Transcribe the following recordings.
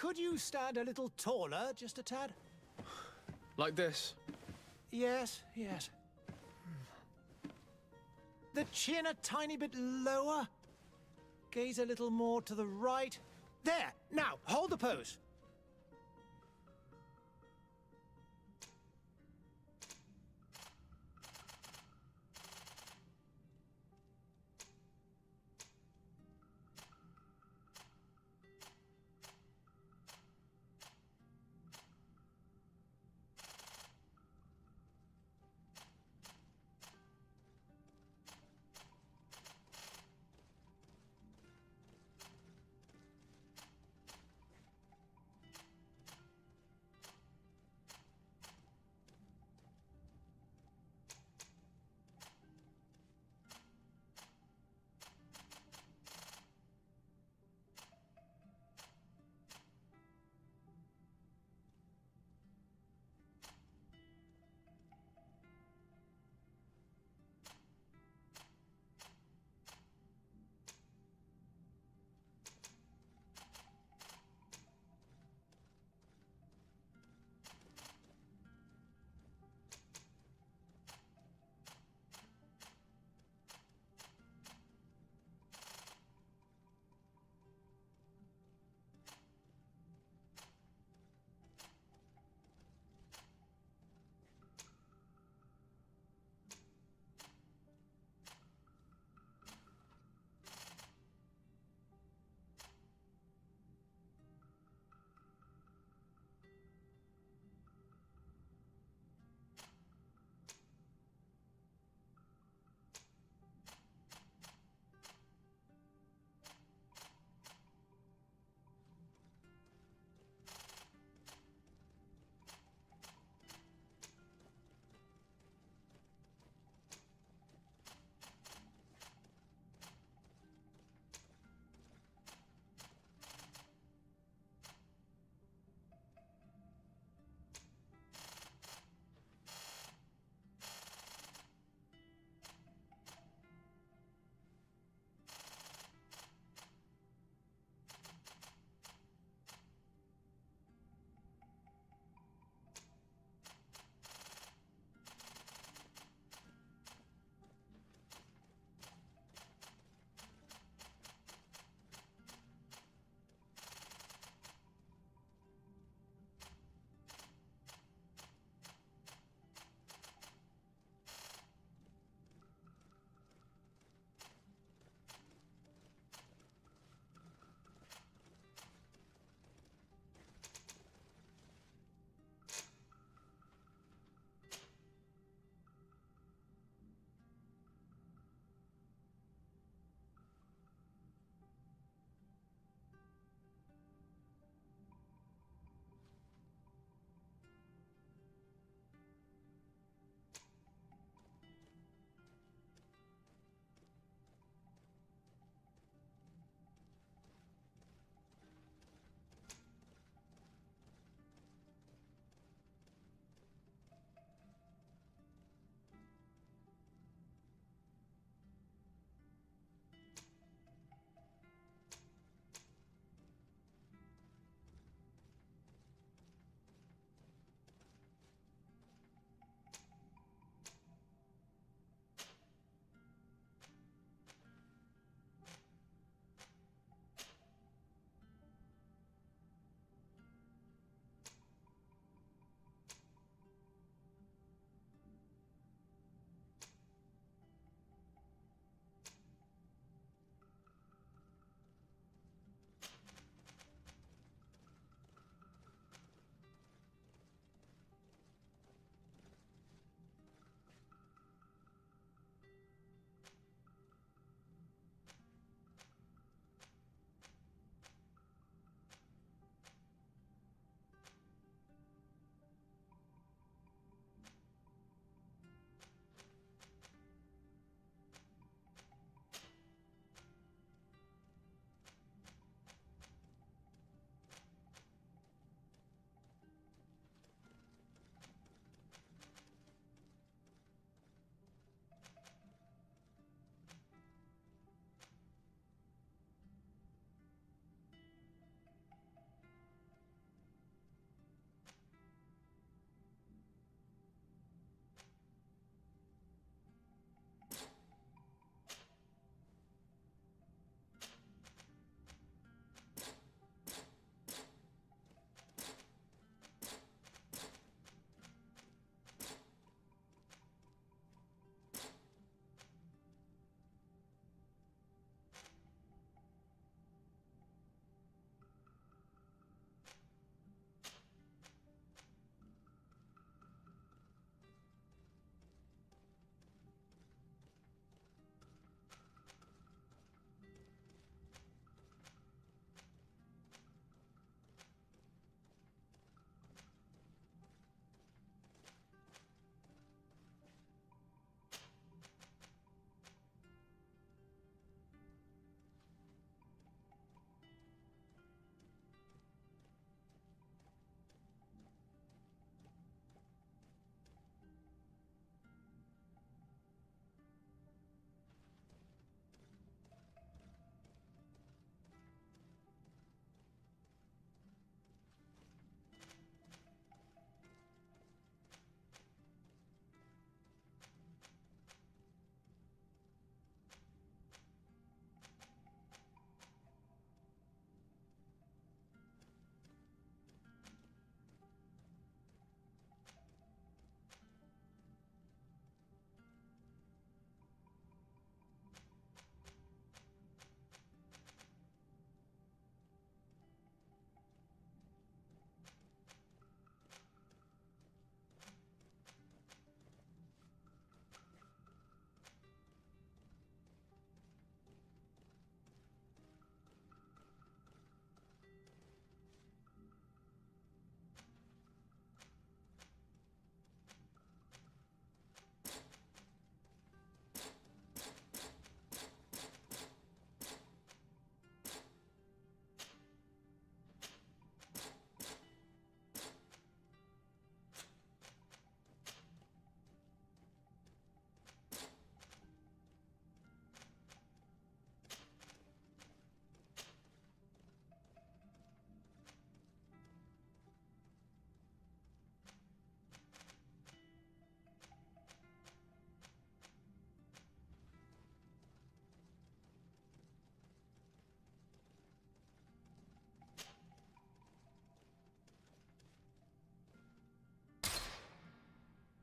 Could you stand a little taller, just a tad? Like this? Yes, yes. The chin a tiny bit lower. Gaze a little more to the right. There! Now, hold the pose.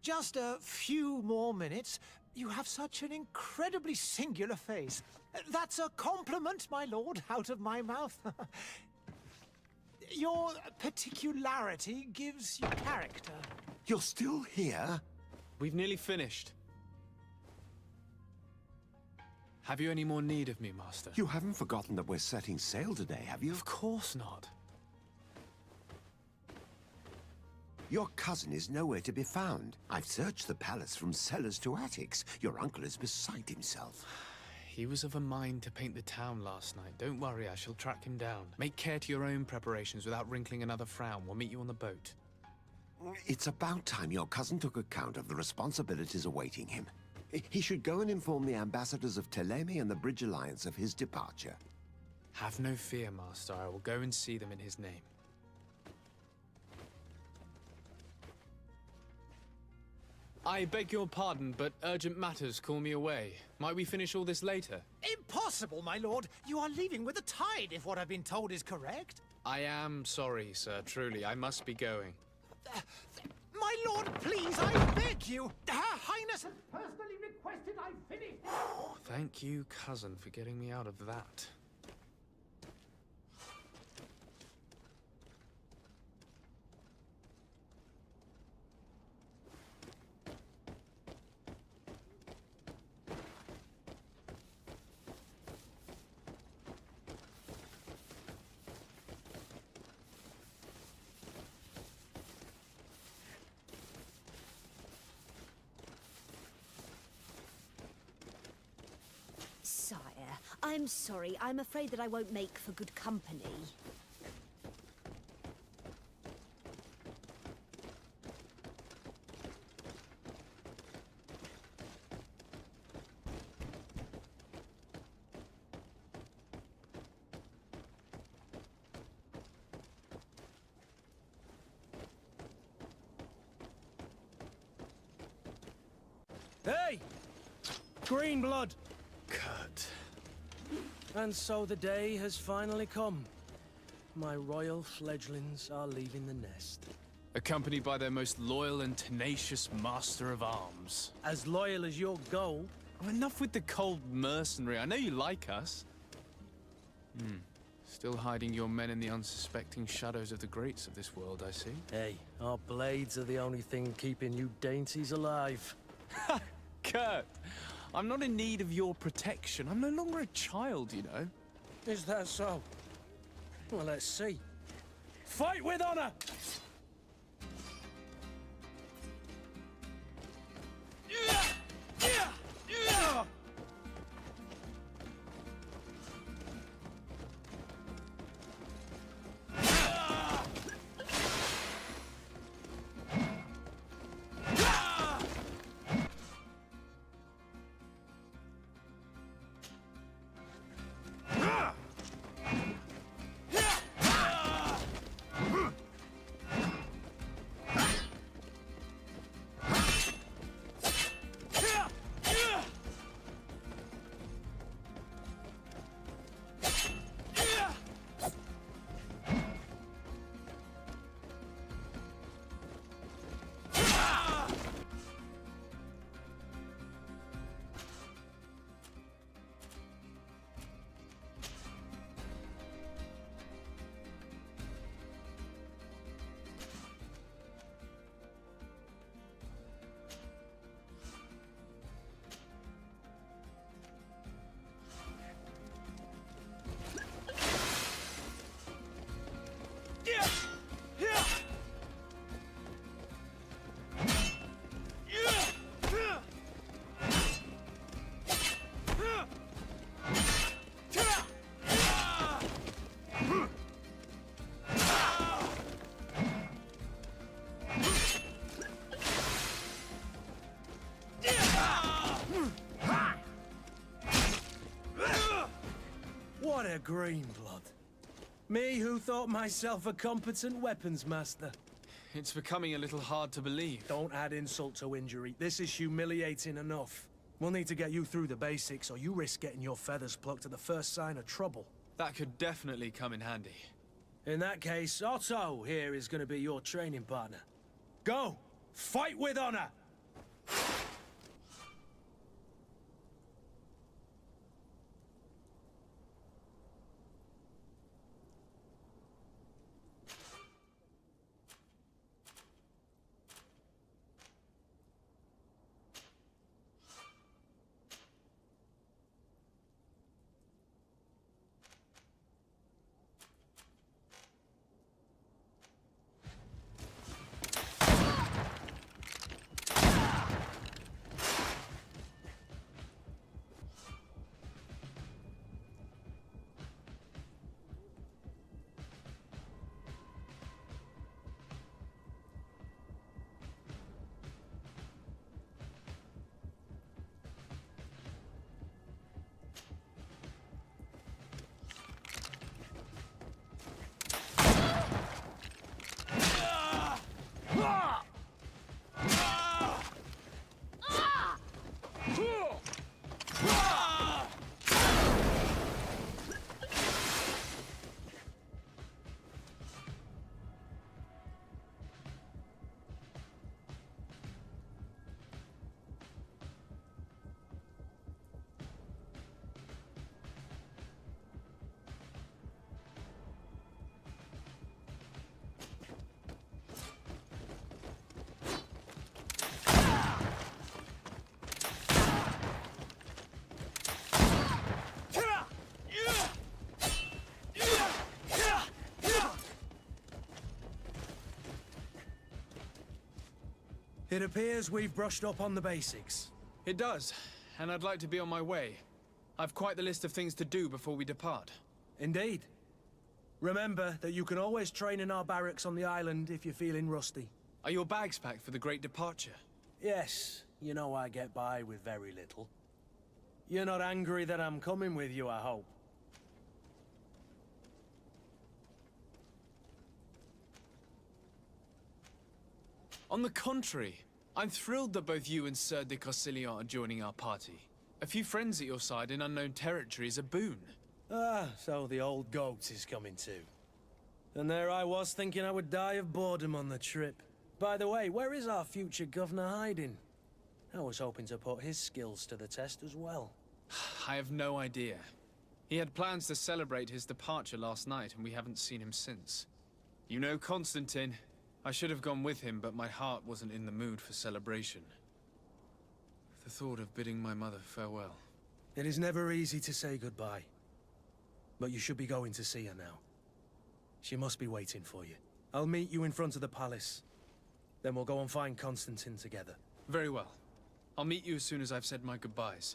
Just a few more minutes. You have such an incredibly singular face. That's a compliment, my lord, out of my mouth. Your particularity gives you character. You're still here? We've nearly finished. Have you any more need of me, Master? You haven't forgotten that we're setting sail today, have you? Of course not. Your cousin is nowhere to be found. I've searched the palace from cellars to attics. Your uncle is beside himself. He was of a mind to paint the town last night. Don't worry, I shall track him down. Make care to your own preparations without wrinkling another frown. We'll meet you on the boat. It's about time your cousin took account of the responsibilities awaiting him. He should go and inform the ambassadors of Teleme and the Bridge Alliance of his departure. Have no fear, Master. I will go and see them in his name. I beg your pardon, but urgent matters call me away. Might we finish all this later? Impossible, my lord. You are leaving with the tide, if what I've been told is correct. I am sorry, sir. Truly, I must be going. My lord, please, I beg you. Her Highness has personally requested I finish. Thank you, cousin, for getting me out of that. Sire, I'm sorry. I'm afraid that I won't make for good company. Hey! Green blood! Kurt. And so the day has finally come. My royal fledglings are leaving the nest. Accompanied by their most loyal and tenacious master of arms. As loyal as your gold. Oh, enough with the cold mercenary. I know you like us. Still hiding your men in the unsuspecting shadows of the greats of this world, I see. Hey, our blades are the only thing keeping you dainties alive. Kurt, I'm not in need of your protection. I'm no longer a child, you know. Is that so? Well, let's see. Fight with honor! What a green blood. Me who thought myself a competent weapons master. It's becoming a little hard to believe. Don't add insult to injury. This is humiliating enough. We'll need to get you through the basics, or you risk getting your feathers plucked at the first sign of trouble. That could definitely come in handy. In that case, Otto here is going to be your training partner. Go! Fight with honor! It appears we've brushed up on the basics. It does, and I'd like to be on my way. I've quite the list of things to do before we depart. Indeed. Remember that you can always train in our barracks on the island if you're feeling rusty. Are your bags packed for the great departure? Yes, you know I get by with very little. You're not angry that I'm coming with you, I hope. On the contrary, I'm thrilled that both you and Sir de Cossillon are joining our party. A few friends at your side in unknown territory is a boon. Ah, so the old goat is coming too. And there I was thinking I would die of boredom on the trip. By the way, where is our future governor hiding? I was hoping to put his skills to the test as well. I have no idea. He had plans to celebrate his departure last night, and we haven't seen him since. You know Constantine. I should have gone with him, but my heart wasn't in the mood for celebration. The thought of bidding my mother farewell. It is never easy to say goodbye. But you should be going to see her now. She must be waiting for you. I'll meet you in front of the palace. Then we'll go and find Constantine together. Very well. I'll meet you as soon as I've said my goodbyes.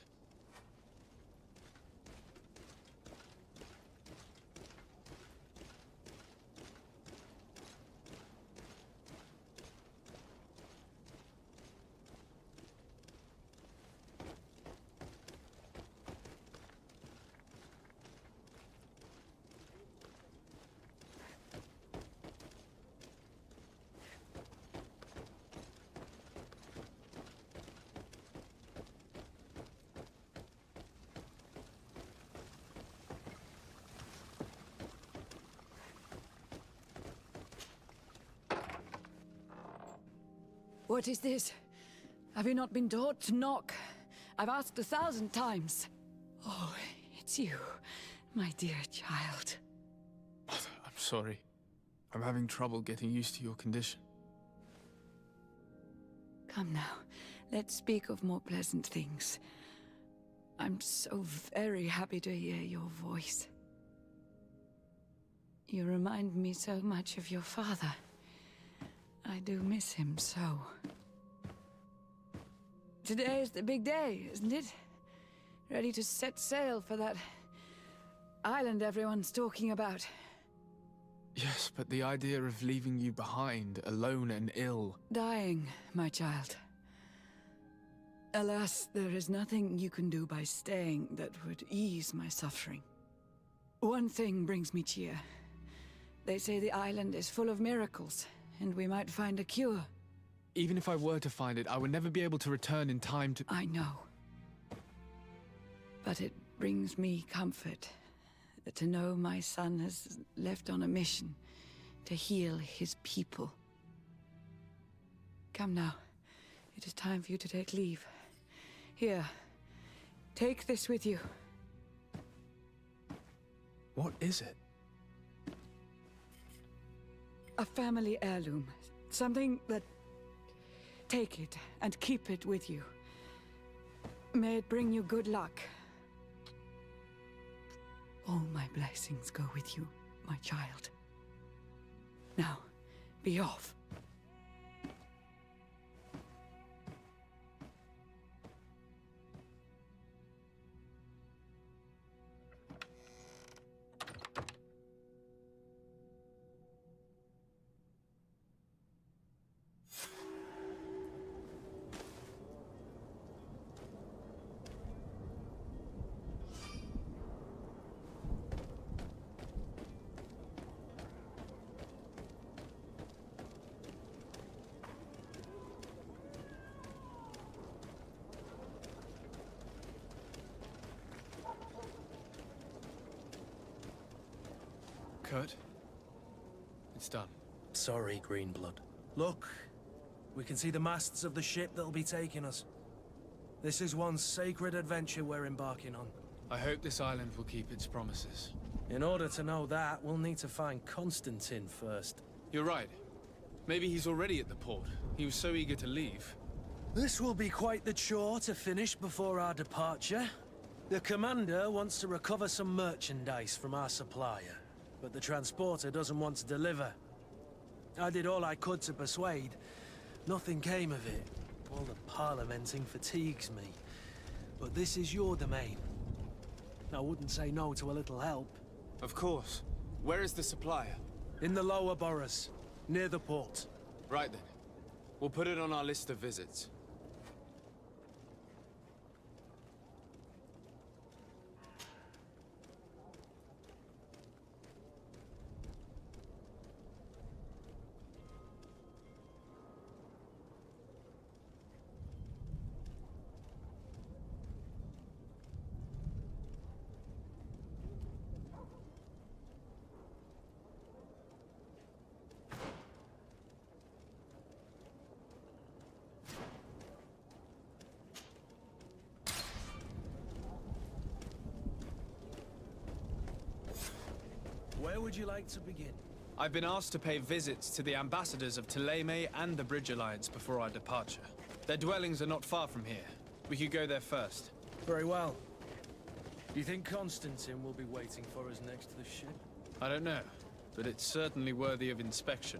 What is this? Have you not been taught to knock? I've asked 1,000 times. Oh, it's you, my dear child. Mother, I'm sorry. I'm having trouble getting used to your condition. Come now, let's speak of more pleasant things. I'm so very happy to hear your voice. You remind me so much of your father. I do miss him so. Today is the big day, isn't it? Ready to set sail for that island everyone's talking about. Yes, but the idea of leaving you behind, alone and ill... Dying, my child. Alas, there is nothing you can do by staying that would ease my suffering. One thing brings me cheer. They say the island is full of miracles, and we might find a cure. Even if I were to find it, I would never be able to return in time to... I know. But it brings me comfort to know my son has left on a mission to heal his people. Come now. It is time for you to take leave. Here, take this with you. What is it? A family heirloom. Something that... Take it and keep it with you. May it bring you good luck. All my blessings go with you, my child. Now, be off. Kurt? It's done. Sorry, Greenblood. Look, we can see the masts of the ship that'll be taking us. This is one sacred adventure we're embarking on. I hope this island will keep its promises. In order to know that, we'll need to find Constantine first. You're right. Maybe he's already at the port. He was so eager to leave. This will be quite the chore to finish before our departure. The commander wants to recover some merchandise from our supplier, but the transporter doesn't want to deliver. I did all I could to persuade. Nothing came of it. All the parliamenting fatigues me. But this is your domain. I wouldn't say no to a little help. Of course. Where is the supplier? In the lower boroughs, near the port. Right then. We'll put it on our list of visits. Where would you like to begin? I've been asked to pay visits to the ambassadors of Thélème and the Bridge Alliance before our departure. Their dwellings are not far from here. We could go there first. Very well. Do you think Constantine will be waiting for us next to the ship? I don't know, but it's certainly worthy of inspection.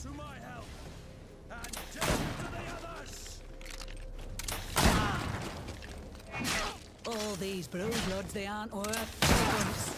To my help! And death to the others! All these bloodlords, they aren't worth seconds.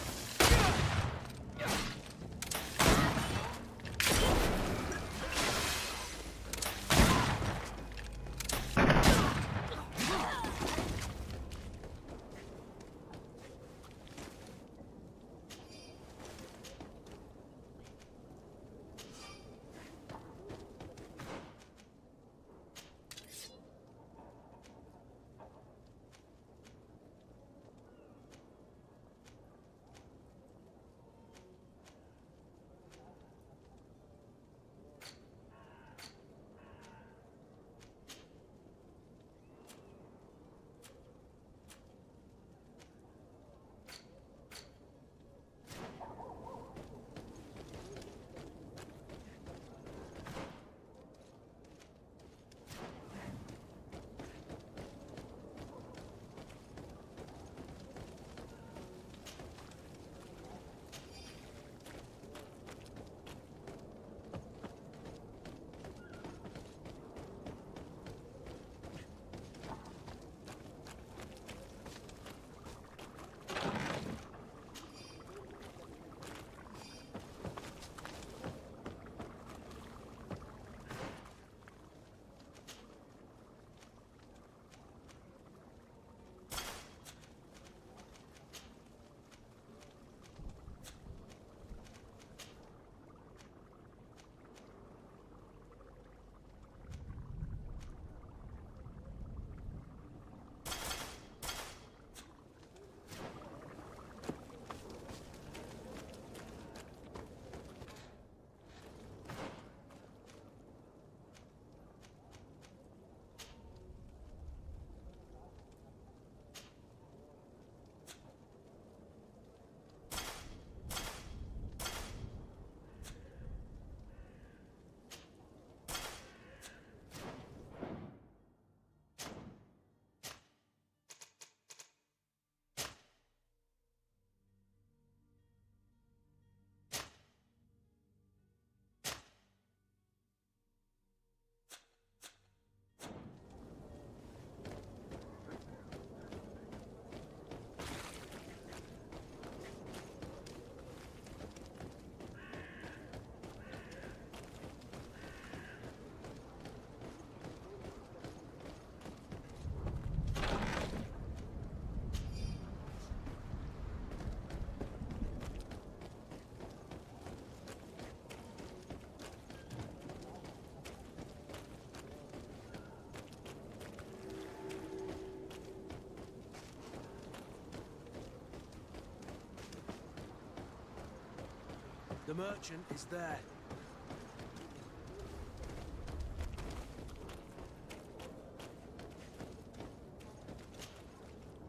The merchant is there.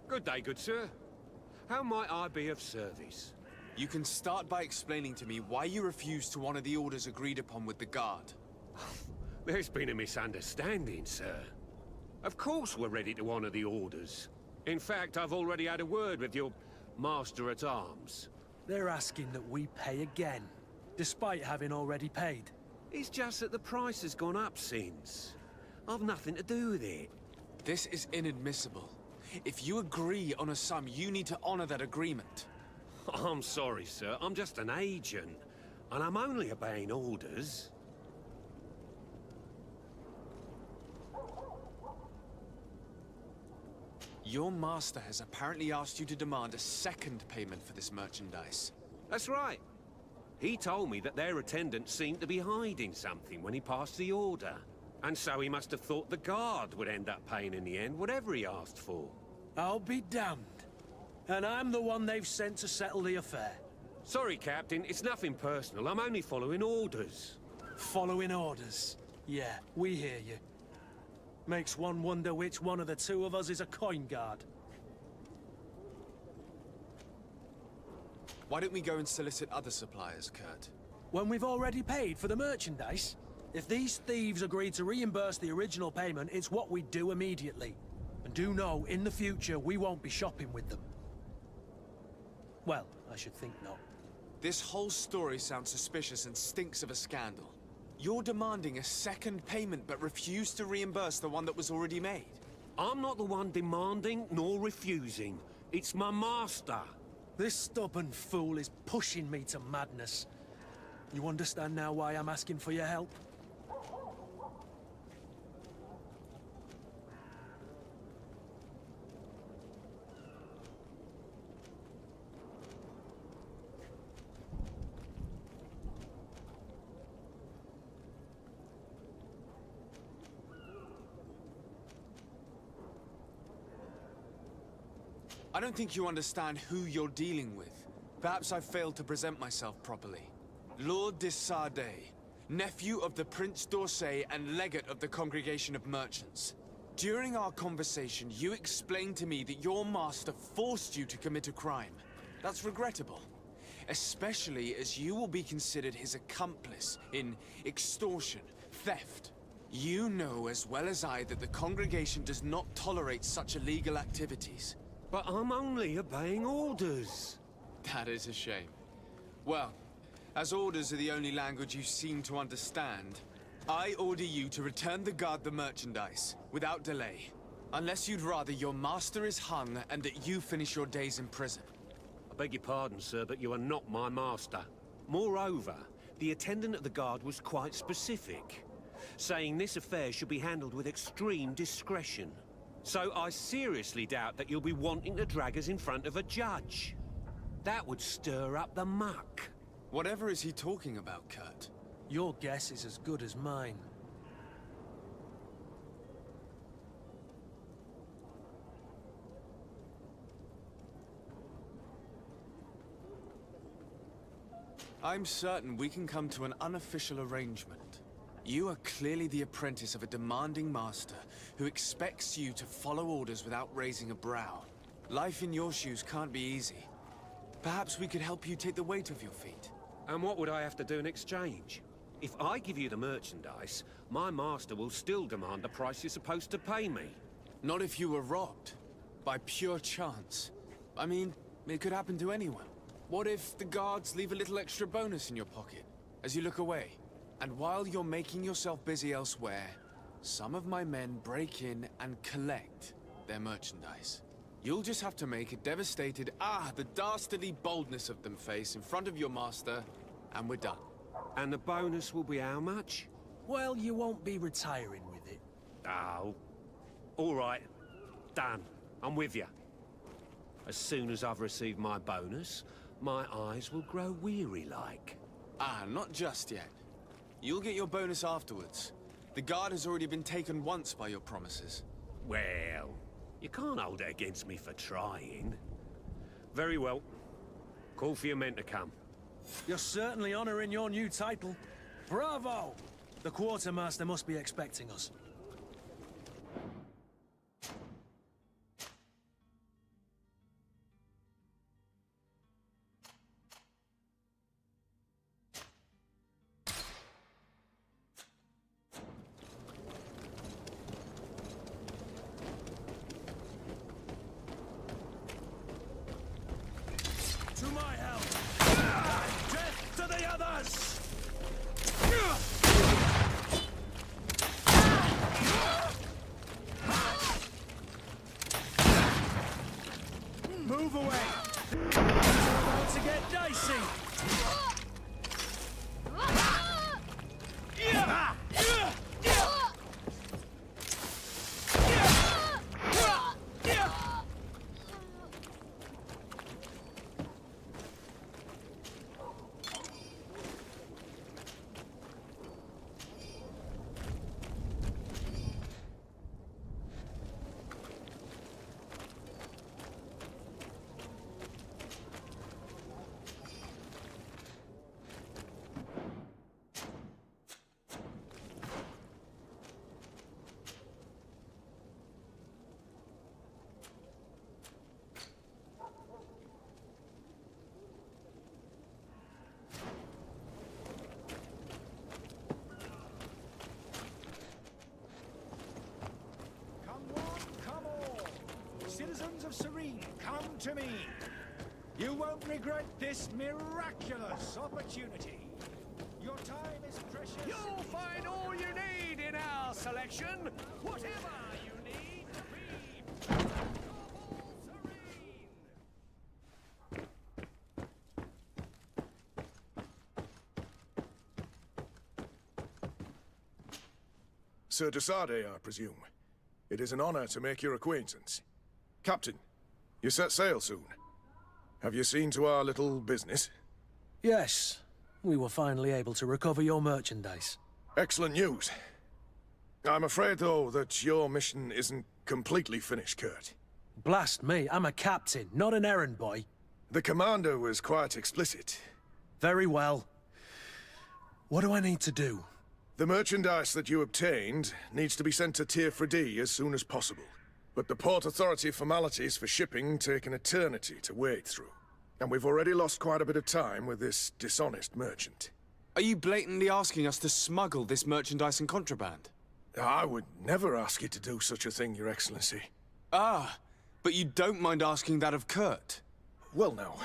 Good day, good sir. How might I be of service? You can start by explaining to me why you refused to honor the orders agreed upon with the guard. There's been a misunderstanding, sir. Of course we're ready to honor the orders. In fact, I've already had a word with your master-at-arms. They're asking that we pay again, despite having already paid. It's just that the price has gone up since. I've nothing to do with it. This is inadmissible. If you agree on a sum, you need to honor that agreement. I'm sorry, sir. I'm just an agent. And I'm only obeying orders. Your master has apparently asked you to demand a second payment for this merchandise. That's right. He told me that their attendant seemed to be hiding something when he passed the order. And so he must have thought the guard would end up paying in the end, whatever he asked for. I'll be damned. And I'm the one they've sent to settle the affair. Sorry, Captain. It's nothing personal. I'm only following orders. Following orders. Yeah, we hear you. Makes one wonder which one of the two of us is a coin guard. Why don't we go and solicit other suppliers, Kurt? When we've already paid for the merchandise? If these thieves agree to reimburse the original payment, it's what we do immediately. And do know, in the future, we won't be shopping with them. Well, I should think not. This whole story sounds suspicious and stinks of a scandal. You're demanding a second payment but refuse to reimburse the one that was already made. I'm not the one demanding nor refusing. It's my master. This stubborn fool is pushing me to madness. You understand now why I'm asking for your help? I don't think you understand who you're dealing with. Perhaps I failed to present myself properly. Lord de Sardet, nephew of the Prince d'Orsay and legate of the Congregation of Merchants. During our conversation, you explained to me that your master forced you to commit a crime. That's regrettable, especially as you will be considered his accomplice in extortion, theft. You know as well as I that the Congregation does not tolerate such illegal activities. But I'm only obeying orders. That is a shame. Well, as orders are the only language you seem to understand, I order you to return the guard the merchandise, without delay. Unless you'd rather your master is hung and that you finish your days in prison. I beg your pardon, sir, but you are not my master. Moreover, the attendant at the guard was quite specific, saying this affair should be handled with extreme discretion. So I seriously doubt that you'll be wanting to drag us in front of a judge. That would stir up the muck. Whatever is he talking about, Kurt? Your guess is as good as mine. I'm certain we can come to an unofficial arrangement. You are clearly the apprentice of a demanding master who expects you to follow orders without raising a brow. Life in your shoes can't be easy. Perhaps we could help you take the weight off your feet. And what would I have to do in exchange? If I give you the merchandise, my master will still demand the price you're supposed to pay me. Not if you were robbed. By pure chance. I mean, it could happen to anyone. What if the guards leave a little extra bonus in your pocket as you look away? And while you're making yourself busy elsewhere, some of my men break in and collect their merchandise. You'll just have to make a devastated, the dastardly boldness of them face in front of your master, and we're done. And the bonus will be how much? Well, you won't be retiring with it. Oh. All right. Done. I'm with you. As soon as I've received my bonus, my eyes will grow weary-like. Not just yet. You'll get your bonus afterwards. The guard has already been taken once by your promises. Well, you can't hold it against me for trying. Very well. Call for your men to come. You're certainly honoring your new title. Bravo! The quartermaster must be expecting us. To my help! Death to the others! Move away! It's about to get dicey! Citizens of Serene, come to me. You won't regret this miraculous opportunity. Your time is precious. You'll find all you need in our selection. Whatever you need to be serene. Sir Desade, I presume. It is an honor to make your acquaintance. Captain, you set sail soon. Have you seen to our little business? Yes, we were finally able to recover your merchandise. Excellent news. I'm afraid, though, that your mission isn't completely finished, Kurt. Blast me, I'm a captain, not an errand boy. The commander was quite explicit. Very well. What do I need to do? The merchandise that you obtained needs to be sent to Tier 4D as soon as possible. But the Port Authority formalities for shipping take an eternity to wade through. And we've already lost quite a bit of time with this dishonest merchant. Are you blatantly asking us to smuggle this merchandise and contraband? I would never ask you to do such a thing, Your Excellency. Ah, but you don't mind asking that of Kurt? Well, now,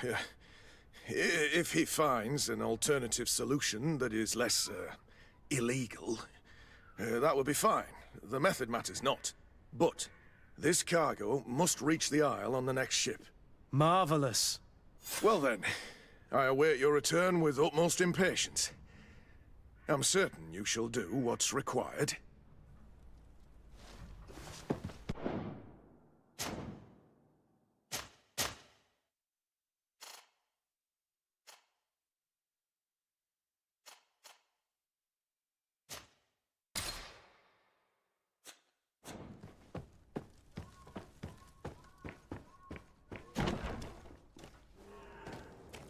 if he finds an alternative solution that is less, illegal, that would be fine. The method matters not. But this cargo must reach the Isle on the next ship. Marvelous. Well then, I await your return with utmost impatience. I'm certain you shall do what's required.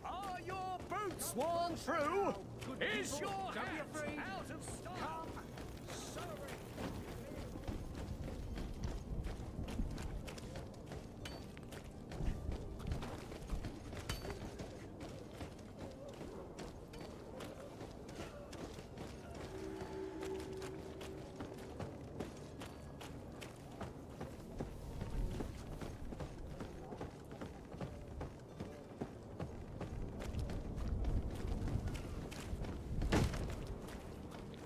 Are your boots worn through? Is your hat out of stock?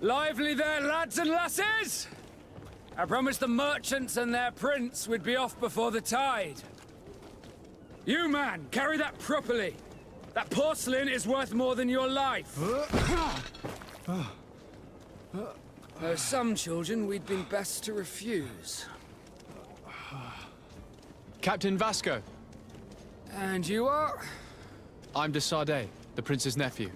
Lively there, lads and lasses! I promised the merchants and their prince we'd be off before the tide. You, man, carry that properly. That porcelain is worth more than your life. There are some children we'd been best to refuse. Captain Vasco. And you are? I'm Desade, the prince's nephew.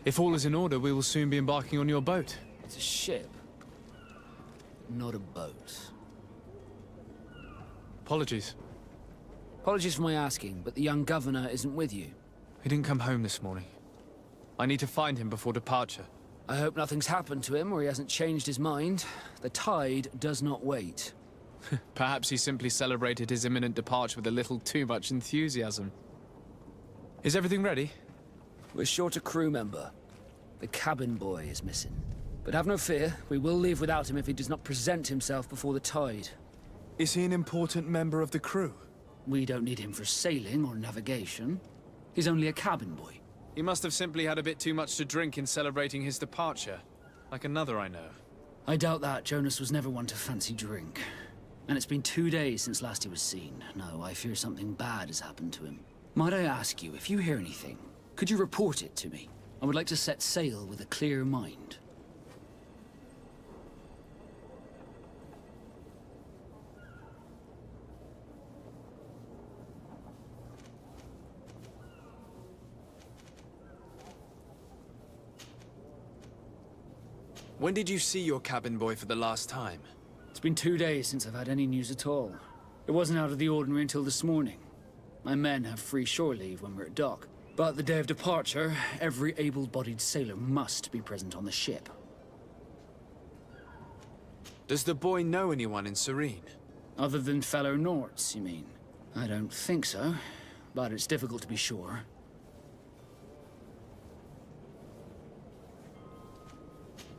If all is in order, we will soon be embarking on your boat. It's a ship, not a boat. Apologies. Apologies for my asking, but the young governor isn't with you. He didn't come home this morning. I need to find him before departure. I hope nothing's happened to him or he hasn't changed his mind. The tide does not wait. Perhaps he simply celebrated his imminent departure with a little too much enthusiasm. Is everything ready? We're short a crew member. The cabin boy is missing. But have no fear, we will leave without him if he does not present himself before the tide. Is he an important member of the crew? We don't need him for sailing or navigation. He's only a cabin boy. He must have simply had a bit too much to drink in celebrating his departure. Like another I know. I doubt that. Jonas was never one to fancy drink. And it's been 2 days since last he was seen. No, I fear something bad has happened to him. Might I ask you, if you hear anything, could you report it to me? I would like to set sail with a clear mind. When did you see your cabin boy for the last time? It's been 2 days since I've had any news at all. It wasn't out of the ordinary until this morning. My men have free shore leave when we're at dock. But the day of departure, every able-bodied sailor must be present on the ship. Does the boy know anyone in Serene? Other than fellow Norts, you mean? I don't think so, but it's difficult to be sure.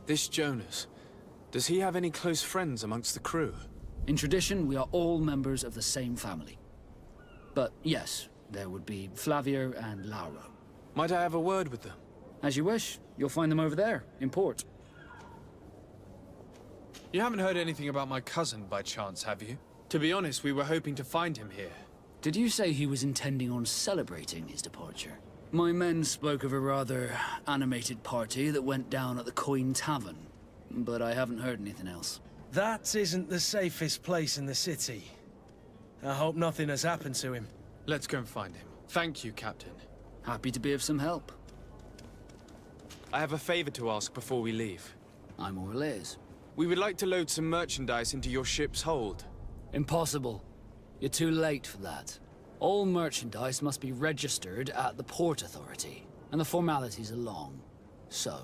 This Jonas, does he have any close friends amongst the crew? In tradition, we are all members of the same family. But yes, there would be Flavia and Laura. Might I have a word with them? As you wish. You'll find them over there, in port. You haven't heard anything about my cousin by chance, have you? To be honest, we were hoping to find him here. Did you say he was intending on celebrating his departure? My men spoke of a rather animated party that went down at the Coin Tavern, but I haven't heard anything else. That isn't the safest place in the city. I hope nothing has happened to him. Let's go and find him. Thank you, Captain. Happy to be of some help. I have a favor to ask before we leave. I'm all ears. We would like to load some merchandise into your ship's hold. Impossible. You're too late for that. All merchandise must be registered at the Port Authority, and the formalities are long. So,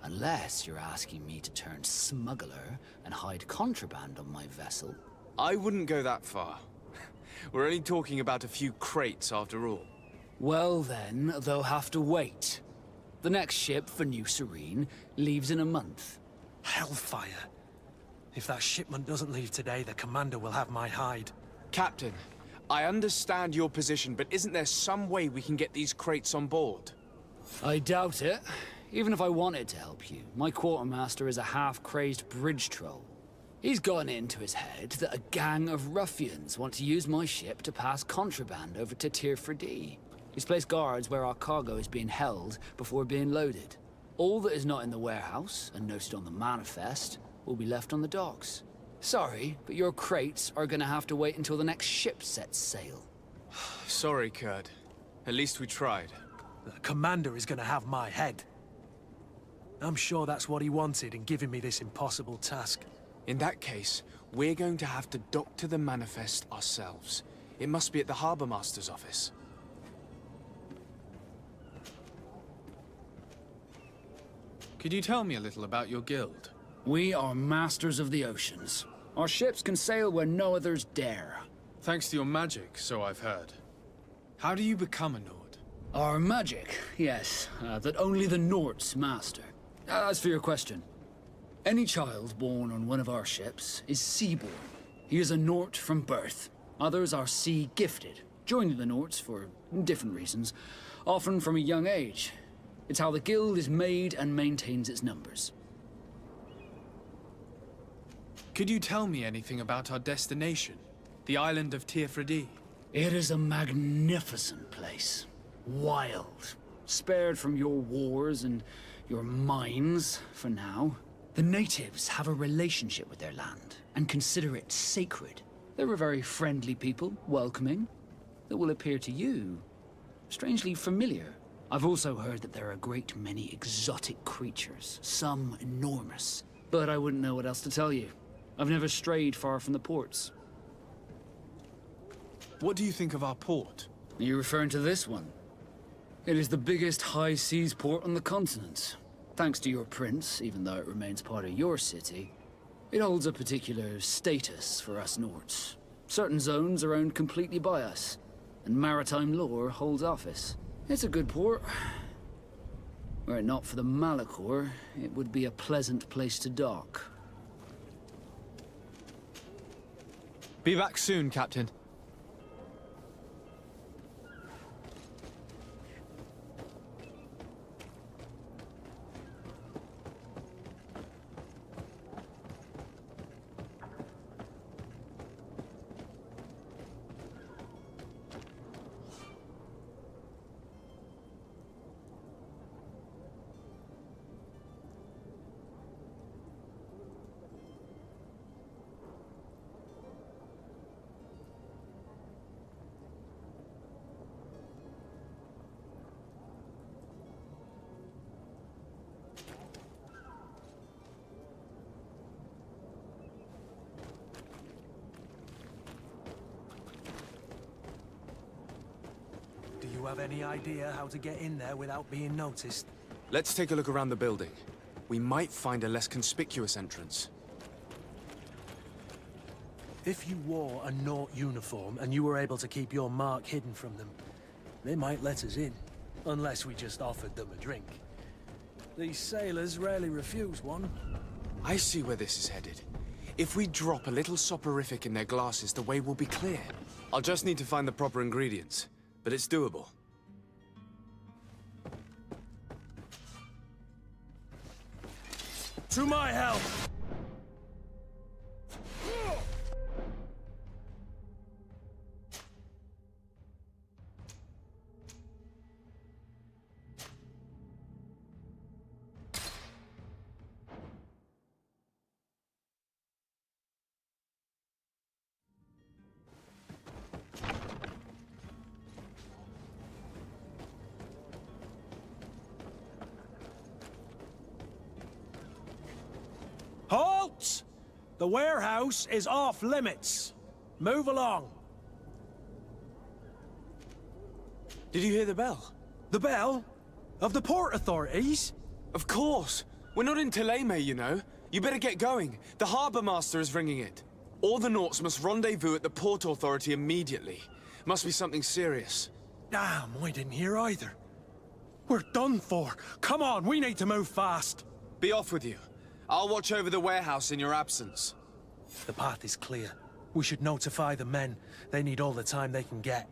unless you're asking me to turn smuggler and hide contraband on my vessel... I wouldn't go that far. We're only talking about a few crates after all. Well then, they'll have to wait. The next ship for New Serene leaves in a month. Hellfire. If that shipment doesn't leave today, the commander will have my hide. Captain, I understand your position, but isn't there some way we can get these crates on board? I doubt it. Even if I wanted to help you, my quartermaster is a half-crazed bridge troll. He's gotten into his head that a gang of ruffians want to use my ship to pass contraband over to Tirfredi. He's placed guards where our cargo is being held before being loaded. All that is not in the warehouse, and noted on the manifest, will be left on the docks. Sorry, but your crates are gonna have to wait until the next ship sets sail. Sorry, Kurt. At least we tried. The commander is gonna have my head. I'm sure that's what he wanted in giving me this impossible task. In that case, we're going to have to doctor the manifest ourselves. It must be at the Harbour Master's office. Could you tell me a little about your guild? We are masters of the oceans. Our ships can sail where no others dare. Thanks to your magic, so I've heard. How do you become a Nord? Our magic, yes, that only the Norts master. As for your question, any child born on one of our ships is seaborn. He is a Nort from birth. Others are sea-gifted, joining the Norts for different reasons, often from a young age. It's how the guild is made and maintains its numbers. Could you tell me anything about our destination? The island of Tirfredi? It is a magnificent place. Wild. Spared from your wars and your mines, for now. The natives have a relationship with their land, and consider it sacred. They're a very friendly people, welcoming, that will appear to you strangely familiar. I've also heard that there are a great many exotic creatures, some enormous. But I wouldn't know what else to tell you. I've never strayed far from the ports. What do you think of our port? Are you referring to this one? It is the biggest high seas port on the continent. Thanks to your prince, even though it remains part of your city, it holds a particular status for us Nords. Certain zones are owned completely by us, and maritime law holds office. It's a good port. Were it not for the Malachor, it would be a pleasant place to dock. Be back soon, Captain. Do you have any idea how to get in there without being noticed? Let's take a look around the building. We might find a less conspicuous entrance. If you wore a Nort uniform and you were able to keep your mark hidden from them, they might let us in. Unless we just offered them a drink. These sailors rarely refuse one. I see where this is headed. If we drop a little soporific in their glasses, the way will be clear. I'll just need to find the proper ingredients, but it's doable. To my help! Halt! The warehouse is off limits. Move along. Did you hear the bell? The bell? Of the port authorities? Of course! We're not in Teleme, you know. You better get going. The Harbour Master is ringing it. All the Nauts must rendezvous at the Port Authority immediately. Must be something serious. Damn, I didn't hear either. We're done for. Come on, we need to move fast. Be off with you. I'll watch over the warehouse in your absence. The path is clear. We should notify the men. They need all the time they can get.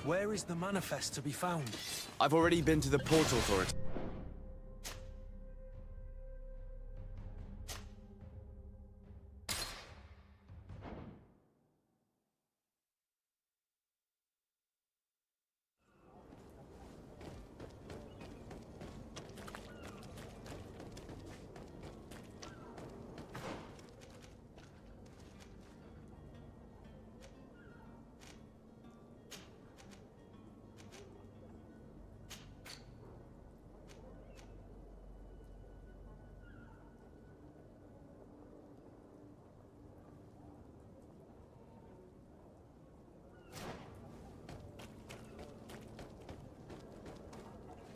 Where is the manifest to be found? I've already been to the Port Authority.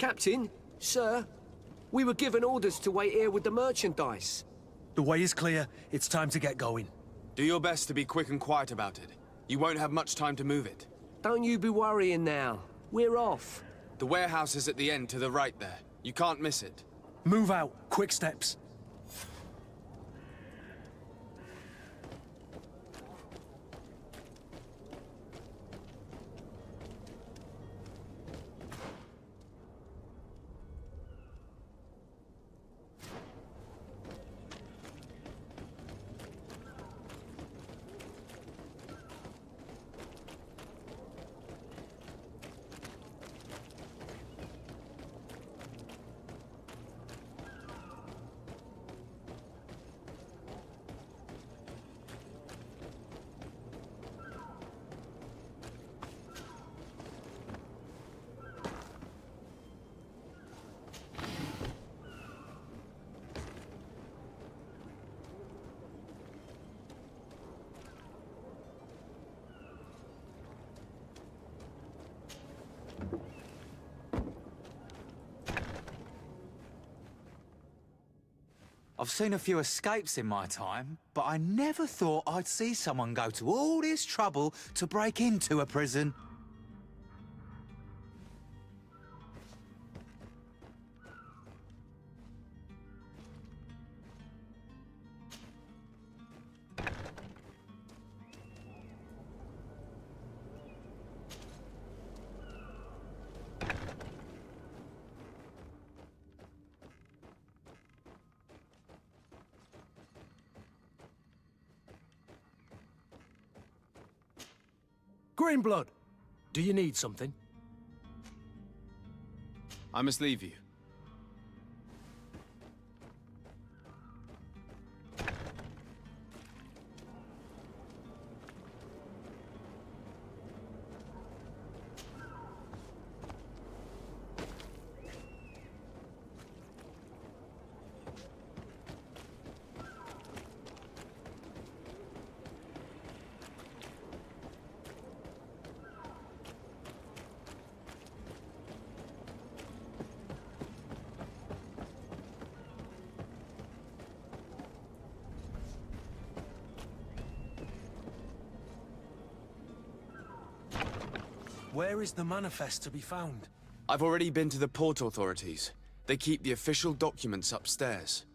Captain, sir, we were given orders to wait here with the merchandise. The way is clear. It's time to get going. Do your best to be quick and quiet about it. You won't have much time to move it. Don't you be worrying now. We're off. The warehouse is at the end to the right there. You can't miss it. Move out. Quick steps. I've seen a few escapes in my time, but I never thought I'd see someone go to all this trouble to break into a prison. Greenblood, do you need something? I must leave you. Where is the manifest to be found? I've already been to the port authorities. They keep the official documents upstairs.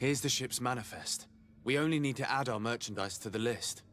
Here's the ship's manifest. We only need to add our merchandise to the list.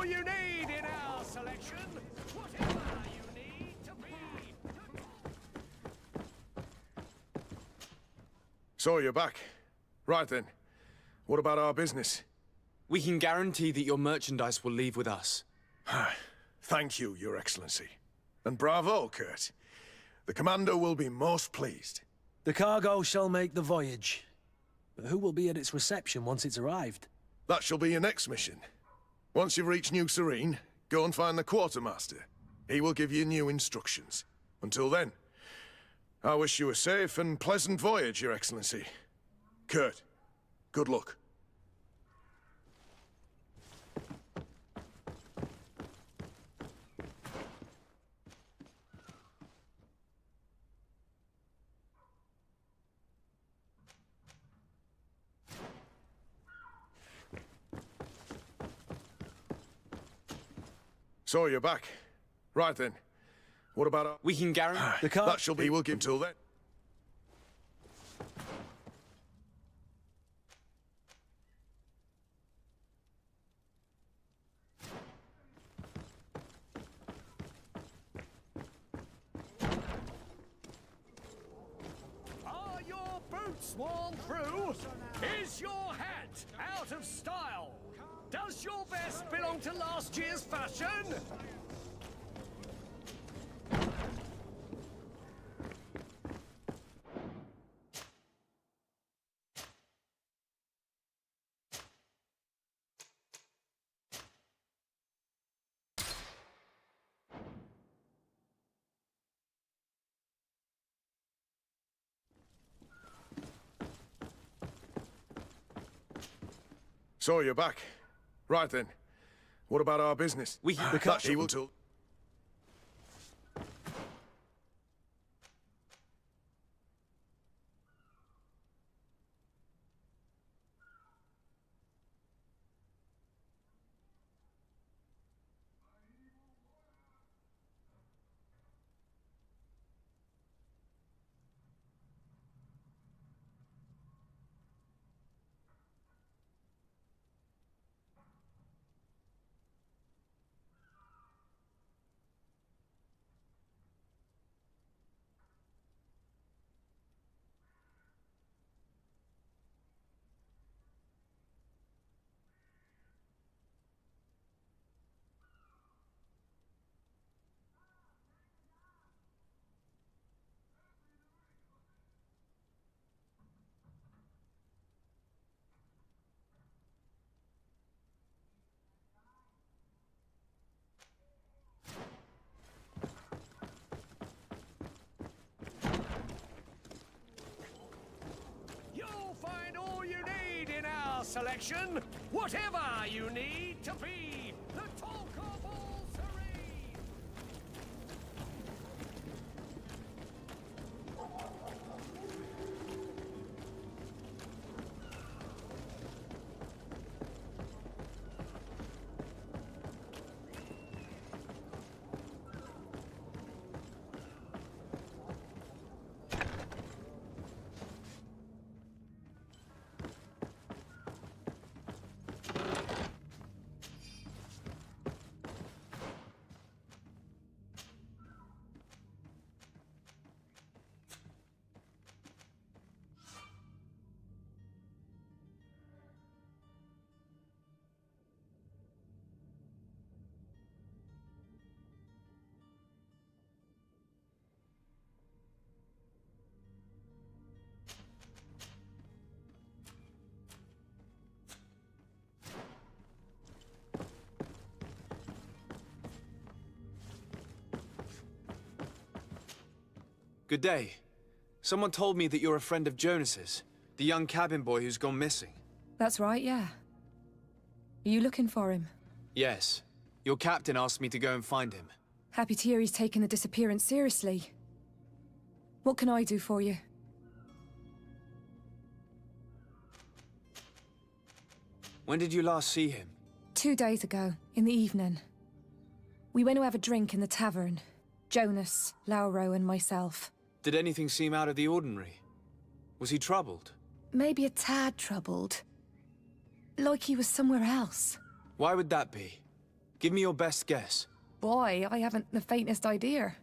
you need in our selection. Whatever you need to be. So you're back. Right then. What about our business? We can guarantee that your merchandise will leave with us. Thank you, Your Excellency. And bravo, Kurt. The Commander will be most pleased. The cargo shall make the voyage. But who will be at its reception once it's arrived? That shall be your next mission. Once you've reached New Serene, go and find the Quartermaster. He will give you new instructions. Until then, I wish you a safe and pleasant voyage, Your Excellency. Kurt, good luck. So you're back. Right then. What about our... We can guarantee... That shall be... We'll give till then. Are your boots worn through? Is your hat out of style? Does your vest belong to last year's fashion? So you're back. Right then. What about our business? We... That she will tell... Selection, whatever you need to be the talk of all Serene. Good day. Someone told me that you're a friend of Jonas's, the young cabin boy who's gone missing. That's right, yeah. Are you looking for him? Yes. Your captain asked me to go and find him. Happy to hear he's taken the disappearance seriously. What can I do for you? When did you last see him? 2 days ago, in the evening. We went to have a drink in the tavern. Jonas, Lauro, and myself. Did anything seem out of the ordinary? Was he troubled? Maybe a tad troubled. Like he was somewhere else. Why would that be? Give me your best guess. Boy, I haven't the faintest idea.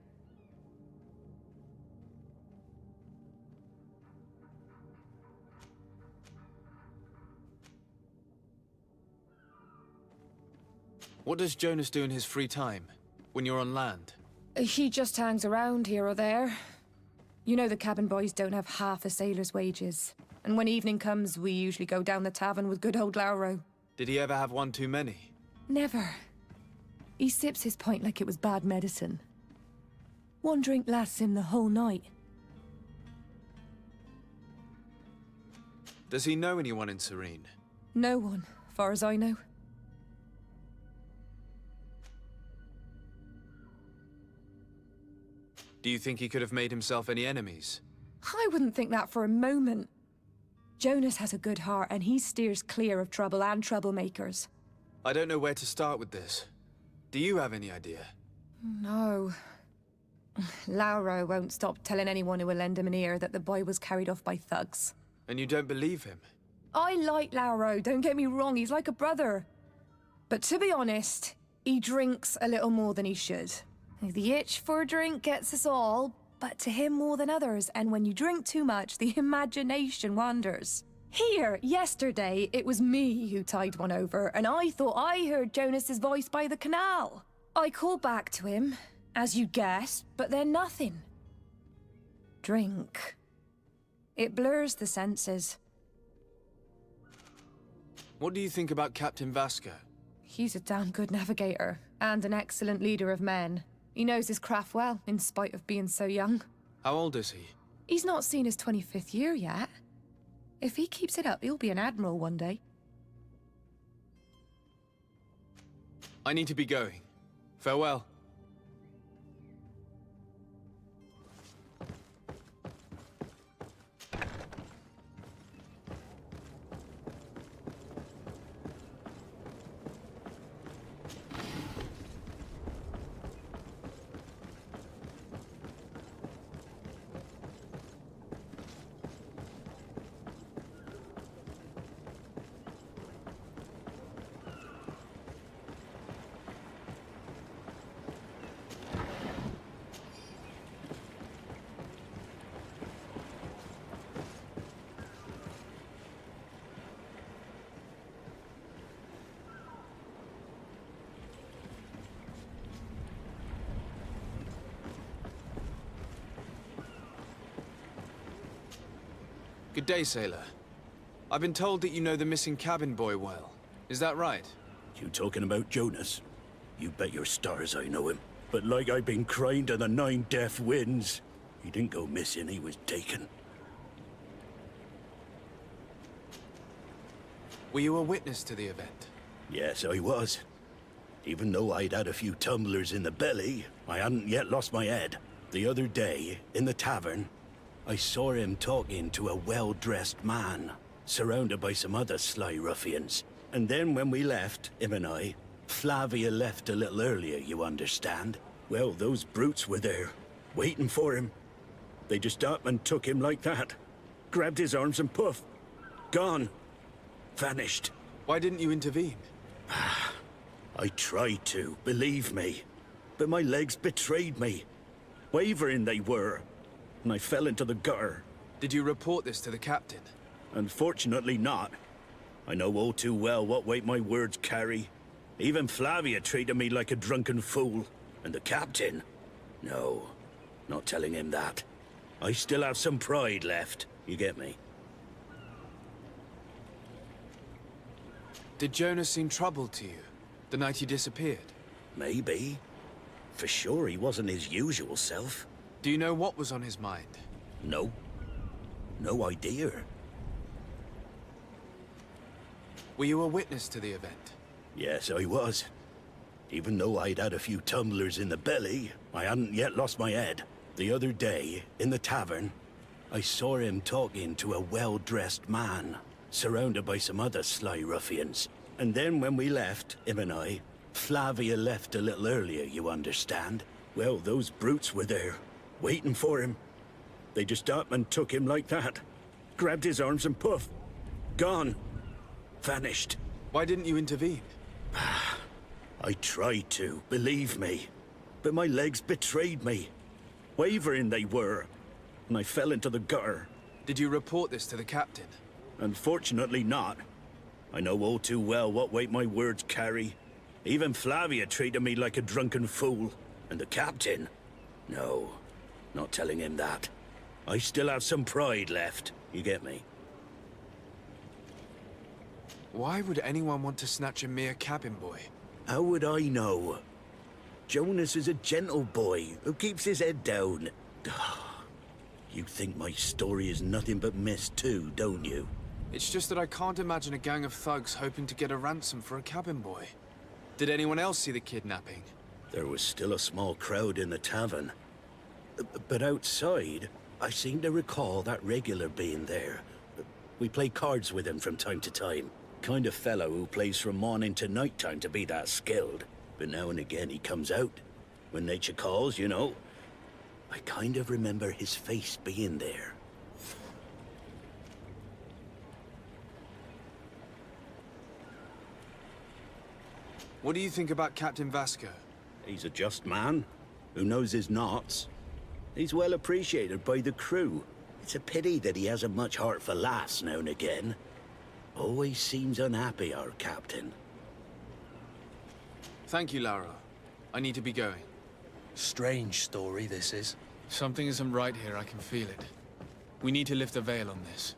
What does Jonas do in his free time, when you're on land? He just hangs around here or there. You know the cabin boys don't have half a sailor's wages. And when evening comes, we usually go down the tavern with good old Lauro. Did he ever have one too many? Never. He sips his pint like it was bad medicine. One drink lasts him the whole night. Does he know anyone in Serene? No one, far as I know. Do you think he could have made himself any enemies? I wouldn't think that for a moment. Jonas has a good heart and he steers clear of trouble and troublemakers. I don't know where to start with this. Do you have any idea? No. Lauro won't stop telling anyone who will lend him an ear that the boy was carried off by thugs. And you don't believe him? I like Lauro, don't get me wrong, he's like a brother. But to be honest, he drinks a little more than he should. The itch for a drink gets us all, but to him more than others, and when you drink too much, the imagination wanders. Here, yesterday, it was me who tied one over, and I thought I heard Jonas's voice by the canal. I called back to him, as you guessed, but then nothing. Drink. It blurs the senses. What do you think about Captain Vasco? He's a damn good navigator, and an excellent leader of men. He knows his craft well, in spite of being so young. How old is he? He's not seen his 25th year yet. If he keeps it up, he'll be an admiral one day. I need to be going. Farewell. Good day, sailor. I've been told that you know the missing cabin boy well. Is that right? You talking about Jonas? You bet your stars I know him. But like I've been crying to the 9 deaf winds, he didn't go missing, he was taken. Were you a witness to the event? Yes, I was. Even though I'd had a few tumblers in the belly, I hadn't yet lost my head. The other day, in the tavern, I saw him talking to a well-dressed man, surrounded by some other sly ruffians. And then when we left, him and I, Flavia left a little earlier, you understand? Well, those brutes were there, waiting for him. They just up and took him like that. Grabbed his arms and poof, gone. Vanished. Why didn't you intervene? I tried to, believe me. But my legs betrayed me. Wavering they were. And I fell into the gutter. Did you report this to the captain? Unfortunately not. I know all too well what weight my words carry. Even Flavia treated me like a drunken fool. And the captain? No, not telling him that. I still have some pride left, you get me? Did Jonas seem troubled to you, the night he disappeared? Maybe. For sure he wasn't his usual self. Do you know what was on his mind? No. No idea. Were you a witness to the event? Yes, I was. Even though I'd had a few tumblers in the belly, I hadn't yet lost my head. The other day, in the tavern, I saw him talking to a well-dressed man, surrounded by some other sly ruffians. And then when we left, him and I, Flavia left a little earlier, you understand? Well, those brutes were there, waiting for him. They just up and took him like that. Grabbed his arms and poof, gone. Vanished. Why didn't you intervene? I tried to, believe me. But my legs betrayed me. Wavering they were, and I fell into the gutter. Did you report this to the captain? Unfortunately not. I know all too well what weight my words carry. Even Flavia treated me like a drunken fool. And the captain? No, not telling him that. I still have some pride left, you get me? Why would anyone want to snatch a mere cabin boy? How would I know? Jonas is a gentle boy who keeps his head down. You think my story is nothing but mist too, don't you? It's just that I can't imagine a gang of thugs hoping to get a ransom for a cabin boy. Did anyone else see the kidnapping? There was still a small crowd in the tavern. But outside, I seem to recall that regular being there. We play cards with him from time to time. Kind of fellow who plays from morning to night time to be that skilled. But now and again he comes out. When nature calls, you know. I kind of remember his face being there. What do you think about Captain Vasco? He's a just man, who knows his knots. He's well appreciated by the crew. It's a pity that he hasn't much heart for laughs now and again. Always seems unhappy, our captain. Thank you, Lara. I need to be going. Strange story, this is. Something isn't right here, I can feel it. We need to lift the veil on this.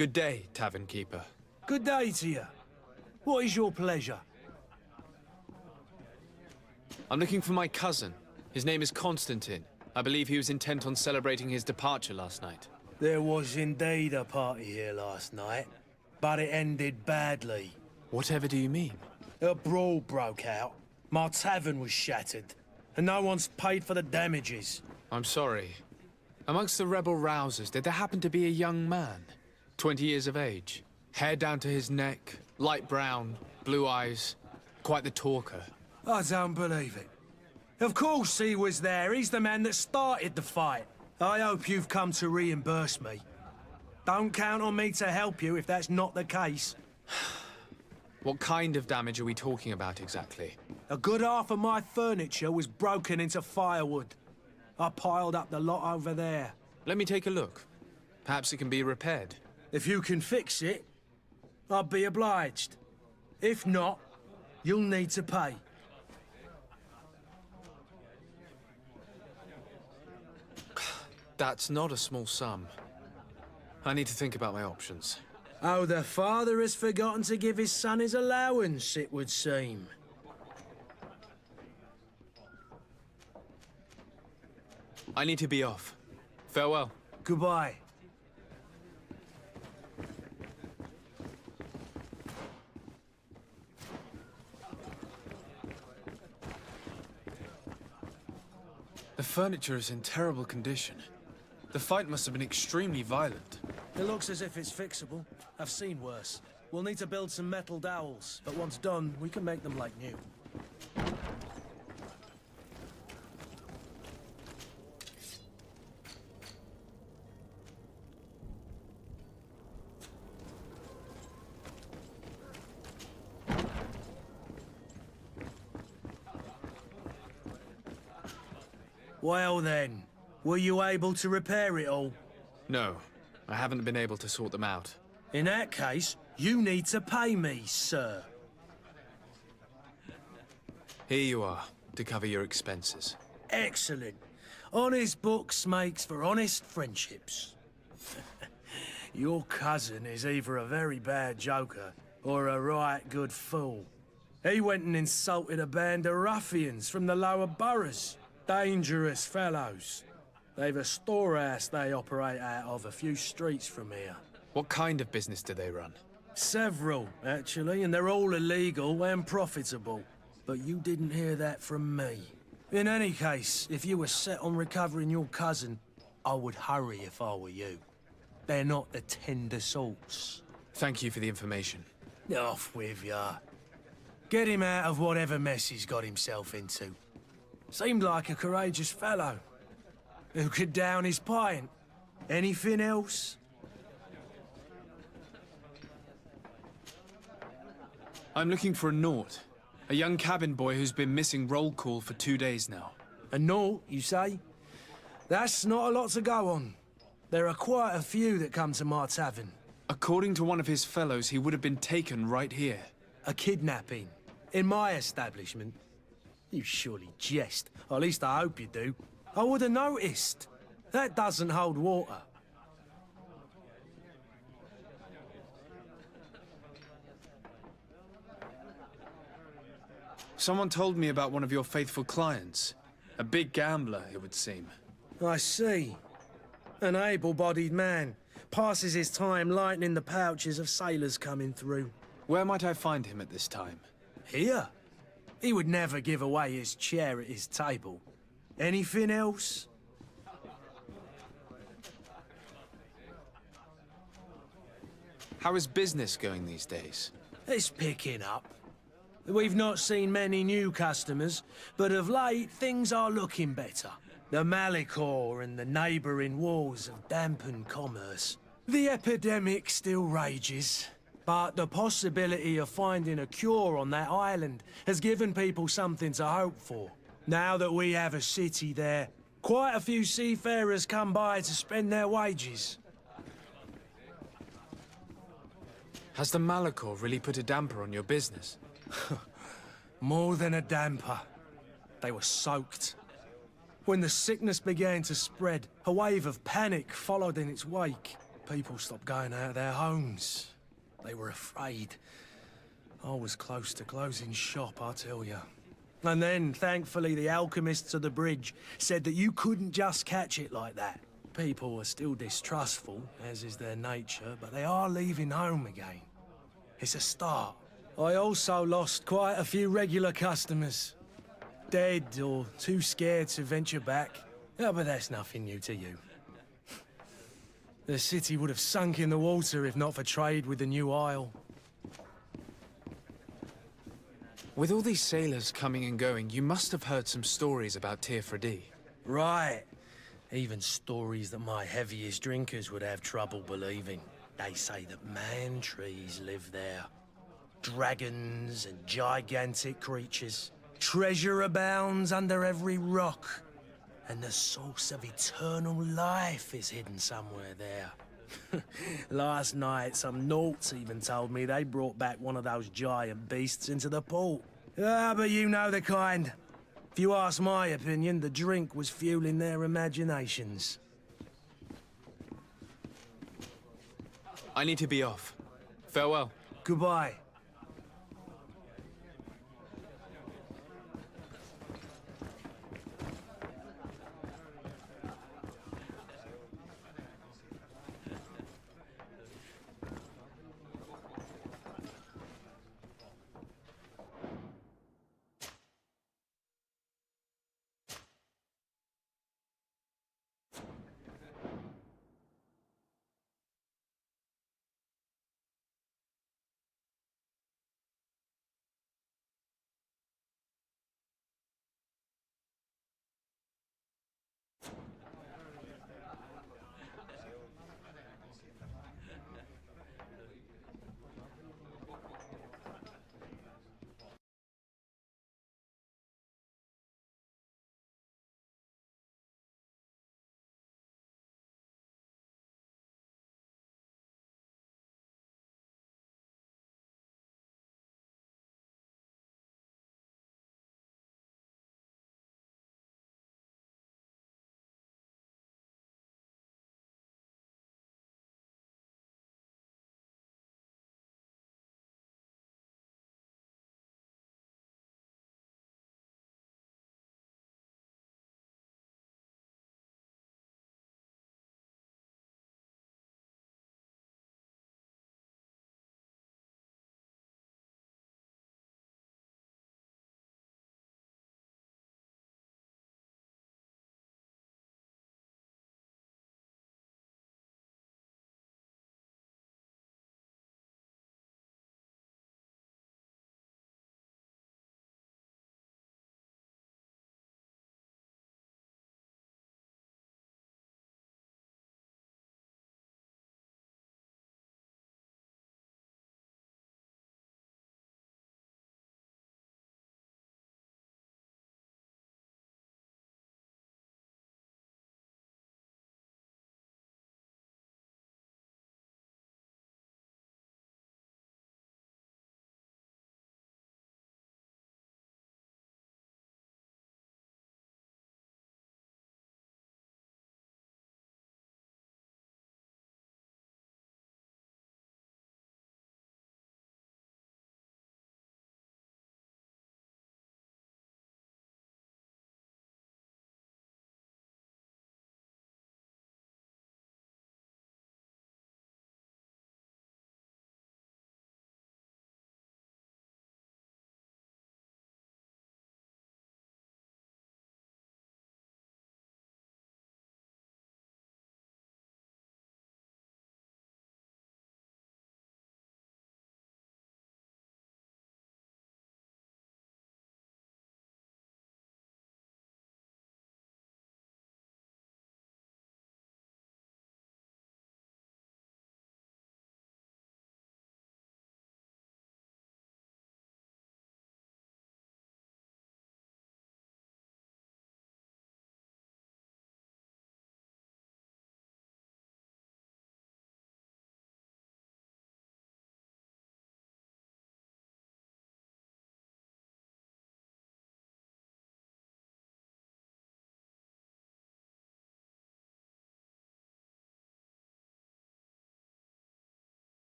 Good day, tavern keeper. Good day to you. What is your pleasure? I'm looking for my cousin. His name is Constantine. I believe he was intent on celebrating his departure last night. There was indeed a party here last night, but it ended badly. Whatever do you mean? A brawl broke out. My tavern was shattered, and no one's paid for the damages. I'm sorry. Amongst the rebel rousers, did there happen to be a young man? 20 years of age. Hair down to his neck, light brown, blue eyes. Quite the talker. I don't believe it. Of course he was there. He's the man that started the fight. I hope you've come to reimburse me. Don't count on me to help you if that's not the case. What kind of damage are we talking about exactly? A good half of my furniture was broken into firewood. I piled up the lot over there. Let me take a look. Perhaps it can be repaired. If you can fix it, I'll be obliged. If not, you'll need to pay. That's not a small sum. I need to think about my options. Oh, the father has forgotten to give his son his allowance, it would seem. I need to be off. Farewell. Goodbye. The furniture is in terrible condition. The fight must have been extremely violent. It looks as if it's fixable. I've seen worse. We'll need to build some metal dowels, but once done, we can make them like new. Well then, were you able to repair it all? No, I haven't been able to sort them out. In that case, you need to pay me, sir. Here you are, to cover your expenses. Excellent. Honest books makes for honest friendships. Your cousin is either a very bad joker or a right good fool. He went and insulted a band of ruffians from the lower boroughs. Dangerous fellows. They've a storehouse they operate out of a few streets from here. What kind of business do they run? Several, actually, and they're all illegal and profitable. But you didn't hear that from me. In any case, if you were set on recovering your cousin, I would hurry if I were you. They're not the tender sorts. Thank you for the information. Off with ya. Get him out of whatever mess he's got himself into. Seemed like a courageous fellow. Who could down his pint. Anything else? I'm looking for a Naut. A young cabin boy who's been missing roll call for 2 days now. A Naut, you say? That's not a lot to go on. There are quite a few that come to my tavern. According to one of his fellows, he would have been taken right here. A kidnapping? In my establishment? You surely jest. Or at least I hope you do. I would have noticed. That doesn't hold water. Someone told me about one of your faithful clients. A big gambler, it would seem. I see. An able-bodied man. Passes his time lightening the pouches of sailors coming through. Where might I find him at this time? Here? He would never give away his chair at his table. Anything else? How is business going these days? It's picking up. We've not seen many new customers, but of late things are looking better. The Malicor and the neighbouring wars have dampened commerce. The epidemic still rages, but the possibility of finding a cure on that island has given people something to hope for. Now that we have a city there, quite a few seafarers come by to spend their wages. Has the Malicor really put a damper on your business? More than a damper. They were soaked. When the sickness began to spread, a wave of panic followed in its wake. People stopped going out of their homes. They were afraid. I was close to closing shop, I tell you. And then, thankfully, the alchemists of the bridge said that you couldn't just catch it like that. People are still distrustful, as is their nature, but they are leaving home again. It's a start. I also lost quite a few regular customers. Dead or too scared to venture back. Yeah, but that's nothing new to you. The city would have sunk in the water if not for trade with the new isle. With all these sailors coming and going, you must have heard some stories about Tirfredi. Right. Even stories that my heaviest drinkers would have trouble believing. They say that man-trees live there. Dragons and gigantic creatures. Treasure abounds under every rock. And the source of eternal life is hidden somewhere there. Last night, some Nauts even told me they brought back one of those giant beasts into the port. Ah, but you know the kind. If you ask my opinion, the drink was fueling their imaginations. I need to be off. Farewell. Goodbye.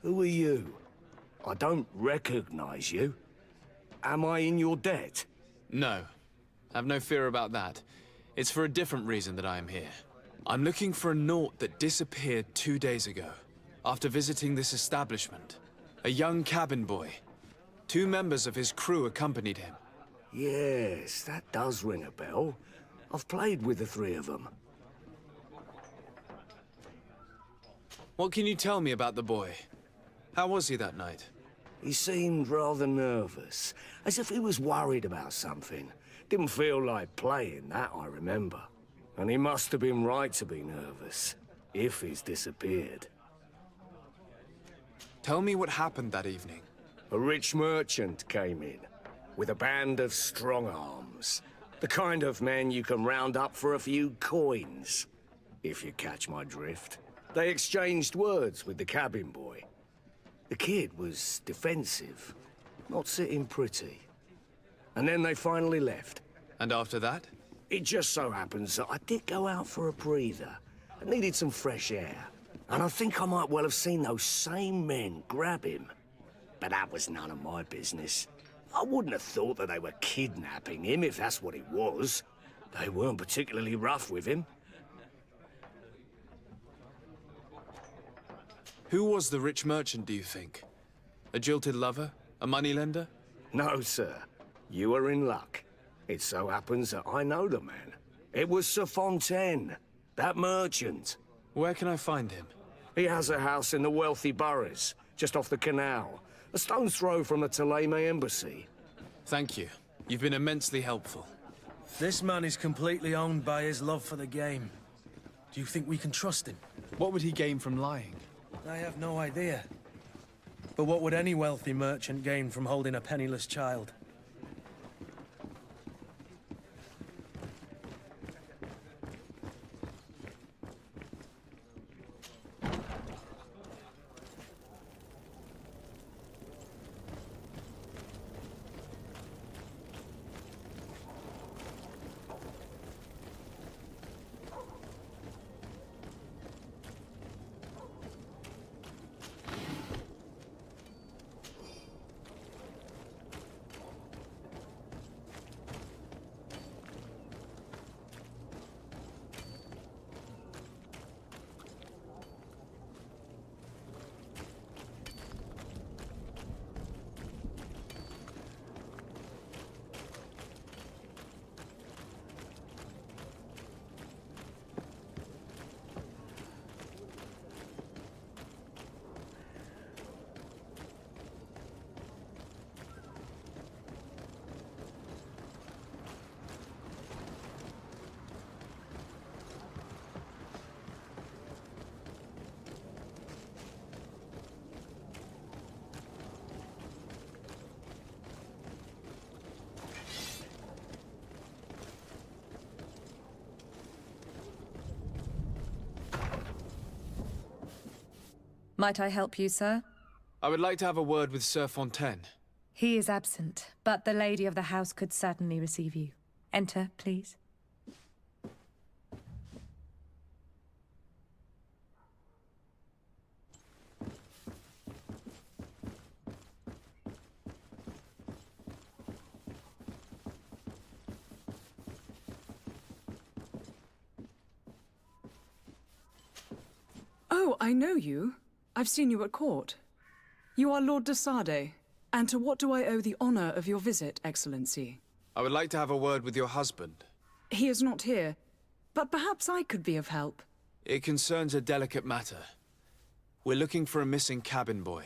Who are you? I don't recognize you. Am I in your debt? No. Have no fear about that. It's for a different reason that I am here. I'm looking for a Naut that disappeared 2 days ago, after visiting this establishment. A young cabin boy. 2 members of his crew accompanied him. Yes, that does ring a bell. I've played with the 3 of them. What can you tell me about the boy? How was he that night? He seemed rather nervous, as if he was worried about something. Didn't feel like playing, that I remember. And he must have been right to be nervous, if he's disappeared. Tell me what happened that evening. A rich merchant came in, with a band of strong arms. The kind of men you can round up for a few coins, if you catch my drift. They exchanged words with the cabin boy. The kid was defensive, not sitting pretty. And then they finally left. And after that? It just so happens that I did go out for a breather. I needed some fresh air. And I think I might well have seen those same men grab him. But that was none of my business. I wouldn't have thought that they were kidnapping him, if that's what it was. They weren't particularly rough with him. Who was the rich merchant, do you think? A jilted lover? A moneylender? No, sir. You are in luck. It so happens that I know the man. It was Sir Fontaine, that merchant. Where can I find him? He has a house in the wealthy boroughs, just off the canal. A stone's throw from the Thélème embassy. Thank you. You've been immensely helpful. This man is completely owned by his love for the game. Do you think we can trust him? What would he gain from lying? I have no idea. But what would any wealthy merchant gain from holding a penniless child? Might I help you, sir? I would like to have a word with Sir Fontaine. He is absent, but the lady of the house could certainly receive you. Enter, please. Oh, I know you. I've seen you at court. You are Lord de Sade. And to what do I owe the honor of your visit, Excellency? I would like to have a word with your husband. He is not here, but perhaps I could be of help. It concerns a delicate matter. We're looking for a missing cabin boy.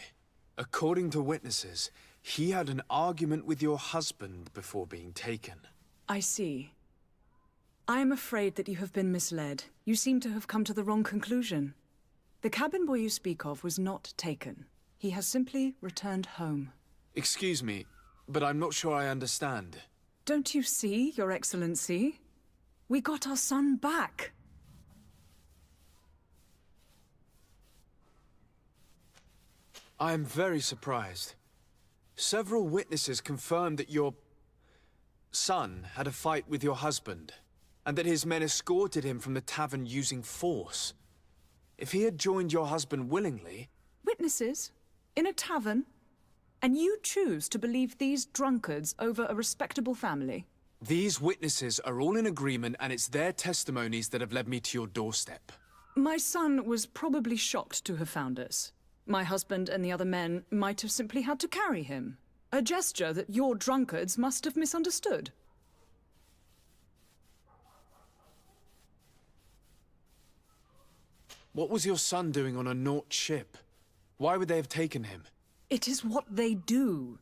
According to witnesses, he had an argument with your husband before being taken. I see. I am afraid that you have been misled. You seem to have come to the wrong conclusion. The cabin boy you speak of was not taken. He has simply returned home. Excuse me, but I'm not sure I understand. Don't you see, Your Excellency? We got our son back. I am very surprised. Several witnesses confirmed that your son had a fight with your husband, and that his men escorted him from the tavern using force. If he had joined your husband willingly... Witnesses? in a tavern? And you choose to believe these drunkards over a respectable family? These witnesses are all in agreement, and it's their testimonies that have led me to your doorstep. My son was probably shocked to have found us. My husband and the other men might have simply had to carry him. A gesture that your drunkards must have misunderstood. What was your son doing on a Naut ship? Why would they have taken him? It is what they do.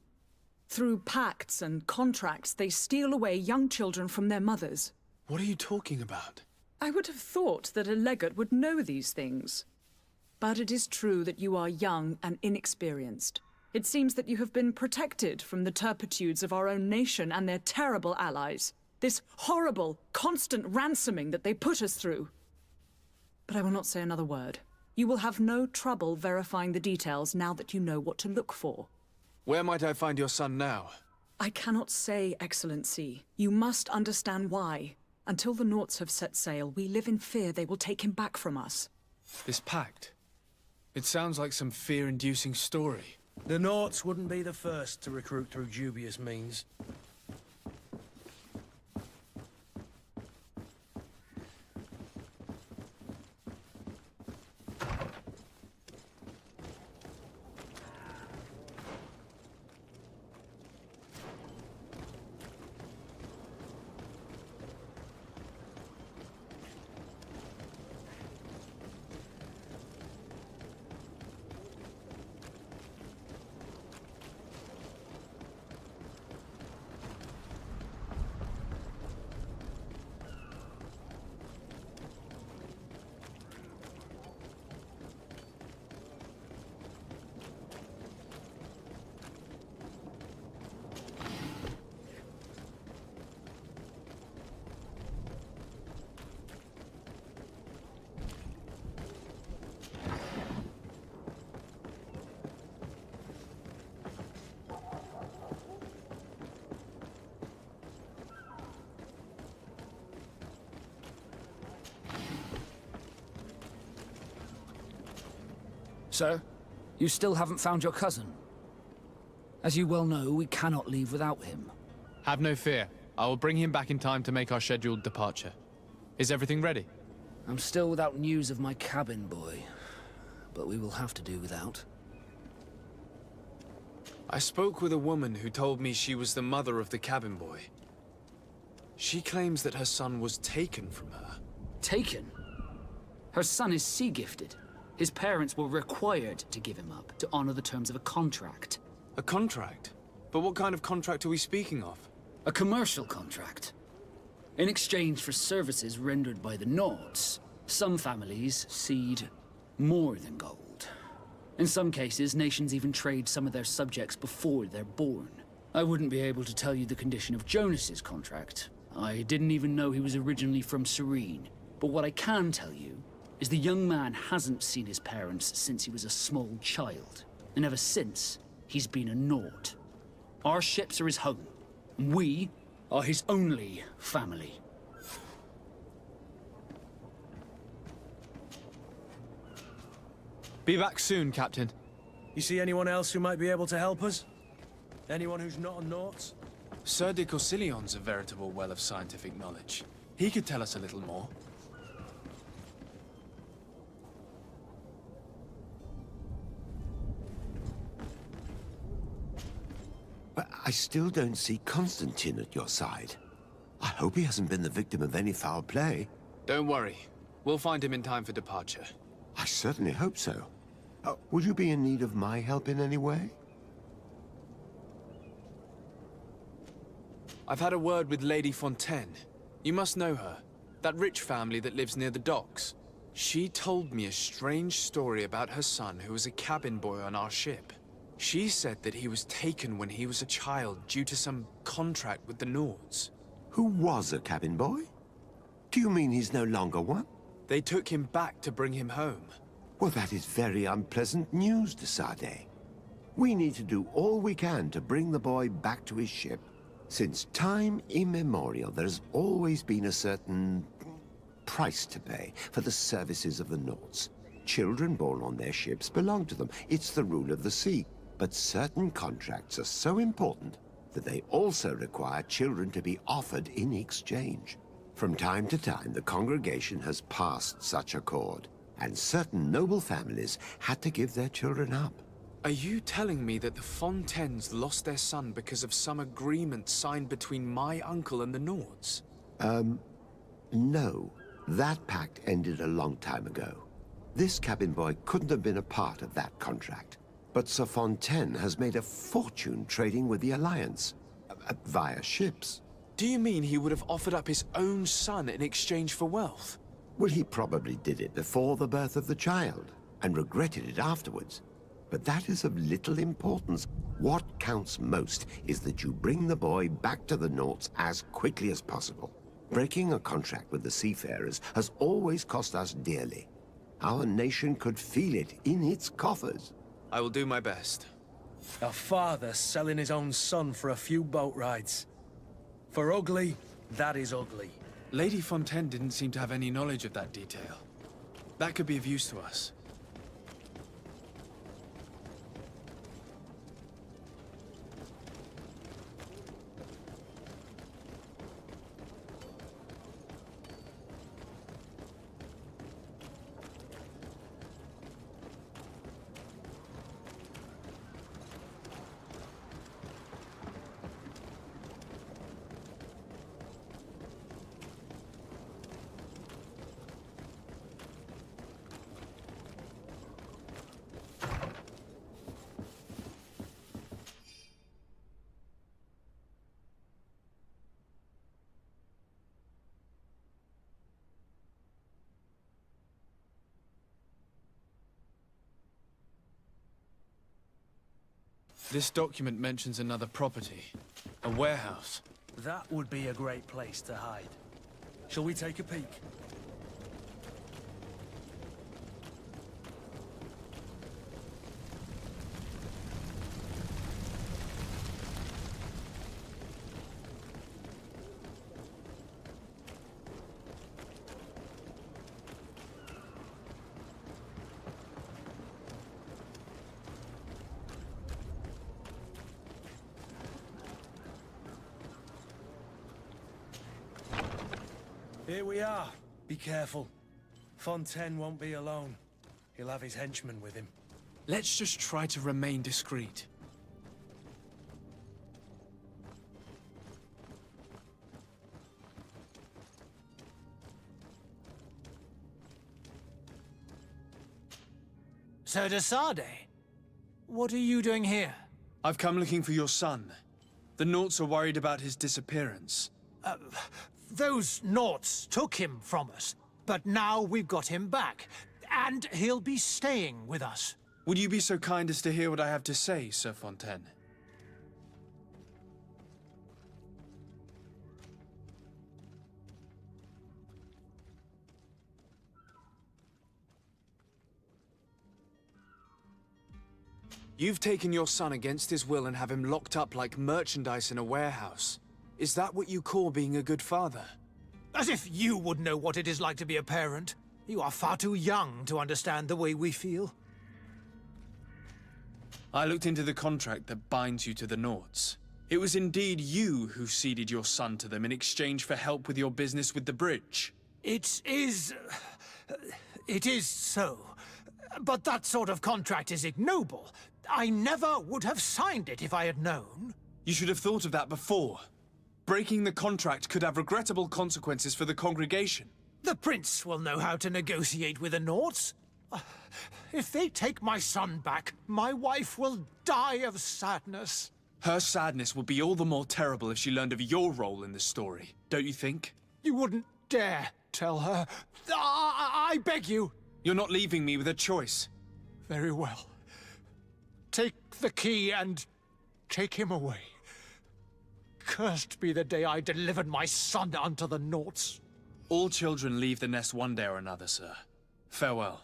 Through pacts and contracts, they steal away young children from their mothers. What are you talking about? I would have thought that a legate would know these things. But it is true that you are young and inexperienced. It seems that you have been protected from the turpitudes of our own nation and their terrible allies. This horrible, constant ransoming that they put us through. But I will not say another word. You will have no trouble verifying the details now that you know what to look for. Where might I find your son now? I cannot say, Excellency. You must understand why. Until the Nauts have set sail, we live in fear they will take him back from us. This pact? It sounds like some fear-inducing story. The Nauts wouldn't be the first to recruit through dubious means. Sir, you still haven't found your cousin. As you well know, we cannot leave without him. Have no fear. I will bring him back in time to make our scheduled departure. Is everything ready? I'm still without news of my cabin boy, but we will have to do without. I spoke with a woman who told me she was the mother of the cabin boy. She claims that her son was taken from her. Taken? Her son is sea-gifted. His parents were required to give him up, to honor the terms of a contract. A contract? But what kind of contract are we speaking of? A commercial contract. In exchange for services rendered by the Nauts, some families cede more than gold. In some cases, nations even trade some of their subjects before they're born. I wouldn't be able to tell you the condition of Jonas's contract. I didn't even know he was originally from Serene. But what I can tell you is the young man hasn't seen his parents since he was a small child. And ever since, he's been a Naut. Our ships are his home. And we are his only family. Be back soon, Captain. You see anyone else who might be able to help us? Anyone who's not a Naut? Sir de Corsillion's a veritable well of scientific knowledge. He could tell us a little more. But I still don't see Constantine at your side. I hope he hasn't been the victim of any foul play. Don't worry. We'll find him in time for departure. I certainly hope so. Would you be in need of my help in any way? I've had a word with Lady Fontaine. You must know her. That rich family that lives near the docks. She told me a strange story about her son who was a cabin boy on our ship. She said that he was taken when he was a child due to some contract with the Nauts. Who was a cabin boy? Do you mean he's no longer one? They took him back to bring him home. Well, that is very unpleasant news, de Sade. We need to do all we can to bring the boy back to his ship. Since time immemorial, there has always been a certain price to pay for the services of the Nauts. Children born on their ships belong to them. It's the rule of the sea. But certain contracts are so important that they also require children to be offered in exchange. From time to time, the congregation has passed such accord, and certain noble families had to give their children up. Are you telling me that the Fontaines lost their son because of some agreement signed between my uncle and the Nords? No. That pact ended a long time ago. This cabin boy couldn't have been a part of that contract. But Sir Fontaine has made a fortune trading with the Alliance, via ships. Do you mean he would have offered up his own son in exchange for wealth? Well, he probably did it before the birth of the child, and regretted it afterwards. But that is of little importance. What counts most is that you bring the boy back to the Nords as quickly as possible. Breaking a contract with the seafarers has always cost us dearly. Our nation could feel it in its coffers. I will do my best. A father selling his own son for a few boat rides. For ugly, that is ugly. Lady Fontaine didn't seem to have any knowledge of that detail. That could be of use to us. This document mentions another property. A warehouse. That would be a great place to hide. Shall we take a peek? Here we are. Be careful. Fontaine won't be alone. He'll have his henchmen with him. Let's just try to remain discreet. Sir de Sade, what are you doing here? I've come looking for your son. The Nauts are worried about his disappearance. Those Nauts took him from us, but now we've got him back, and he'll be staying with us. Would you be so kind as to hear what I have to say, Sir Fontaine? You've taken your son against his will and have him locked up like merchandise in a warehouse. Is that what you call being a good father? As if you would know what it is like to be a parent. You are far too young to understand the way we feel. I looked into the contract that binds you to the Nauts. It was indeed you who ceded your son to them in exchange for help with your business with the bridge. It is so. But that sort of contract is ignoble. I never would have signed it if I had known. You should have thought of that before. Breaking the contract could have regrettable consequences for the congregation. The prince will know how to negotiate with the Nauts. If they take my son back, my wife will die of sadness. Her sadness would be all the more terrible if she learned of your role in the story, don't you think? You wouldn't dare tell her. I beg you. You're not leaving me with a choice. Very well. Take the key and take him away. Cursed be the day I delivered my son unto the Nauts. All children leave the nest one day or another, sir. Farewell.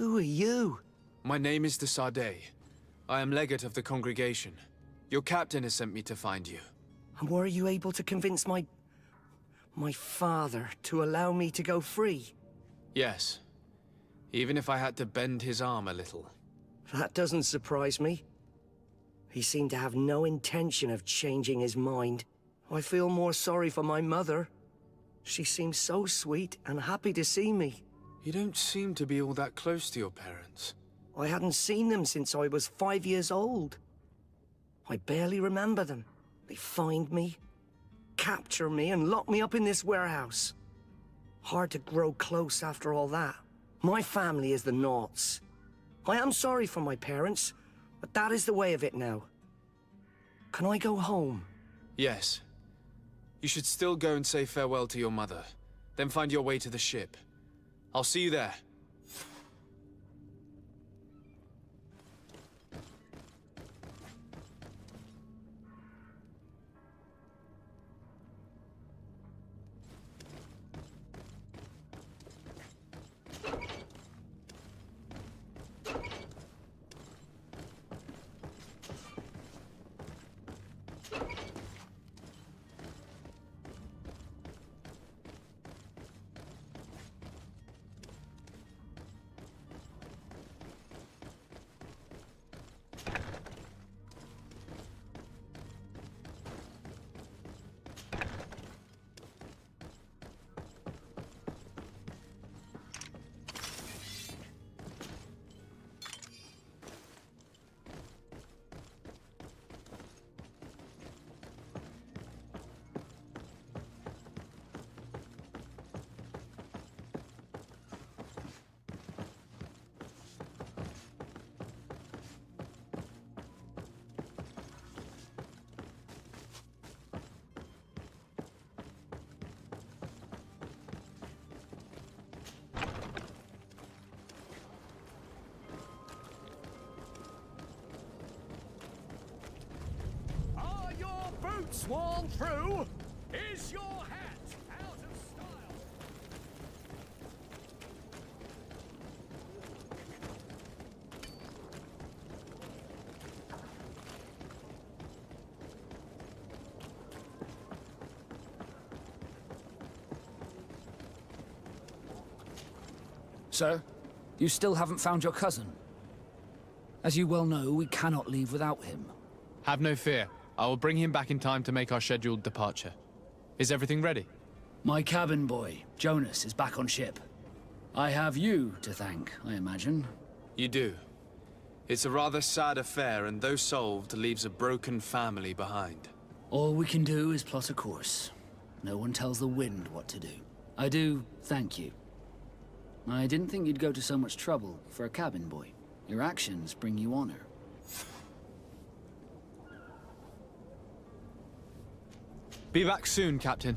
Who are you? My name is de Sardet. I am legate of the congregation. Your captain has sent me to find you. And were you able to convince my father to allow me to go free? Yes. Even if I had to bend his arm a little. That doesn't surprise me. He seemed to have no intention of changing his mind. I feel more sorry for my mother. She seems so sweet and happy to see me. You don't seem to be all that close to your parents. I hadn't seen them since I was 5 years old. I barely remember them. They find me, capture me, and lock me up in this warehouse. Hard to grow close after all that. My family is the Naughts. I am sorry for my parents, but that is the way of it now. Can I go home? Yes. You should still go and say farewell to your mother. Then find your way to the ship. I'll see you there. Sworn through? Is your hat out of style? Sir, you still haven't found your cousin. As you well know, we cannot leave without him. Have no fear. I will bring him back in time to make our scheduled departure. Is everything ready? My cabin boy, Jonas, is back on ship. I have you to thank, I imagine. You do. It's a rather sad affair, and though solved, leaves a broken family behind. All we can do is plot a course. No one tells the wind what to do. I do thank you. I didn't think you'd go to so much trouble for a cabin boy. Your actions bring you honor. Be back soon, Captain.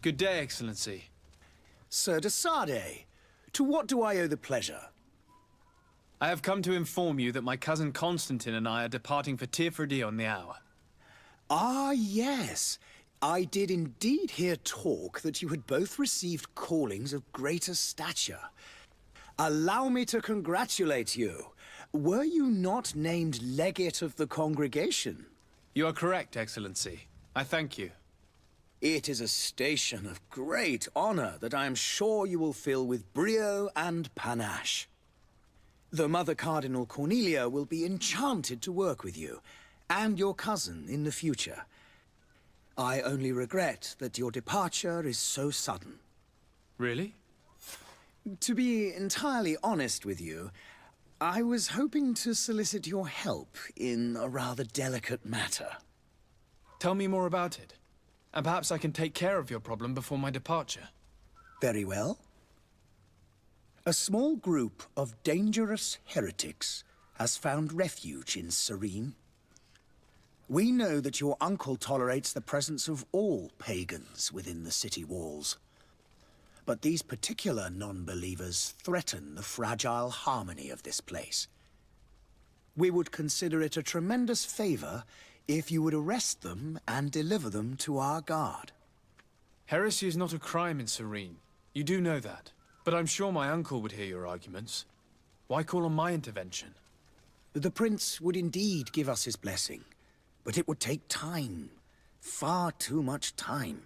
Good day, Excellency. Sir de Sade, to what do I owe the pleasure? I have come to inform you that my cousin Constantine and I are departing for Tirfredi on the hour. Ah, yes. I did indeed hear talk that you had both received callings of greater stature. Allow me to congratulate you. Were you not named legate of the congregation? You are correct, Excellency. I thank you. It is a station of great honor that I am sure you will fill with brio and panache. The Mother Cardinal Cornelia will be enchanted to work with you, and your cousin in the future. I only regret that your departure is so sudden. Really? To be entirely honest with you, I was hoping to solicit your help in a rather delicate matter. Tell me more about it, and perhaps I can take care of your problem before my departure. Very well. A small group of dangerous heretics has found refuge in Serene. We know that your uncle tolerates the presence of all pagans within the city walls. But these particular non-believers threaten the fragile harmony of this place. We would consider it a tremendous favor if you would arrest them and deliver them to our guard. Heresy is not a crime in Serene. You do know that. But I'm sure my uncle would hear your arguments. Why call on my intervention? The prince would indeed give us his blessing, but it would take time. Far too much time.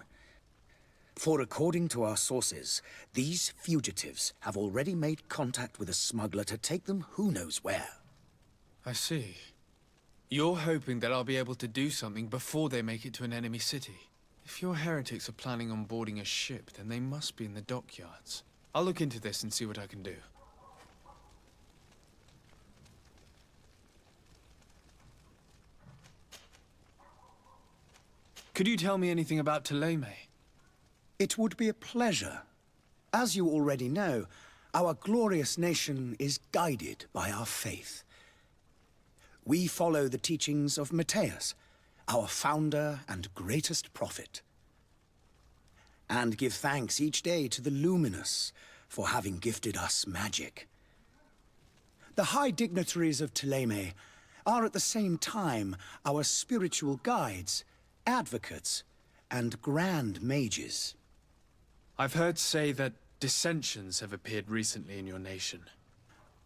For according to our sources, these fugitives have already made contact with a smuggler to take them who knows where. I see. You're hoping that I'll be able to do something before they make it to an enemy city. If your heretics are planning on boarding a ship, then they must be in the dockyards. I'll look into this and see what I can do. Could you tell me anything about Ptolemy? It would be a pleasure. As you already know, our glorious nation is guided by our faith. We follow the teachings of Matthias, our founder and greatest prophet, and give thanks each day to the Luminous for having gifted us magic. The high dignitaries of Ptolemy are at the same time our spiritual guides, advocates, and grand mages. I've heard say that dissensions have appeared recently in your nation.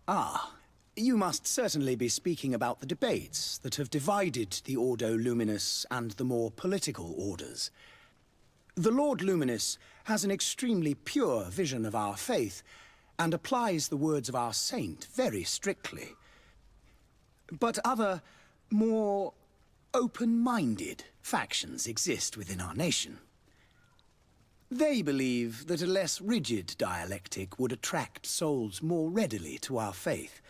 Ah, you must certainly be speaking about the debates that have divided the Ordo Luminous and the more political orders. The Lord Luminous has an extremely pure vision of our faith and applies the words of our saint very strictly. But other, more open-minded factions exist within our nation. They believe that a less rigid dialectic would attract souls more readily to our faith.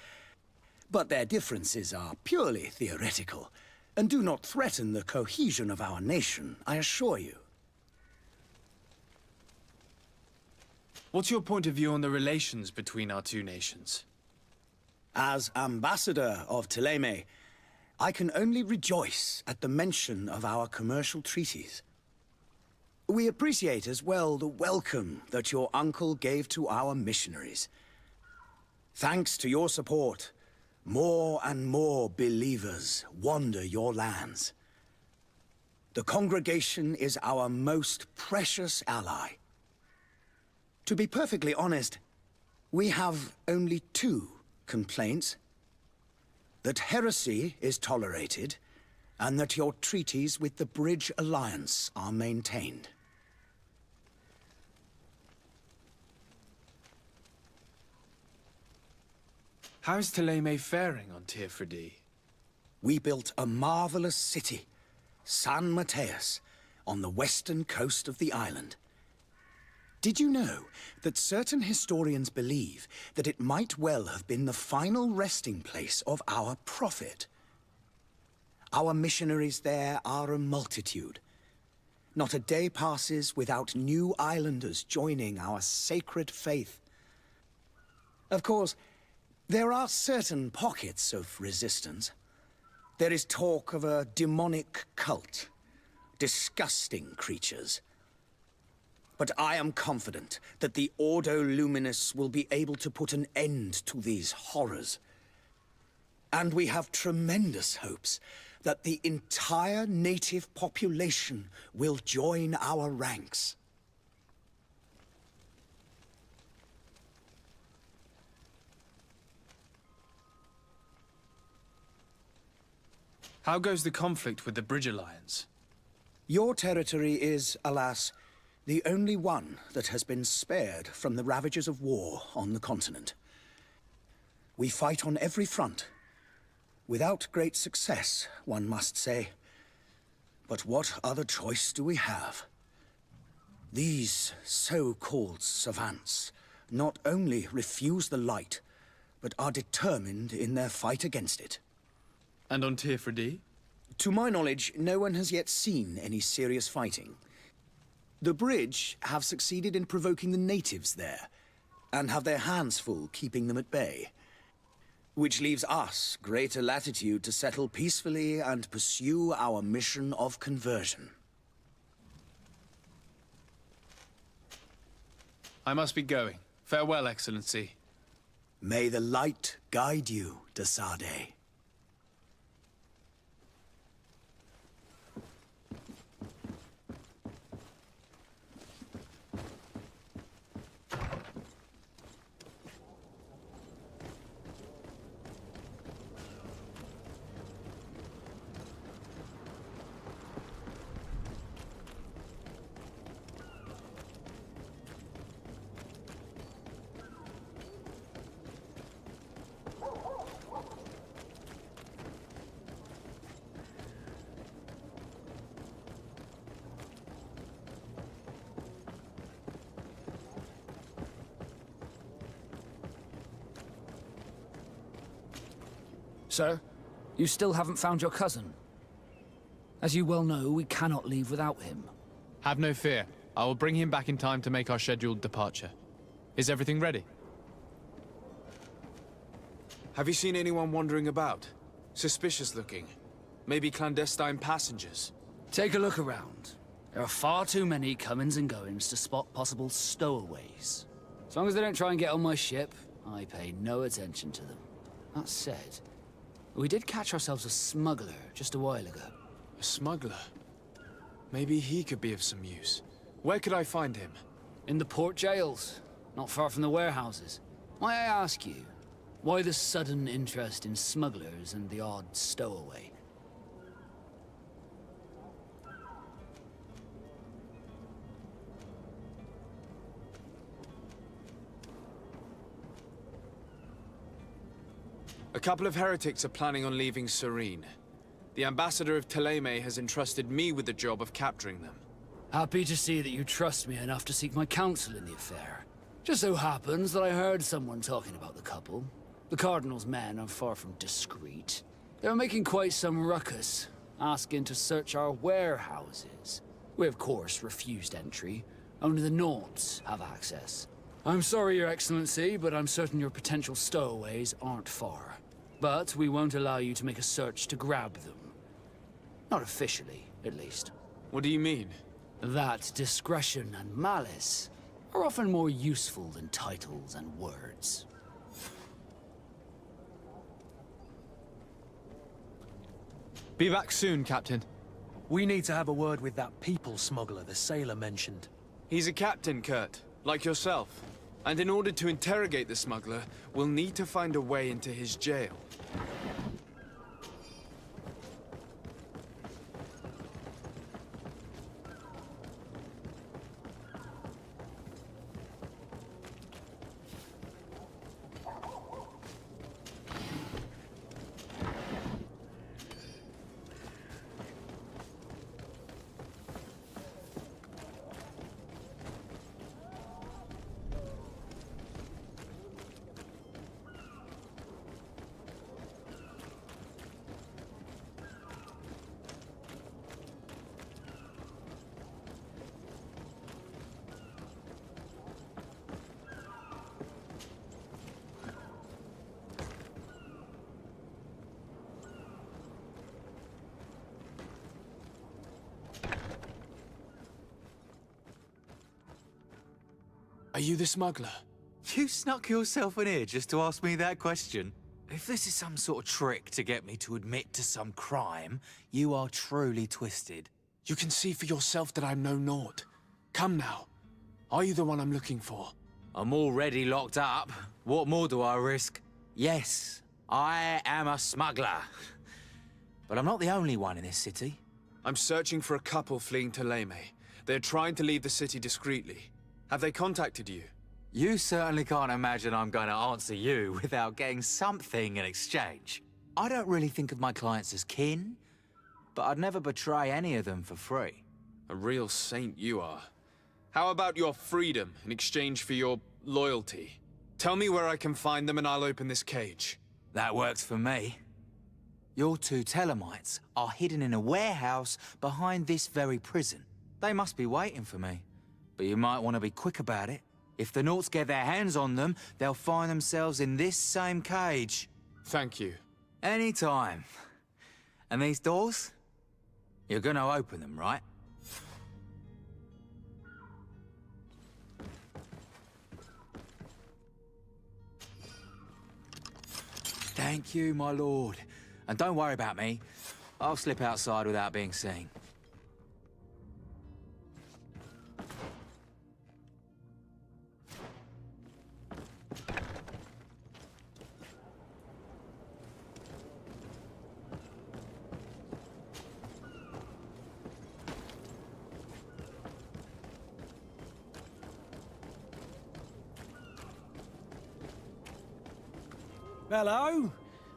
But their differences are purely theoretical and do not threaten the cohesion of our nation, I assure you. What's your point of view on the relations between our two nations? As ambassador of Ptolemy, I can only rejoice at the mention of our commercial treaties. We appreciate as well the welcome that your uncle gave to our missionaries. Thanks to your support, more and more believers wander your lands. The congregation is our most precious ally. To be perfectly honest, we have only two complaints. That heresy is tolerated, and that your treaties with the Bridge Alliance are maintained. How's Ptolemy faring on Tirfredi? We built a marvelous city, San Matthias, on the western coast of the island. Did you know that certain historians believe that it might well have been the final resting place of our prophet? Our missionaries there are a multitude. Not a day passes without new islanders joining our sacred faith. Of course, there are certain pockets of resistance. There is talk of a demonic cult, disgusting creatures. But I am confident that the Ordo Luminous will be able to put an end to these horrors. And we have tremendous hopes that the entire native population will join our ranks. How goes the conflict with the Bridge Alliance? Your territory is, alas, the only one that has been spared from the ravages of war on the continent. We fight on every front. Without great success, one must say. But what other choice do we have? These so-called savants not only refuse the light, but are determined in their fight against it. And on Tirfredi? To my knowledge, no one has yet seen any serious fighting. The Bridge have succeeded in provoking the natives there, and have their hands full keeping them at bay. Which leaves us greater latitude to settle peacefully and pursue our mission of conversion. I must be going. Farewell, Excellency. May the light guide you, de Sade. Sir, you still haven't found your cousin. As you well know, we cannot leave without him. Have no fear. I will bring him back in time to make our scheduled departure. Is everything ready? Have you seen anyone wandering about? Suspicious looking. Maybe clandestine passengers. Take a look around. There are far too many comings and goings to spot possible stowaways. As long as they don't try and get on my ship, I pay no attention to them. That said, we did catch ourselves a smuggler just a while ago. A smuggler? Maybe he could be of some use. Where could I find him? In the port jails, not far from the warehouses. Might I ask you, why the sudden interest in smugglers and the odd stowaway? A couple of heretics are planning on leaving Serene. The ambassador of Thélème has entrusted me with the job of capturing them. Happy to see that you trust me enough to seek my counsel in the affair. Just so happens that I heard someone talking about the couple. The Cardinal's men are far from discreet. They were making quite some ruckus, asking to search our warehouses. We of course refused entry. Only the Nauts have access. I'm sorry, Your Excellency, but I'm certain your potential stowaways aren't far. But we won't allow you to make a search to grab them. Not officially, at least. What do you mean? That discretion and malice are often more useful than titles and words. Be back soon, Captain. We need to have a word with that people smuggler the sailor mentioned. He's a captain, Kurt, like yourself. And in order to interrogate the smuggler, we'll need to find a way into his jail. you the smuggler? You snuck yourself in here just to ask me that question? If this is some sort of trick to get me to admit to some crime, you are truly twisted. You can see for yourself that I'm no naught. Come now. Are you the one I'm looking for? I'm already locked up. What more do I risk? Yes, I am a smuggler. But I'm not the only one in this city. I'm searching for a couple fleeing to Leme. They're trying to leave the city discreetly. Have they contacted you? You certainly can't imagine I'm going to answer you without getting something in exchange. I don't really think of my clients as kin, but I'd never betray any of them for free. A real saint you are. How about your freedom in exchange for your loyalty? Tell me where I can find them and I'll open this cage. That works for me. Your two Telemites are hidden in a warehouse behind this very prison. They must be waiting for me, but you might want to be quick about it. If the Nauts get their hands on them, they'll find themselves in this same cage. Thank you. Anytime. And these doors? You're gonna open them, right? Thank you, my lord. And don't worry about me. I'll slip outside without being seen. Hello?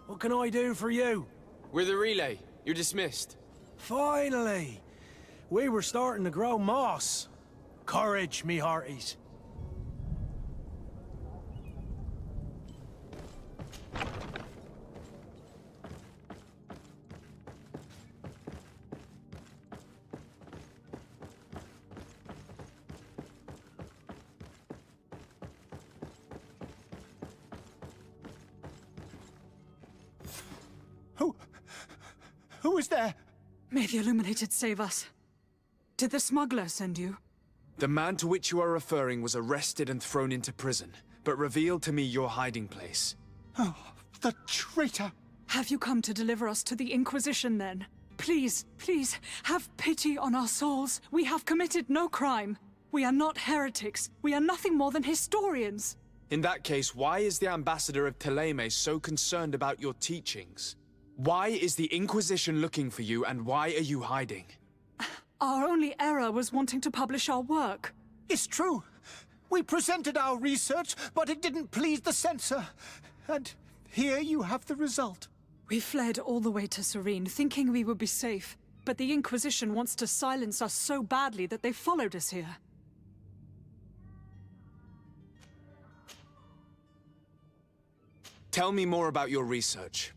What can I do for you? We're the relay. You're dismissed. Finally! We were starting to grow moss. Courage, me hearties. Who is there? May the Illuminated save us. Did the smuggler send you? The man to which you are referring was arrested and thrown into prison, but revealed to me your hiding place. Oh, the traitor! Have you come to deliver us to the Inquisition, then? Please, please, have pity on our souls. We have committed no crime. We are not heretics. We are nothing more than historians. In that case, why is the ambassador of Teleme so concerned about your teachings? Why is the Inquisition looking for you, and why are you hiding? Our only error was wanting to publish our work. It's true. We presented our research, but it didn't please the censor. And here you have the result. We fled all the way to Serene, thinking we would be safe. But the Inquisition wants to silence us so badly that they followed us here. Tell me more about your research.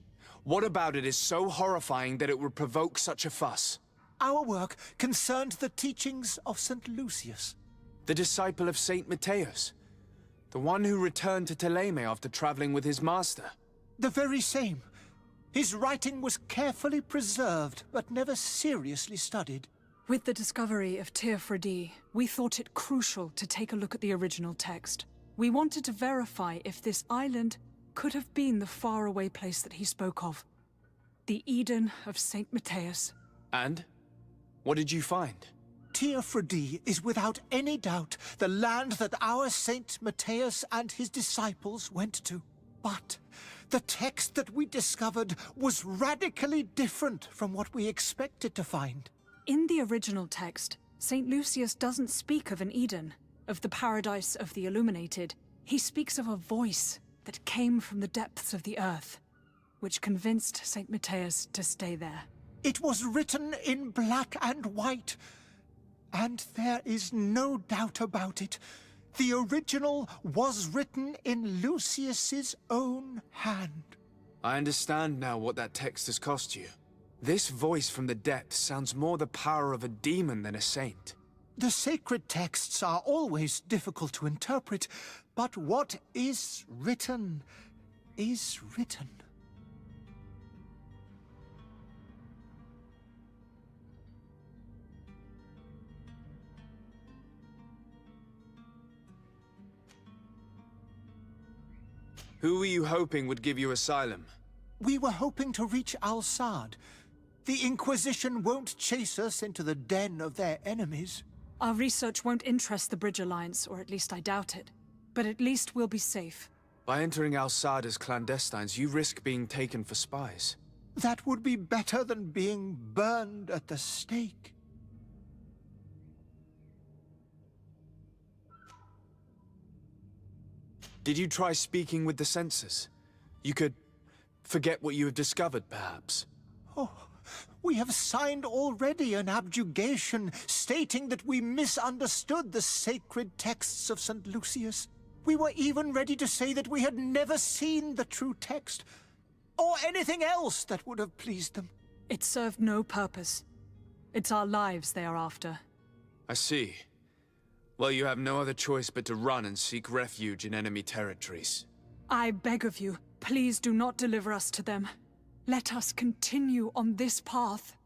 What about it is so horrifying that it would provoke such a fuss? Our work concerned the teachings of St. Lucius. The disciple of Saint Matthias. The one who returned to Teleme after traveling with his master. The very same. His writing was carefully preserved, but never seriously studied. With the discovery of Teofredi, we thought it crucial to take a look at the original text. We wanted to verify if this island could have been the faraway place that he spoke of. The Eden of Saint Matthias. And? What did you find? Teofredi is without any doubt the land that our Saint Matthias and his disciples went to. But the text that we discovered was radically different from what we expected to find. In the original text, Saint Lucius doesn't speak of an Eden, of the paradise of the illuminated. He speaks of a voice that came from the depths of the earth, which convinced Saint Matthias to stay there. It was written in black and white, and there is no doubt about it. The original was written in Lucius's own hand. I understand now what that text has cost you. This voice from the depths sounds more the power of a demon than a saint. The sacred texts are always difficult to interpret, but what is written is written. Who were you hoping would give you asylum? We were hoping to reach Al-Sad. The Inquisition won't chase us into the den of their enemies. Our research won't interest the Bridge Alliance, or at least I doubt it. But at least we'll be safe. By entering Al-Sad as clandestines, you risk being taken for spies. That would be better than being burned at the stake. Did you try speaking with the censors? You could forget what you have discovered, perhaps. Oh, we have signed already an abjugation stating that we misunderstood the sacred texts of St. Lucius. We were even ready to say that we had never seen the true text, or anything else that would have pleased them. It served no purpose. It's our lives they are after. I see. Well, you have no other choice but to run and seek refuge in enemy territories. I beg of you, please do not deliver us to them. Let us continue on this path.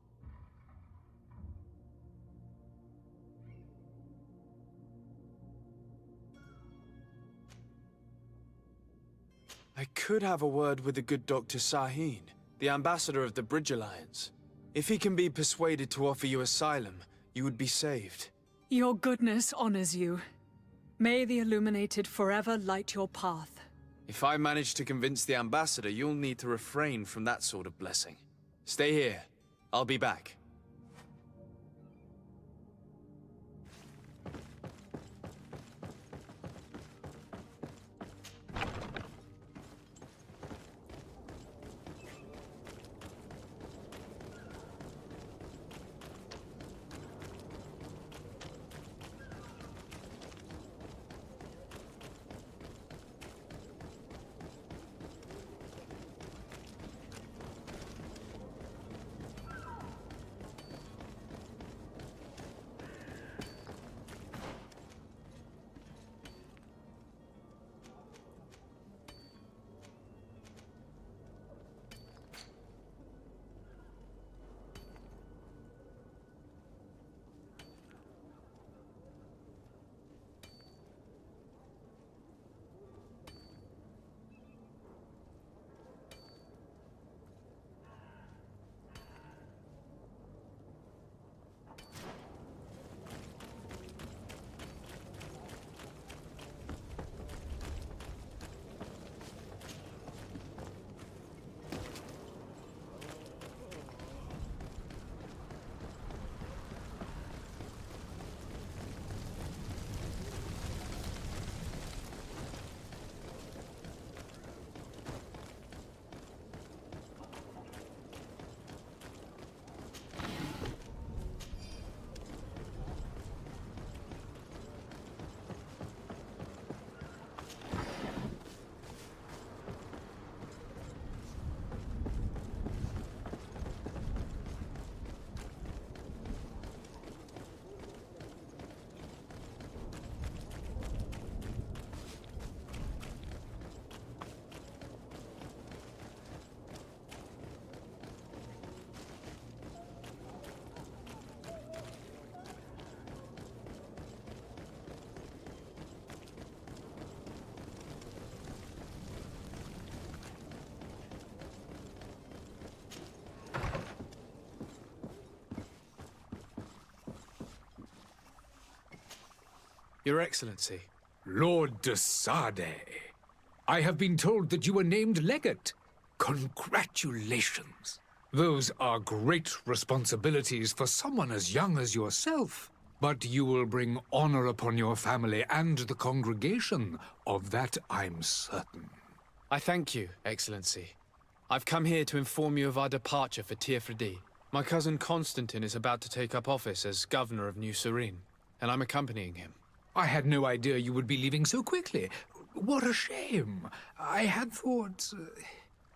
I could have a word with the good Dr. Sahin, the ambassador of the Bridge Alliance. If he can be persuaded to offer you asylum, you would be saved. Your goodness honors you. May the Illuminated forever light your path. If I manage to convince the ambassador, you'll need to refrain from that sort of blessing. Stay here. I'll be back. Your Excellency. Lord de Sade, I have been told that you were named legate. Congratulations. Those are great responsibilities for someone as young as yourself. But you will bring honor upon your family and the congregation. Of that I'm certain. I thank you, Excellency. I've come here to inform you of our departure for Tirfredi. My cousin Constantine is about to take up office as governor of New Serene, and I'm accompanying him. I had no idea you would be leaving so quickly. What a shame. I had thought...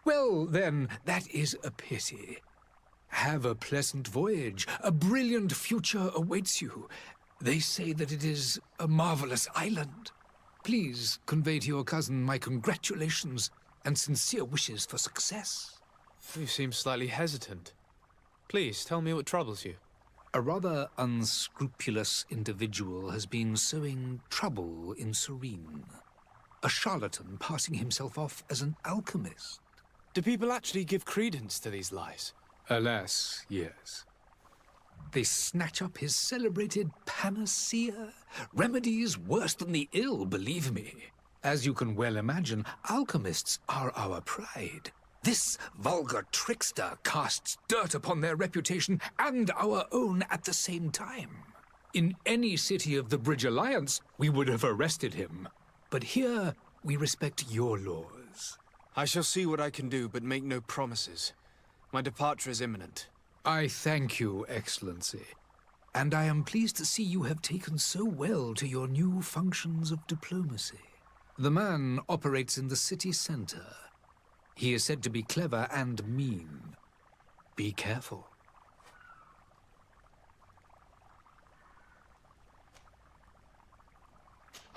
Well, then, that is a pity. Have a pleasant voyage. A brilliant future awaits you. They say that it is a marvelous island. Please convey to your cousin my congratulations and sincere wishes for success. You seem slightly hesitant. Please, tell me what troubles you. A rather unscrupulous individual has been sowing trouble in Serene. a charlatan passing himself off as an alchemist. Do people actually give credence to these lies? Alas, yes. They snatch up his celebrated panacea, remedies worse than the ill, believe me. As you can well imagine, alchemists are our pride. This vulgar trickster casts dirt upon their reputation and our own at the same time. In any city of the Bridge Alliance, we would have arrested him. But here, we respect your laws. I shall see what I can do, but make no promises. My departure is imminent. I thank you, Excellency. And I am pleased to see you have taken so well to your new functions of diplomacy. The man operates in the city center. He is said to be clever and mean. Be careful.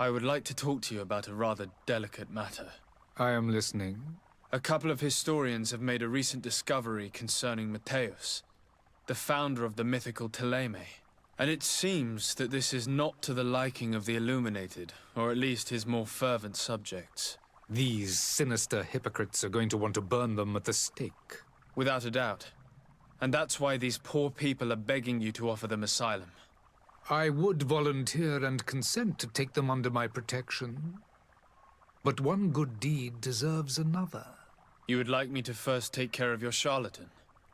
I would like to talk to you about a rather delicate matter. I am listening. A couple of historians have made a recent discovery concerning Matthäus, the founder of the mythical Teleme. And it seems that this is not to the liking of the Illuminated, or at least his more fervent subjects. These sinister hypocrites are going to want to burn them at the stake. Without a doubt. And that's why these poor people are begging you to offer them asylum. I would volunteer and consent to take them under my protection. But one good deed deserves another. You would like me to first take care of your charlatan?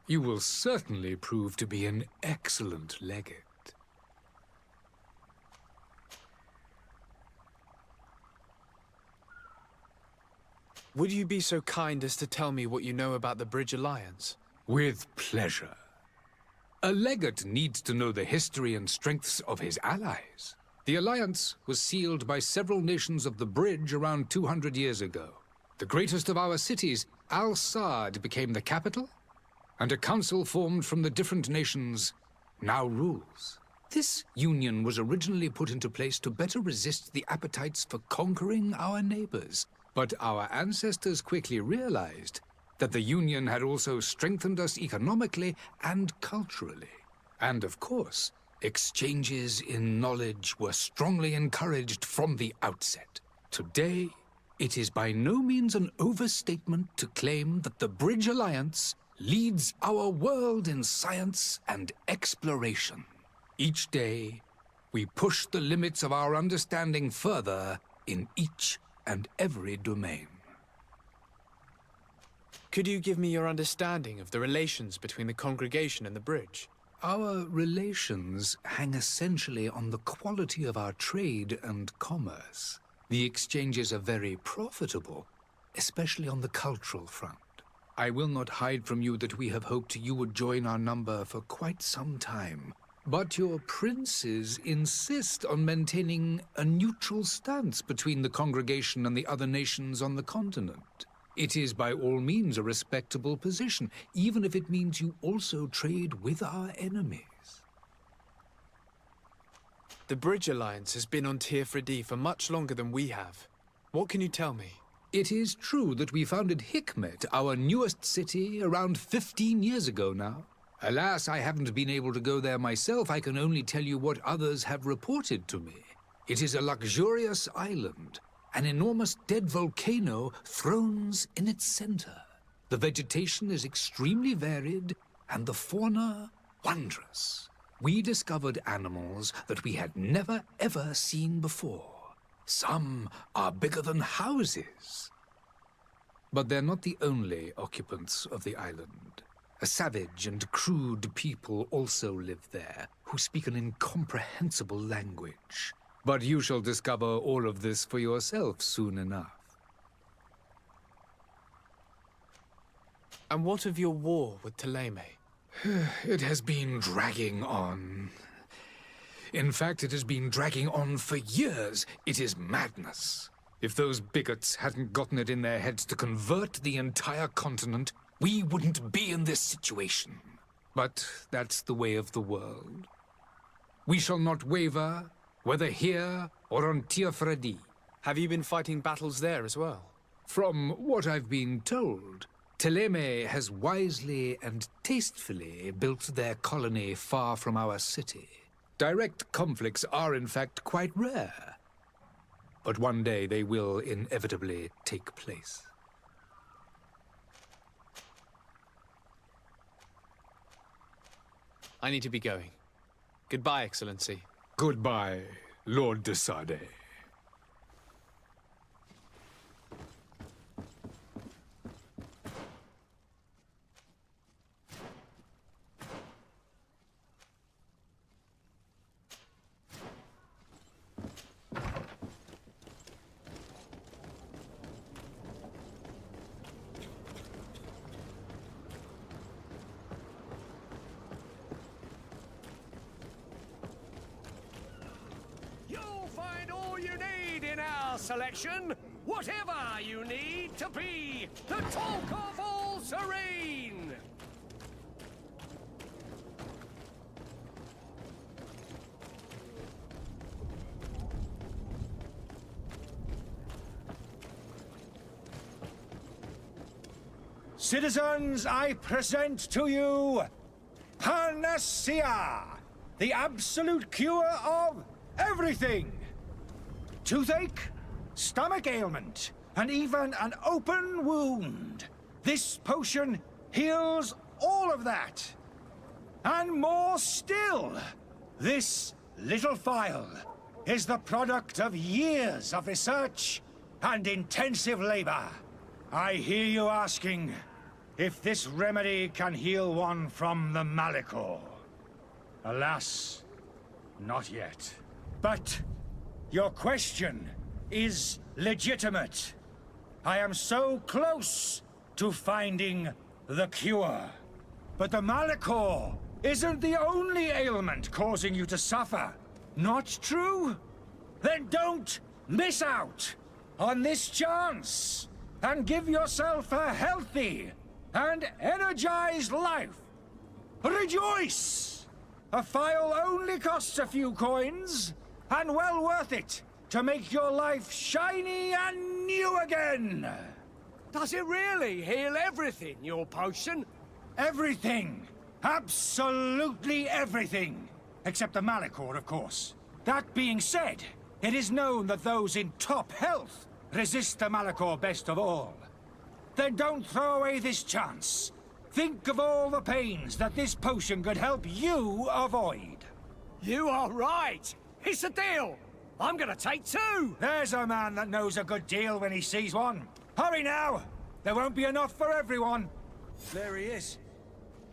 You will certainly prove to be an excellent legate. Would you be so kind as to tell me what you know about the Bridge Alliance? With pleasure. A legate needs to know the history and strengths of his allies. The alliance was sealed by several nations of the Bridge around 200 years ago. The greatest of our cities, Al-Saad, became the capital, and a council formed from the different nations now rules. This union was originally put into place to better resist the appetites for conquering our neighbors. But our ancestors quickly realized that the Union had also strengthened us economically and culturally. And of course, exchanges in knowledge were strongly encouraged from the outset. Today, it is by no means an overstatement to claim that the Bridge Alliance leads our world in science and exploration. Each day, we push the limits of our understanding further in each and every domain. Could you give me your understanding of the relations between the congregation and the Bridge? Our relations hang essentially on the quality of our trade and commerce. The exchanges are very profitable, especially on the cultural front. I will not hide from you that we have hoped you would join our number for quite some time. But your princes insist on maintaining a neutral stance between the congregation and the other nations on the continent. It is by all means a respectable position, even if it means you also trade with our enemies. The Bridge Alliance has been on Teofridi for much longer than we have. What can you tell me? It is true that we founded Hikmet, our newest city, around 15 years ago now. Alas, I haven't been able to go there myself. I can only tell you what others have reported to me. It is a luxurious island. An enormous dead volcano thrones in its center. The vegetation is extremely varied, and the fauna wondrous. We discovered animals that we had never ever seen before. Some are bigger than houses. But they're not the only occupants of the island. A savage and crude people also live there, who speak an incomprehensible language. But you shall discover all of this for yourself soon enough. And what of your war with Teleme? It has been dragging on. In fact, it has been dragging on for years. It is madness. If those bigots hadn't gotten it in their heads to convert the entire continent, we wouldn't be in this situation. But that's the way of the world. We shall not waver, whether here or on Teofridi. Have you been fighting battles there as well? From what I've been told, Teleme has wisely and tastefully built their colony far from our city. Direct conflicts are in fact quite rare. but one day they will inevitably take place. I need to be going. Goodbye, Excellency. Goodbye, Lord de Sade. Selection, whatever you need to be the talk of all Serene. Citizens, I present to you Panacea, the absolute cure of everything. Toothache, stomach ailment, and even an open wound. This potion heals all of that. And more still, this little phial is the product of years of research and intensive labor. I hear you asking if this remedy can heal one from the Malicor. Alas, not yet. But your question is legitimate. I am so close to finding the cure. But the Malicor isn't the only ailment causing you to suffer. Not true? Then don't miss out on this chance and give yourself a healthy and energized life. Rejoice! A phial only costs a few coins, and well worth it to make your life shiny and new again! Does it really heal everything, your potion? Everything! Absolutely everything! Except the Malicor, of course. That being said, it is known that those in top health resist the Malicor best of all. Then don't throw away this chance. Think of all the pains that this potion could help you avoid. You are right! It's a deal! I'm gonna take two! There's a man that knows a good deal when he sees one. Hurry now! There won't be enough for everyone. There he is.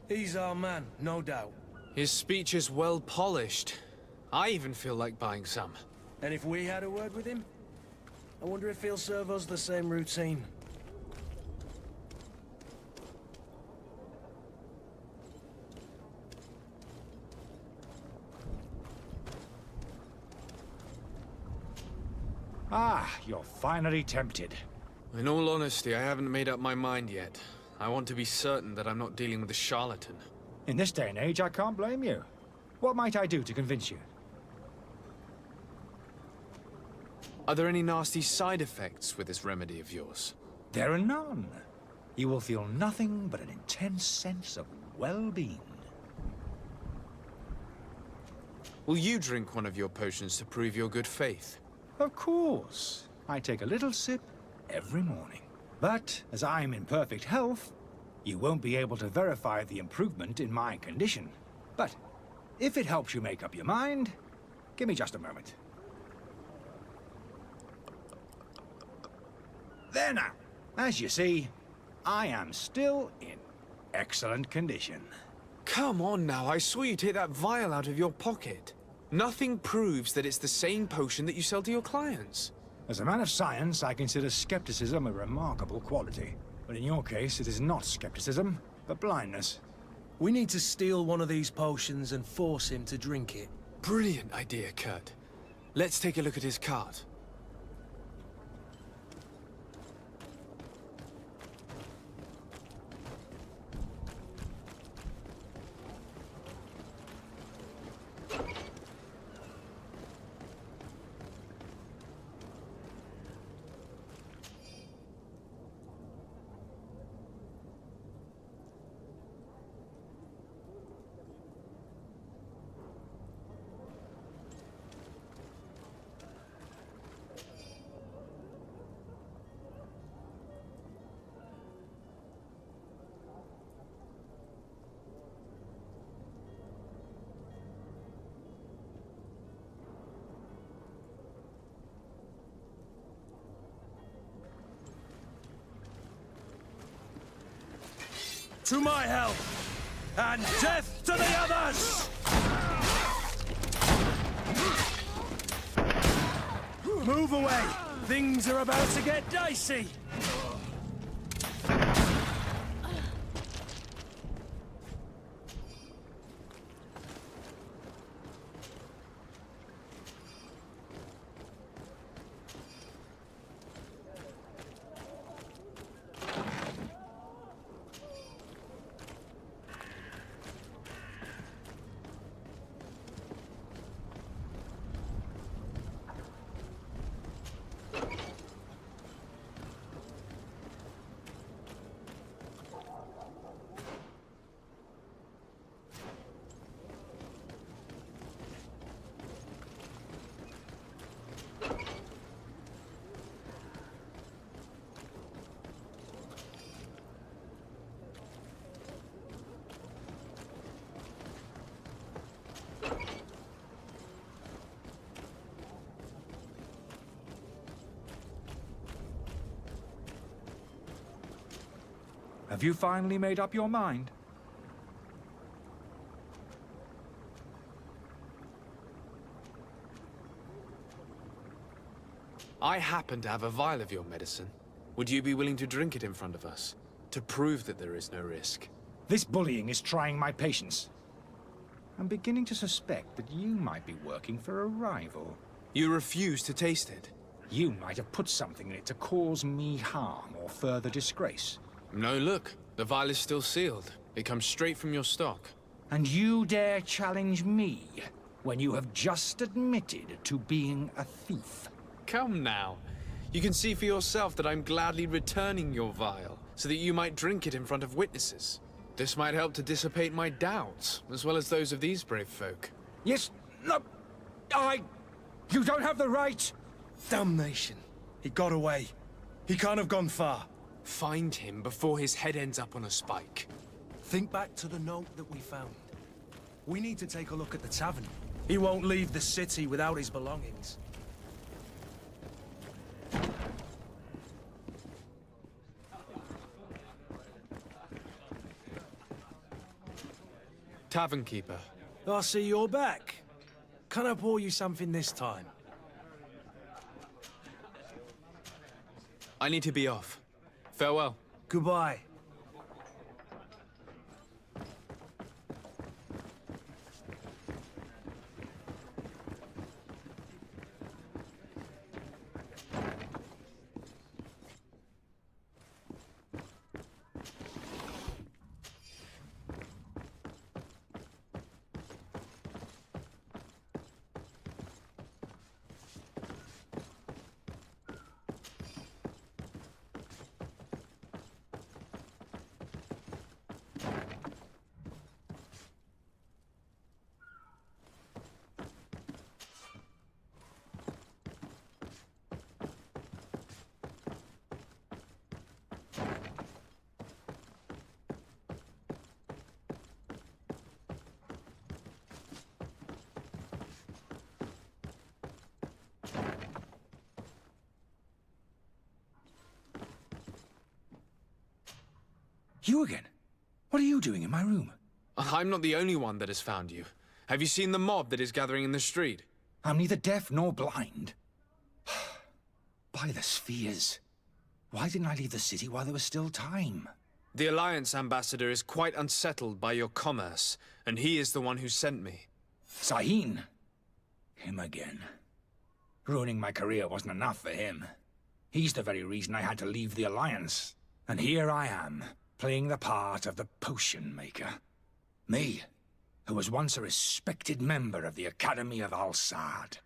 He's our man, no doubt. His speech is well polished. I even feel like buying some. And if we had a word with him? I wonder if he'll serve us the same routine. Ah, you're finally tempted. In all honesty, I haven't made up my mind yet. I want to be certain that I'm not dealing with a charlatan. In this day and age, I can't blame you. What might I do to convince you? Are there any nasty side effects with this remedy of yours? There are none. You will feel nothing but an intense sense of well-being. Will you drink one of your potions to prove your good faith? Of course. I take a little sip every morning. But, as I'm in perfect health, you won't be able to verify the improvement in my condition. But, if it helps you make up your mind, give me just a moment. There now. As you see, I am still in excellent condition. Come on now, I saw you take that vial out of your pocket. Nothing proves that it's the same potion that you sell to your clients. As a man of science, I consider skepticism a remarkable quality. But in your case, it is not skepticism, but blindness. We need to steal one of these potions and force him to drink it. Brilliant idea, Kurt. Let's take a look at his cart. to my help! And death to the others! Move away! Things are about to get dicey! Have you finally made up your mind? I happen to have a vial of your medicine. Would you be willing to drink it in front of us? To prove that there is no risk? This bullying is trying my patience. I'm beginning to suspect that you might be working for a rival. You refuse to taste it? You might have put something in it to cause me harm or further disgrace. No, look. The vial is still sealed. It comes straight from your stock. And you dare challenge me when you have just admitted to being a thief? Come now. You can see for yourself that I'm gladly returning your vial, so that you might drink it in front of witnesses. This might help to dissipate my doubts, as well as those of these brave folk. Yes, no, You don't have the right! Damnation. He got away. He can't have gone far. Find him before his head ends up on a spike. Think back to the note that we found. We need to take a look at the tavern. He won't leave the city without his belongings. Tavern keeper. I see you're back. Can I pour you something this time? I need to be off. Farewell. Goodbye. You again? What are you doing in my room? I'm not the only one that has found you. Have you seen the mob that is gathering in the street? I'm neither deaf nor blind. By the spheres. Why didn't I leave the city while there was still time? The Alliance ambassador is quite unsettled by your commerce, and he is the one who sent me. Sahin? Him again. Ruining my career wasn't enough for him. He's the very reason I had to leave the Alliance. And here I am, playing the part of the potion maker. Me, who was once a respected member of the Academy of Al-Sad.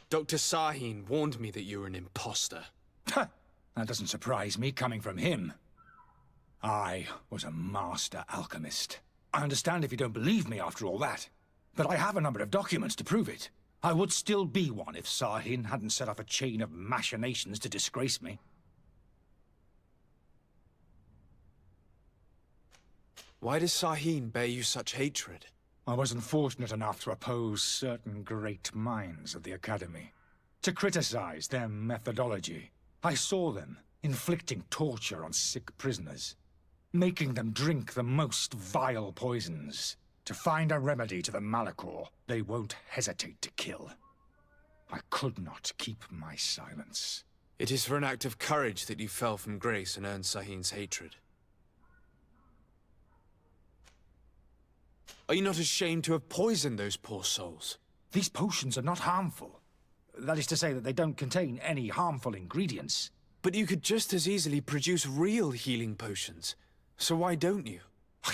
Dr. Sahin warned me that you were an imposter. That doesn't surprise me, coming from him. I was a master alchemist. I understand if you don't believe me after all that, but I have a number of documents to prove it. I would still be one if Sahin hadn't set off a chain of machinations to disgrace me. Why does Sahin bear you such hatred? I wasn't fortunate enough to oppose certain great minds of the Academy, to criticize their methodology. I saw them inflicting torture on sick prisoners, making them drink the most vile poisons. To find a remedy to the Malachor, they won't hesitate to kill. I could not keep my silence. It is for an act of courage that you fell from grace and earned Sahin's hatred. Are you not ashamed to have poisoned those poor souls? These potions are not harmful. That is to say that they don't contain any harmful ingredients. But you could just as easily produce real healing potions. So why don't you?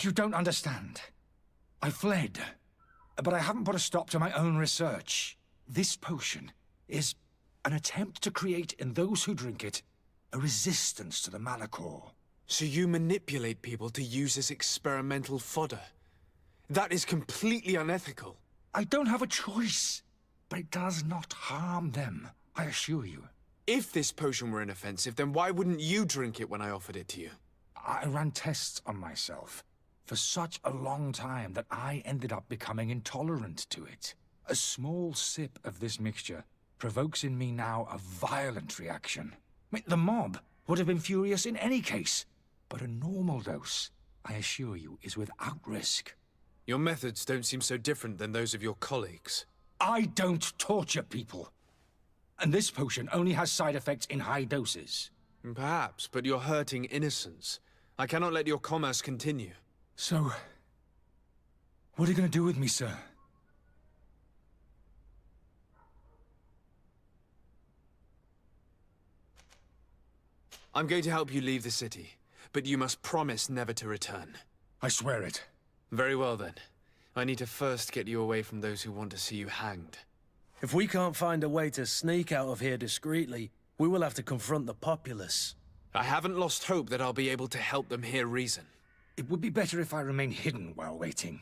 You don't understand. I fled, but I haven't put a stop to my own research. This potion is an attempt to create in those who drink it a resistance to the Malachor. So you manipulate people to use as experimental fodder? That is completely unethical. I don't have a choice, but it does not harm them, I assure you. If this potion were inoffensive, then why wouldn't you drink it when I offered it to you? I ran tests on myself for such a long time that I ended up becoming intolerant to it. A small sip of this mixture provokes in me now a violent reaction. The mob would have been furious in any case, but a normal dose, I assure you, is without risk. Your methods don't seem so different than those of your colleagues. I don't torture people. And this potion only has side effects in high doses. Perhaps, but you're hurting innocents. I cannot let your commerce continue. So, what are you going to do with me, sir? I'm going to help you leave the city, but you must promise never to return. I swear it. Very well then. I need to first get you away from those who want to see you hanged. If we can't find a way to sneak out of here discreetly, we will have to confront the populace. I haven't lost hope that I'll be able to help them hear reason. It would be better if I remain hidden while waiting.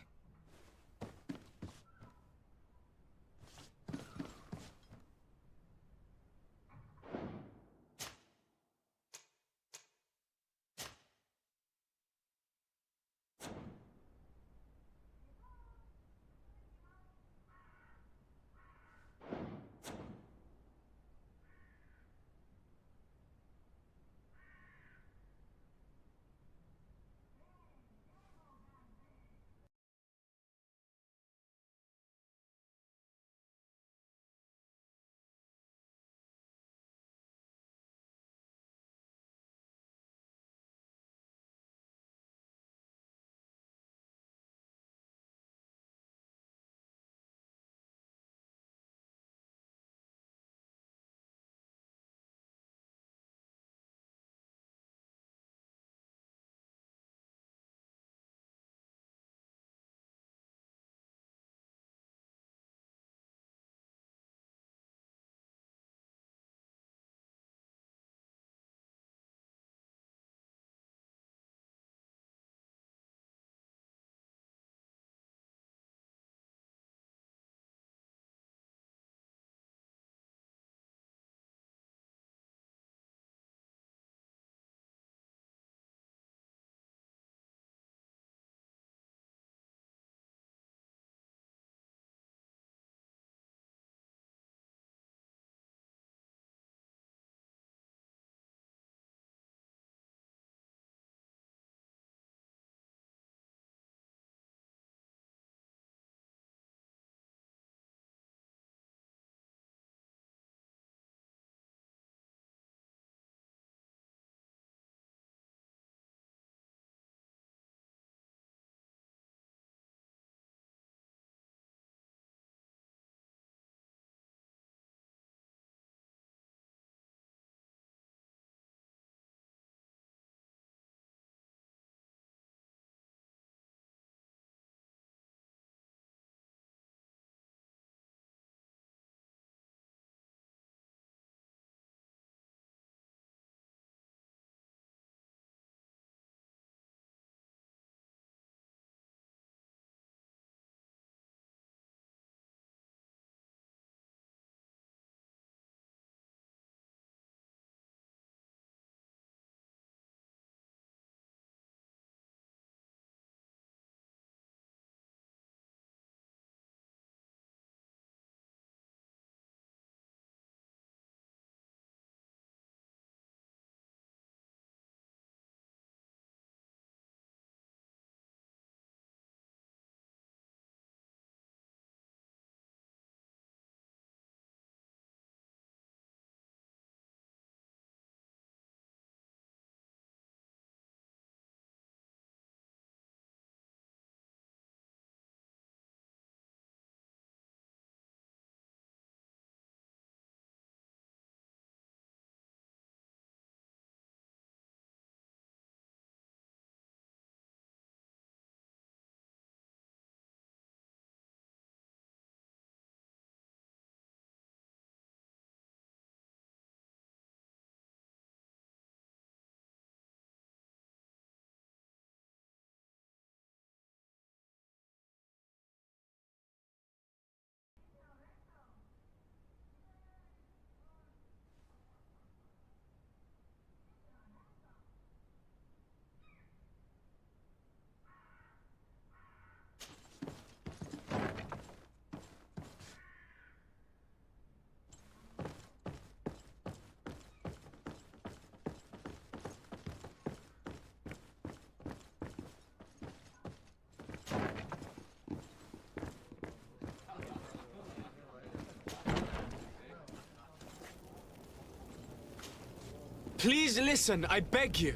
Please listen, I beg you.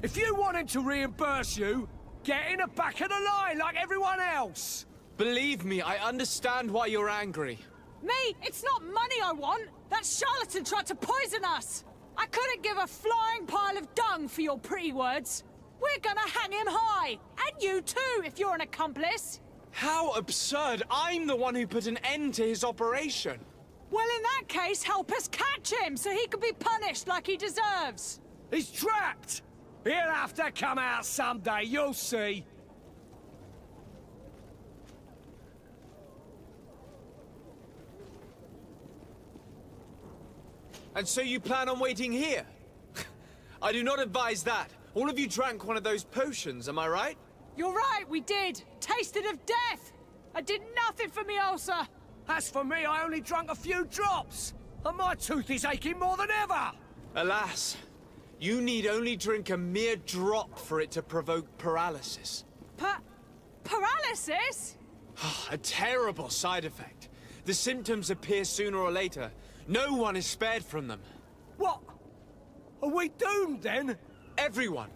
If you want him to reimburse you, get in the back of the line like everyone else. Believe me, I understand why you're angry. Me? It's not money I want. That charlatan tried to poison us. I couldn't give a flying pile of dung for your pretty words. We're gonna hang him high. And you too, if you're an accomplice. How absurd! I'm the one who put an end to his operation. Well, in that case, help us catch him so he can be punished like he deserves. He's trapped. He'll have to come out someday, you'll see. And so you plan on waiting here? I do not advise that. All of you drank one of those potions, am I right? You're right, we did. Tasted of death. I did nothing for me ulcer. As for me, I only drank a few drops. And my tooth is aching more than ever. Alas, you need only drink a mere drop for it to provoke paralysis. Paralysis? A terrible side effect. The symptoms appear sooner or later. No one is spared from them. What? Are we doomed then? Everyone.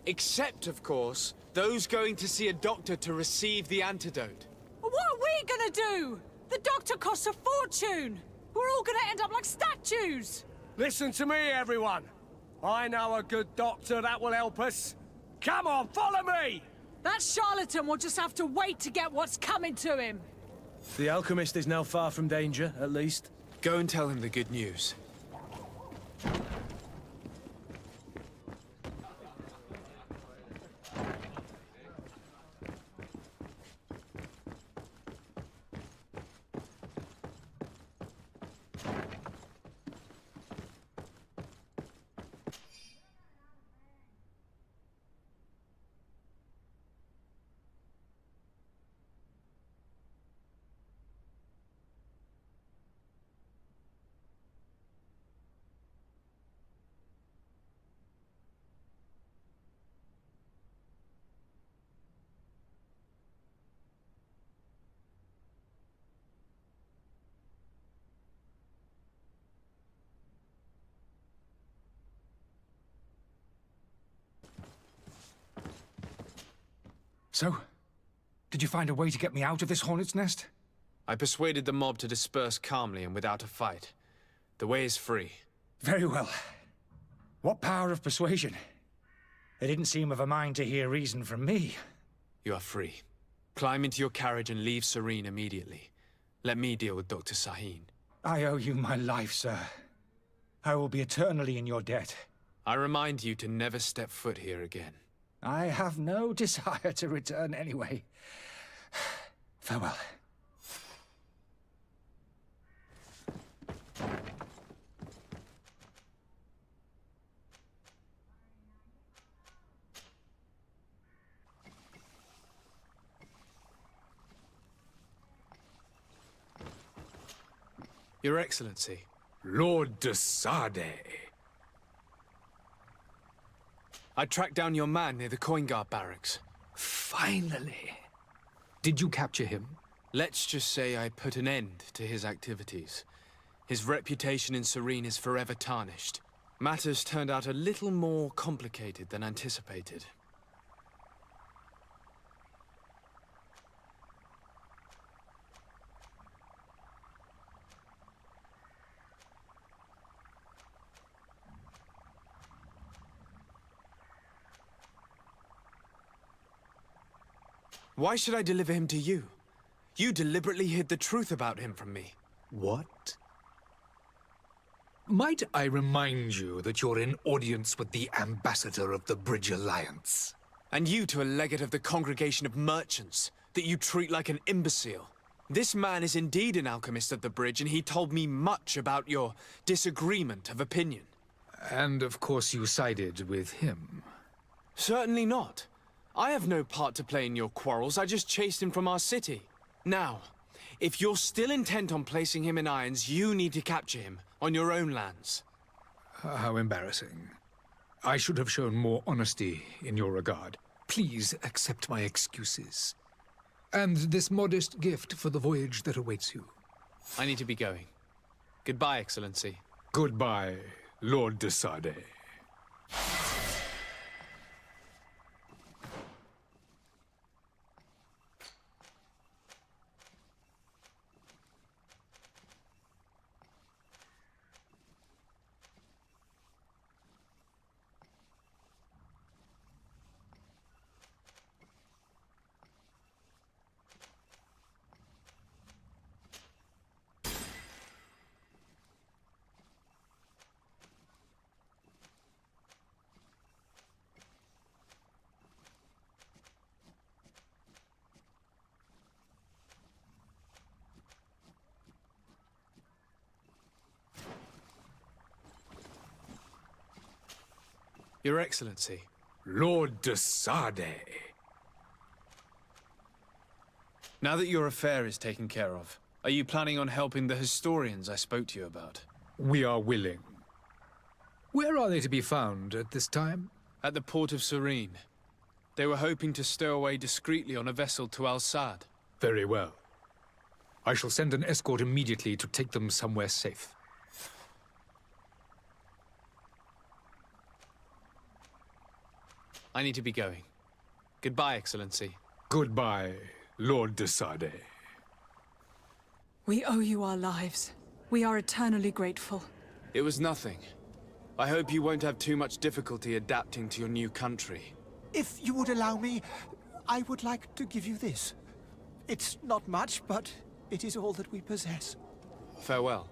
Except, of course, those going to see a doctor to receive the antidote. What are we gonna do? The doctor costs a fortune. We're all gonna end up like statues. Listen to me, everyone. I know a good doctor that will help us. Come on, follow me! That charlatan will just have to wait to get what's coming to him. The alchemist is now far from danger, at least. Go and tell him the good news. So, did you find a way to get me out of this hornet's nest? I persuaded the mob to disperse calmly and without a fight. The way is free. Very well. What power of persuasion? They didn't seem of a mind to hear reason from me. You are free. Climb into your carriage and leave Serene immediately. Let me deal with Dr. Sahin. I owe you my life, sir. I will be eternally in your debt. I remind you to never step foot here again. I have no desire to return anyway. Farewell. Your Excellency. Lord de Sade. I tracked down your man near the Coin Guard barracks. Finally. Did you capture him? Let's just say I put an end to his activities. His reputation in Serene is forever tarnished. Matters turned out a little more complicated than anticipated. Why should I deliver him to you? You deliberately hid the truth about him from me. What? Might I remind you that you're in audience with the ambassador of the Bridge Alliance? And you to a legate of the Congregation of Merchants, that you treat like an imbecile. This man is indeed an alchemist of the Bridge, and he told me much about your disagreement of opinion. And of course you sided with him. Certainly not. I have no part to play in your quarrels. I just chased him from our city. Now, if you're still intent on placing him in irons, you need to capture him on your own lands. How embarrassing. I should have shown more honesty in your regard. Please accept my excuses. And this modest gift for the voyage that awaits you. I need to be going. Goodbye, Excellency. Goodbye, Lord de Sade. Your Excellency. Lord de Sade. Now that your affair is taken care of, are you planning on helping the historians I spoke to you about? We are willing. Where are they to be found at this time? At the port of Serene. They were hoping to stow away discreetly on a vessel to Al-Sad. Very well. I shall send an escort immediately to take them somewhere safe. I need to be going. Goodbye, Excellency. Goodbye, Lord de Sade. We owe you our lives. We are eternally grateful. It was nothing. I hope you won't have too much difficulty adapting to your new country. If you would allow me, I would like to give you this. It's not much, but it is all that we possess. Farewell.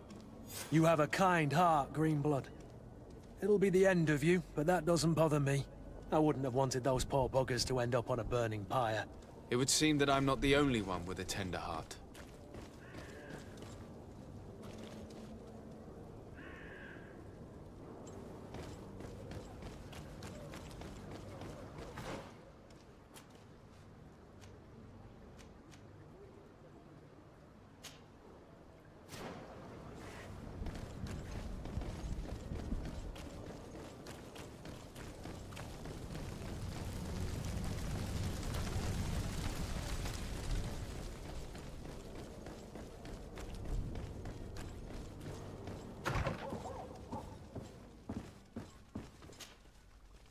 You have a kind heart, Greenblood. It'll be the end of you, but that doesn't bother me. I wouldn't have wanted those poor buggers to end up on a burning pyre. It would seem that I'm not the only one with a tender heart.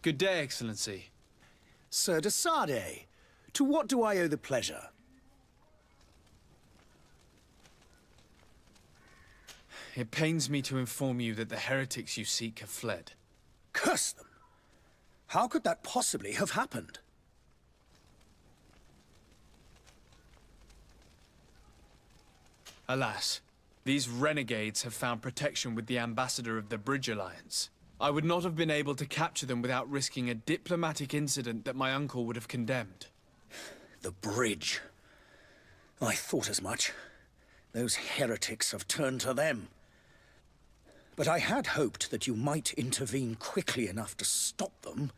Good day, Excellency. Sir de Sade, to what do I owe the pleasure? It pains me to inform you that the heretics you seek have fled. Curse them! How could that possibly have happened? Alas, these renegades have found protection with the ambassador of the Bridge Alliance. I would not have been able to capture them without risking a diplomatic incident that my uncle would have condemned. The bridge. I thought as much. Those heretics have turned to them. But I had hoped that you might intervene quickly enough to stop them.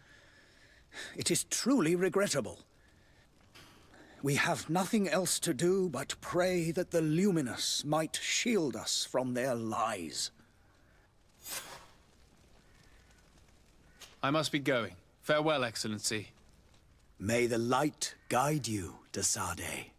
It is truly regrettable. We have nothing else to do but pray that the Luminous might shield us from their lies. I must be going. Farewell, Excellency. May the light guide you, de Sade.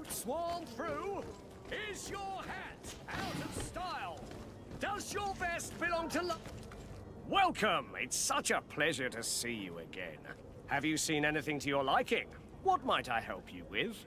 Boots worn through? Is your hat out of style? Does your vest belong to Welcome! It's such a pleasure to see you again. Have you seen anything to your liking? What might I help you with?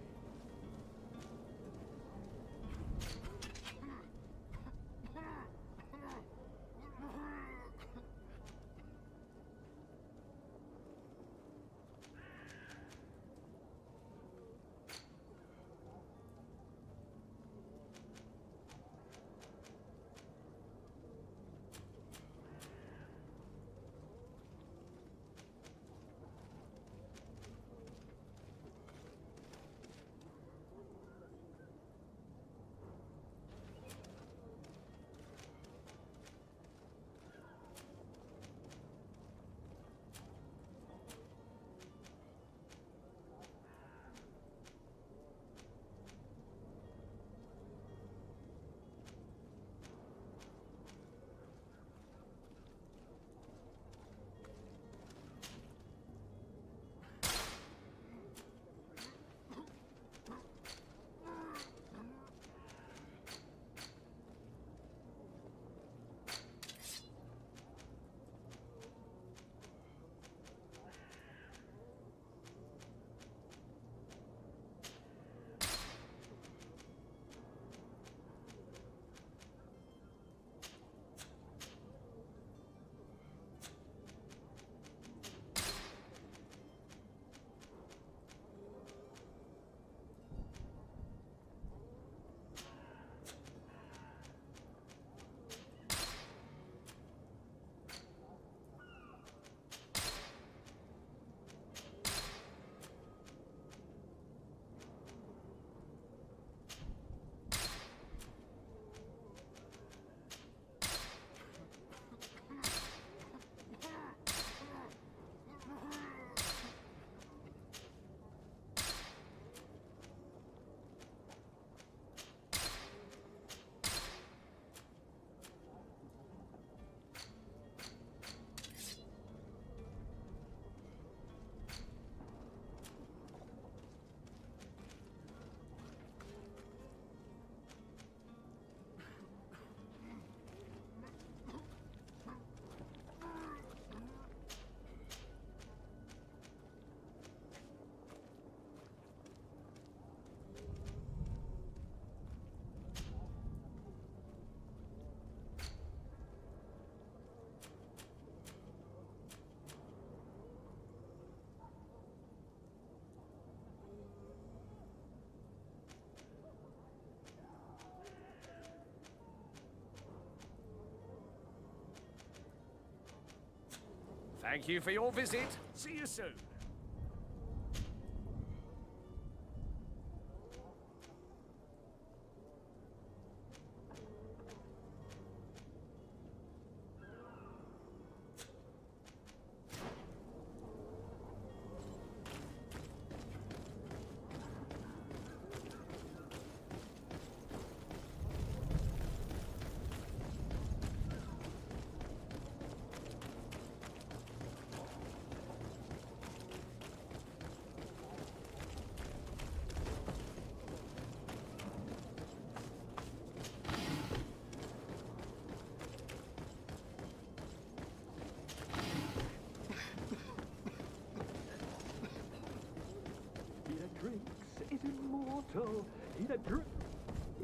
Thank you for your visit. See you soon.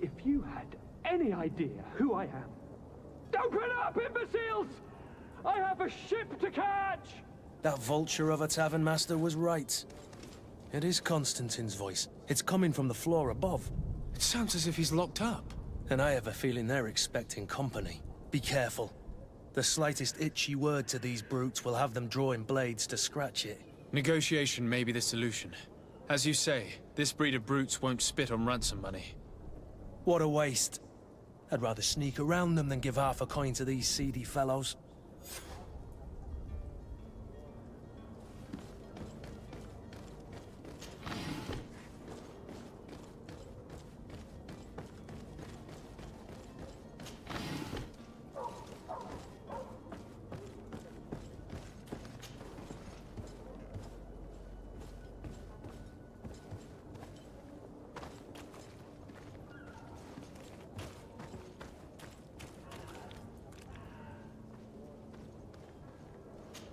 If you had any idea who I am... Open up, imbeciles! I have a ship to catch! That vulture of a tavern master was right. It is Constantine's voice. It's coming from the floor above. It sounds as if he's locked up. And I have a feeling they're expecting company. Be careful. The slightest itchy word to these brutes will have them drawing blades to scratch it. Negotiation may be the solution. As you say, this breed of brutes won't spit on ransom money. What a waste. I'd rather sneak around them than give half a coin to these seedy fellows.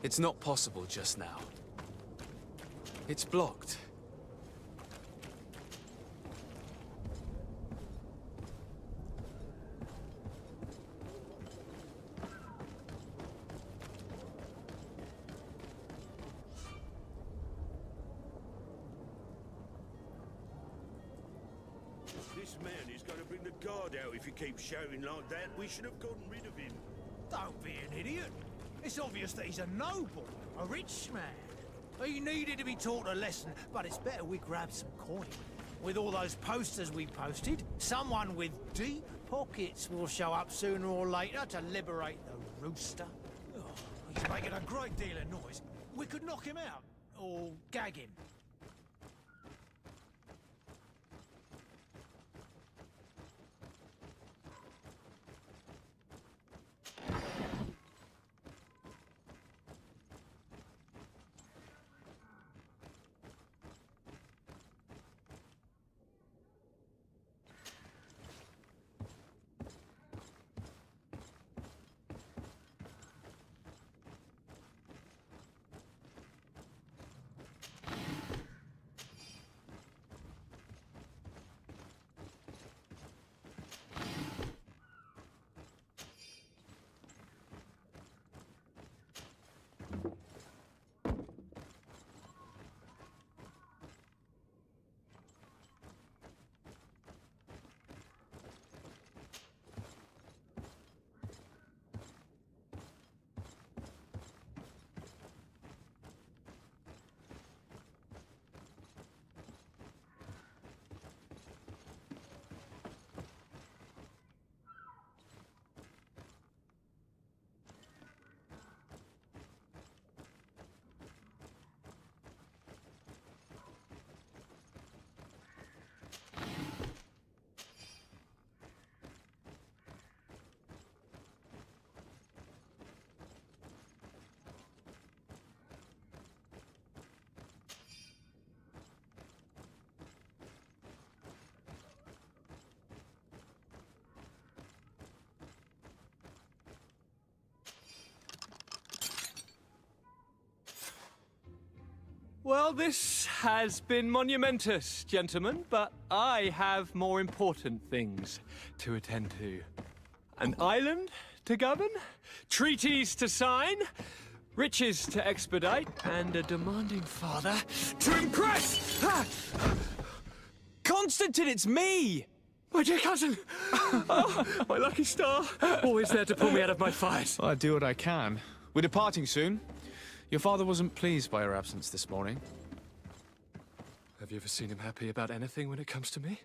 It's not possible just now. It's blocked. This man is going to bring the guard out if he keeps shouting like that. We should have gotten rid of him. Don't be an idiot. It's obvious that he's a noble, a rich man. He needed to be taught a lesson, but it's better we grab some coin. With all those posters we posted, someone with deep pockets will show up sooner or later to liberate the rooster. Oh, he's making a great deal of noise. We could knock him out, or gag him. Well, this has been monumentous, gentlemen, but I have more important things to attend to. An island to govern, treaties to sign, riches to expedite, and a demanding father to impress! Constantine, it's me! My dear cousin! Oh, my lucky star! Always there to pull me out of my fight. Well, I do what I can. We're departing soon. Your father wasn't pleased by your absence this morning. Have you ever seen him happy about anything when it comes to me?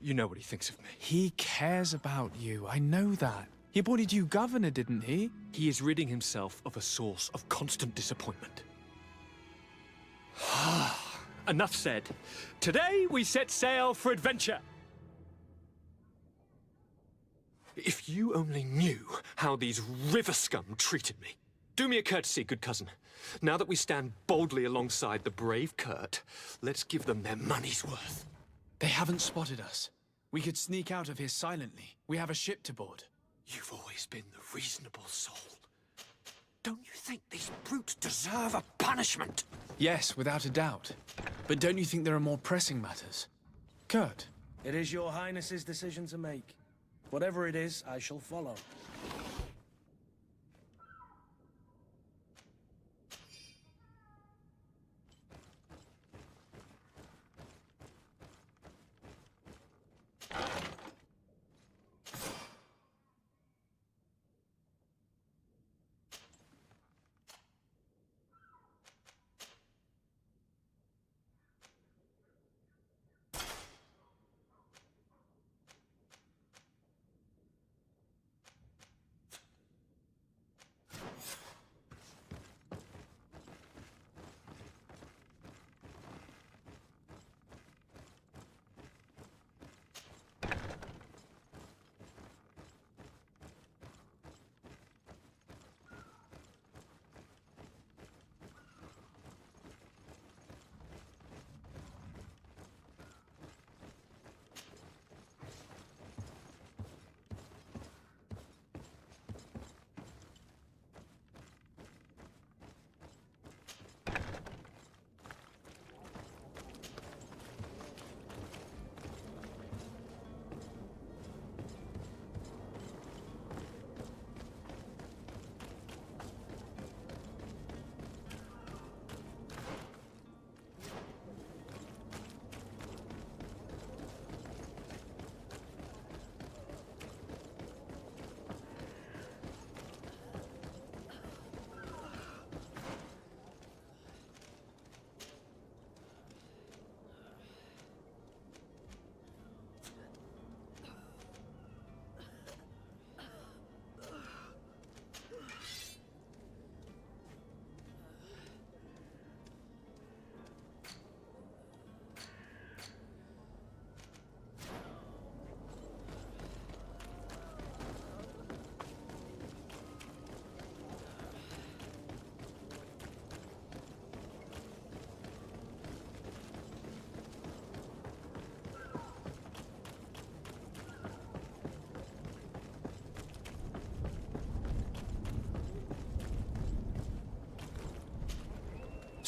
You know what he thinks of me. He cares about you, I know that. He appointed you governor, didn't he? He is ridding himself of a source of constant disappointment. Enough said. Today we set sail for adventure. If you only knew how these river scum treated me. Do me a courtesy, good cousin. Now that we stand boldly alongside the brave Kurt, let's give them their money's worth. They haven't spotted us. We could sneak out of here silently. We have a ship to board. You've always been the reasonable soul. Don't you think these brutes deserve a punishment? Yes, without a doubt. But don't you think there are more pressing matters? Kurt? It is your highness's decision to make. Whatever it is, I shall follow.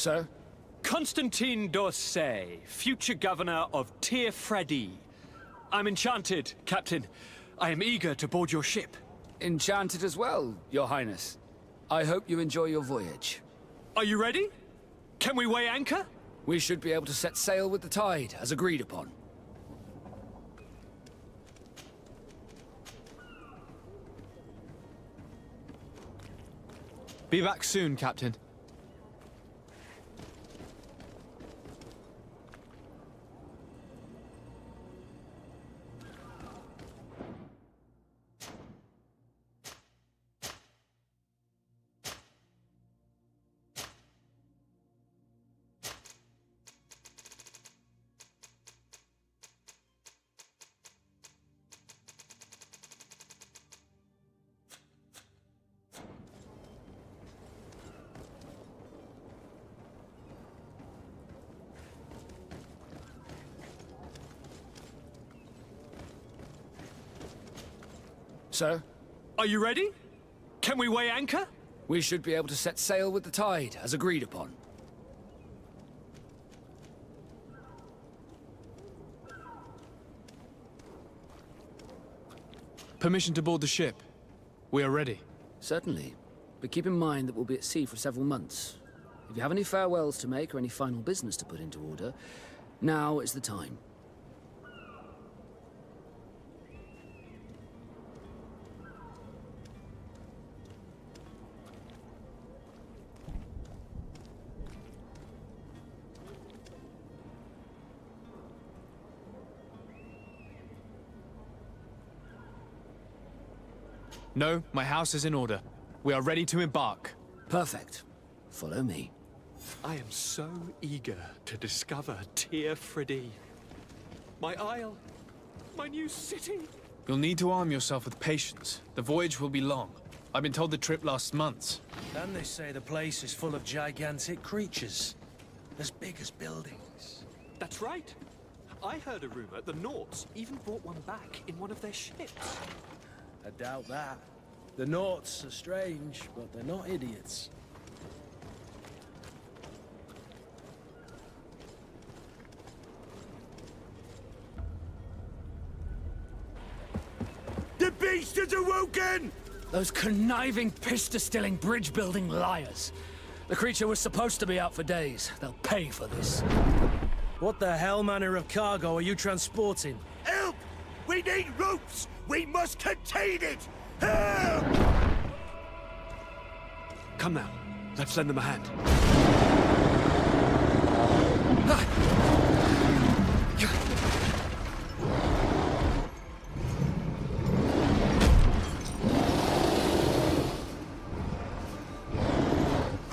Sir? Constantine d'Orsay, future governor of Tir-Fredi. I'm enchanted, Captain. I am eager to board your ship. Enchanted as well, Your Highness. I hope you enjoy your voyage. Are you ready? Can we weigh anchor? We should be able to set sail with the tide, as agreed upon. Be back soon, Captain. Sir? Are you ready? Can we weigh anchor? We should be able to set sail with the tide, as agreed upon. Permission to board the ship. We are ready. Certainly. But keep in mind that we'll be at sea for several months. If you have any farewells to make or any final business to put into order, now is the time. No, my house is in order. We are ready to embark. Perfect. Follow me. I am so eager to discover Tir Fridee. My isle, my new city. You'll need to arm yourself with patience. The voyage will be long. I've been told the trip lasts months. And they say the place is full of gigantic creatures. As big as buildings. That's right. I heard a rumor the Nauts even brought one back in one of their ships. I doubt that. The Nauts are strange, but they're not idiots. The beast is awoken! Those conniving, pista-stilling, bridge-building liars. The creature was supposed to be out for days. They'll pay for this. What the hell manner of cargo are you transporting? Help! We need ropes! We must contain it! Help! Come now, let's lend them a hand.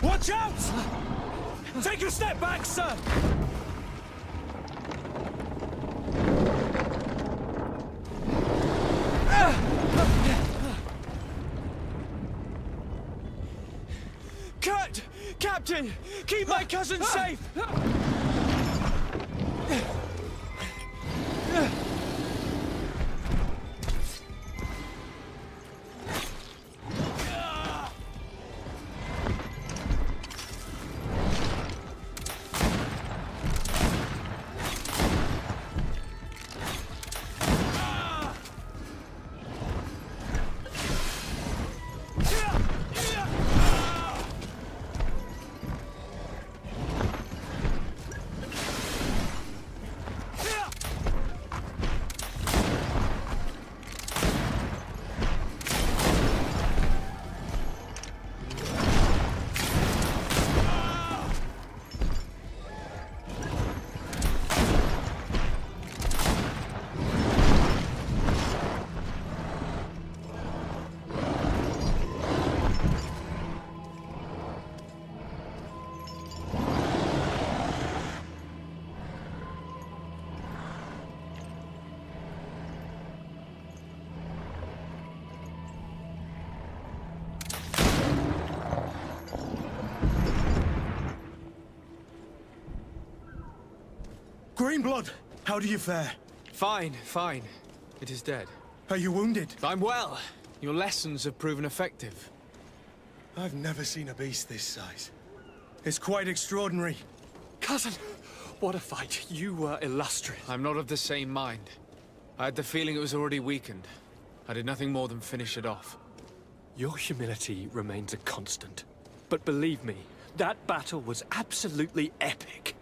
Watch out! Take a step back, sir! Cut! Captain! Keep my cousin safe! Greenblood, how do you fare? Fine, fine. It is dead. Are you wounded? I'm well. Your lessons have proven effective. I've never seen a beast this size. It's quite extraordinary. Cousin, what a fight. You were illustrious. I'm not of the same mind. I had the feeling it was already weakened. I did nothing more than finish it off. Your humility remains a constant. But believe me, that battle was absolutely epic.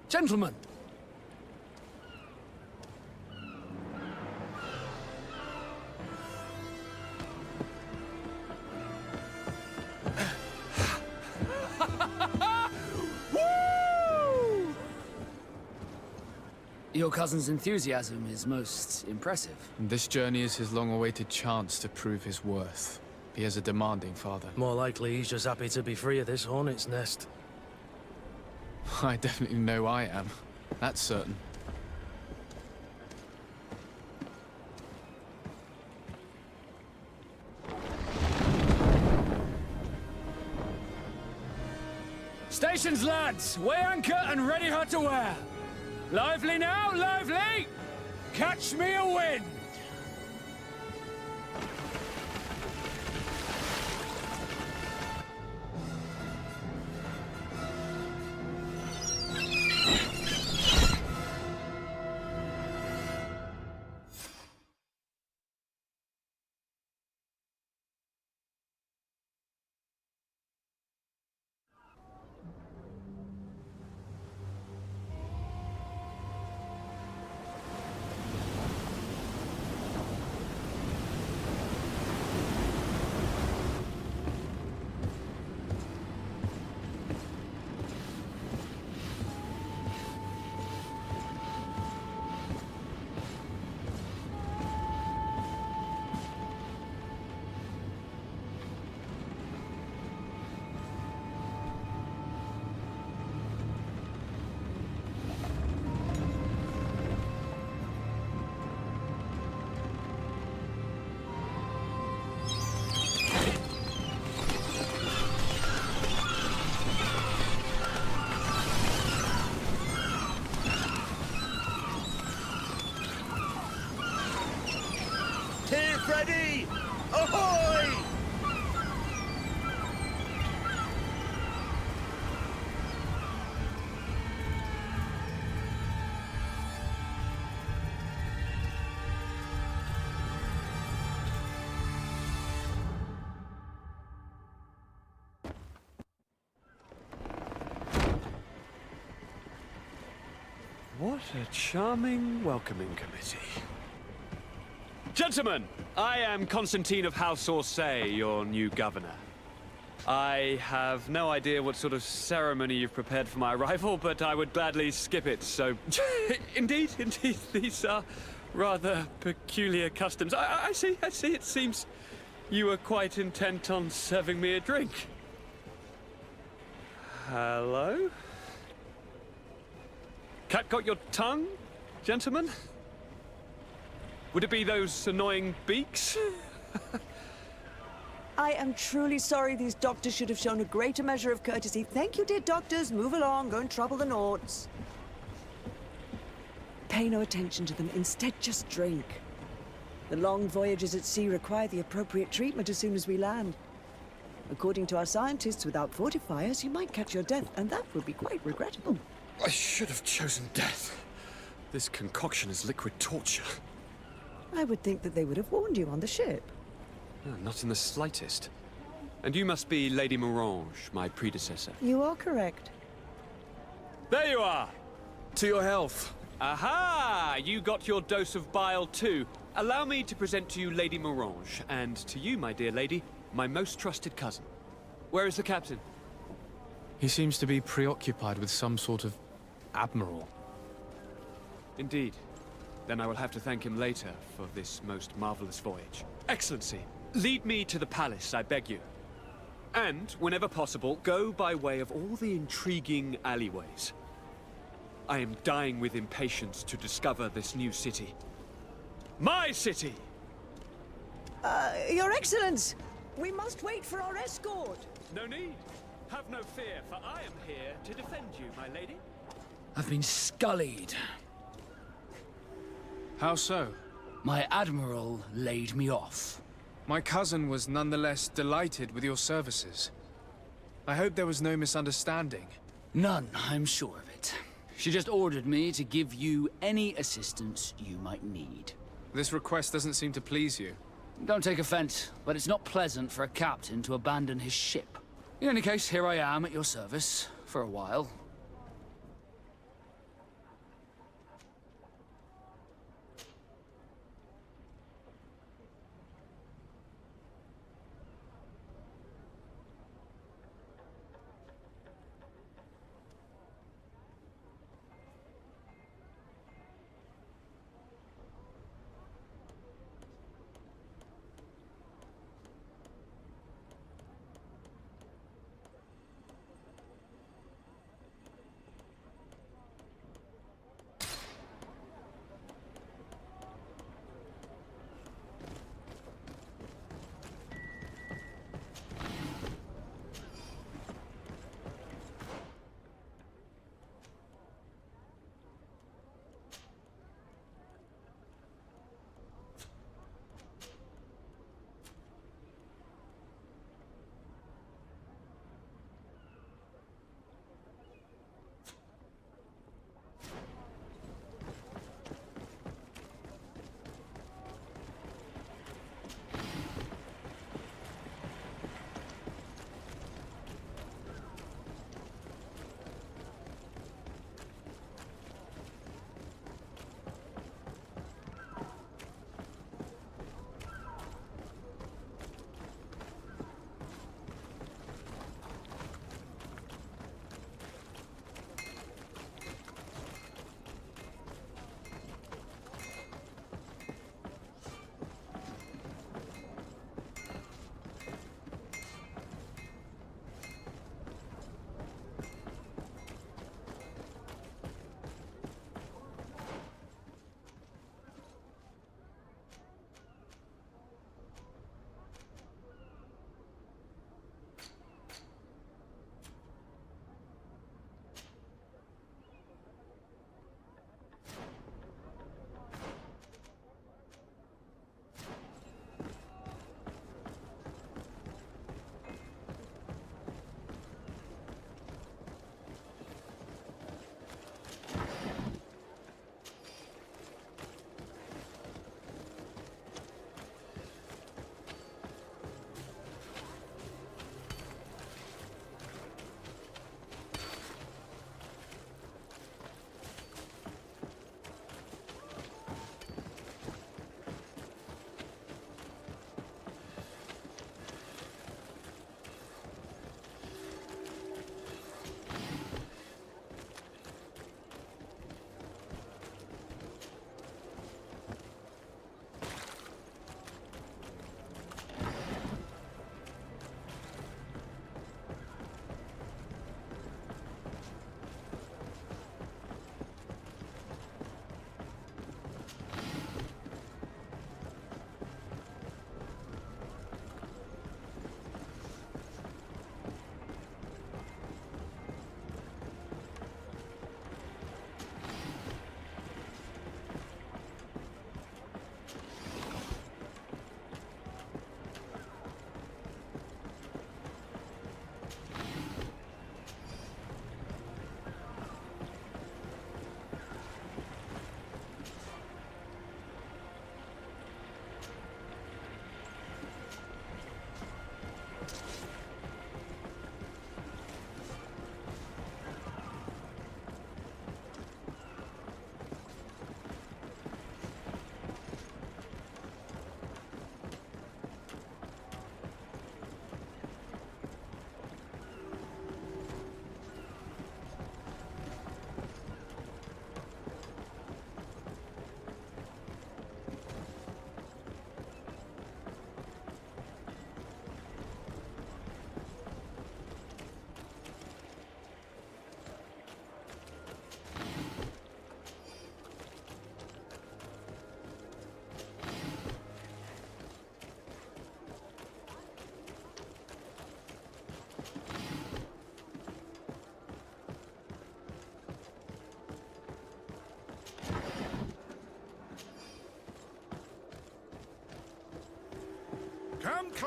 Gentlemen! Your cousin's enthusiasm is most impressive. This journey is his long-awaited chance to prove his worth. He has a demanding father. More likely he's just happy to be free of this hornet's nest. I definitely know I am. That's certain. Stations, lads! Weigh anchor and ready her to wear! Lively now, lively! Catch me a wind! Ready! Ahoy! What a charming welcoming committee. Gentlemen, I am Constantine of House Orsay, your new governor. I have no idea what sort of ceremony you've prepared for my arrival, but I would gladly skip it, so... Indeed, these are rather peculiar customs. I see, it seems you were quite intent on serving me a drink. Hello? Cat got your tongue, gentlemen? Would it be those annoying beaks? I am truly sorry. These doctors should have shown a greater measure of courtesy. Thank you, dear doctors. Move along. Go and trouble the Nauts. Pay no attention to them. Instead, just drink. The long voyages at sea require the appropriate treatment as soon as we land. According to our scientists, without fortifiers, you might catch your death, and that would be quite regrettable. I should have chosen death. This concoction is liquid torture. I would think that they would have warned you on the ship. Not in the slightest. And you must be Lady Morange, my predecessor. You are correct. There you are! To your health. Aha! You got your dose of bile too. Allow me to present to you Lady Morange, and to you, my dear lady, my most trusted cousin. Where is the captain? He seems to be preoccupied with some sort of admiral. Indeed. Then I will have to thank him later for this most marvelous voyage. Excellency, lead me to the palace, I beg you. And, whenever possible, go by way of all the intriguing alleyways. I am dying with impatience to discover this new city. My city! Your Excellence! We must wait for our escort! No need. Have no fear, for I am here to defend you, my lady. I've been scullied. How so? My admiral laid me off. My cousin was nonetheless delighted with your services. I hope there was no misunderstanding. None, I'm sure of it. She just ordered me to give you any assistance you might need. This request doesn't seem to please you. Don't take offense, but it's not pleasant for a captain to abandon his ship. In any case, here I am at your service, for a while.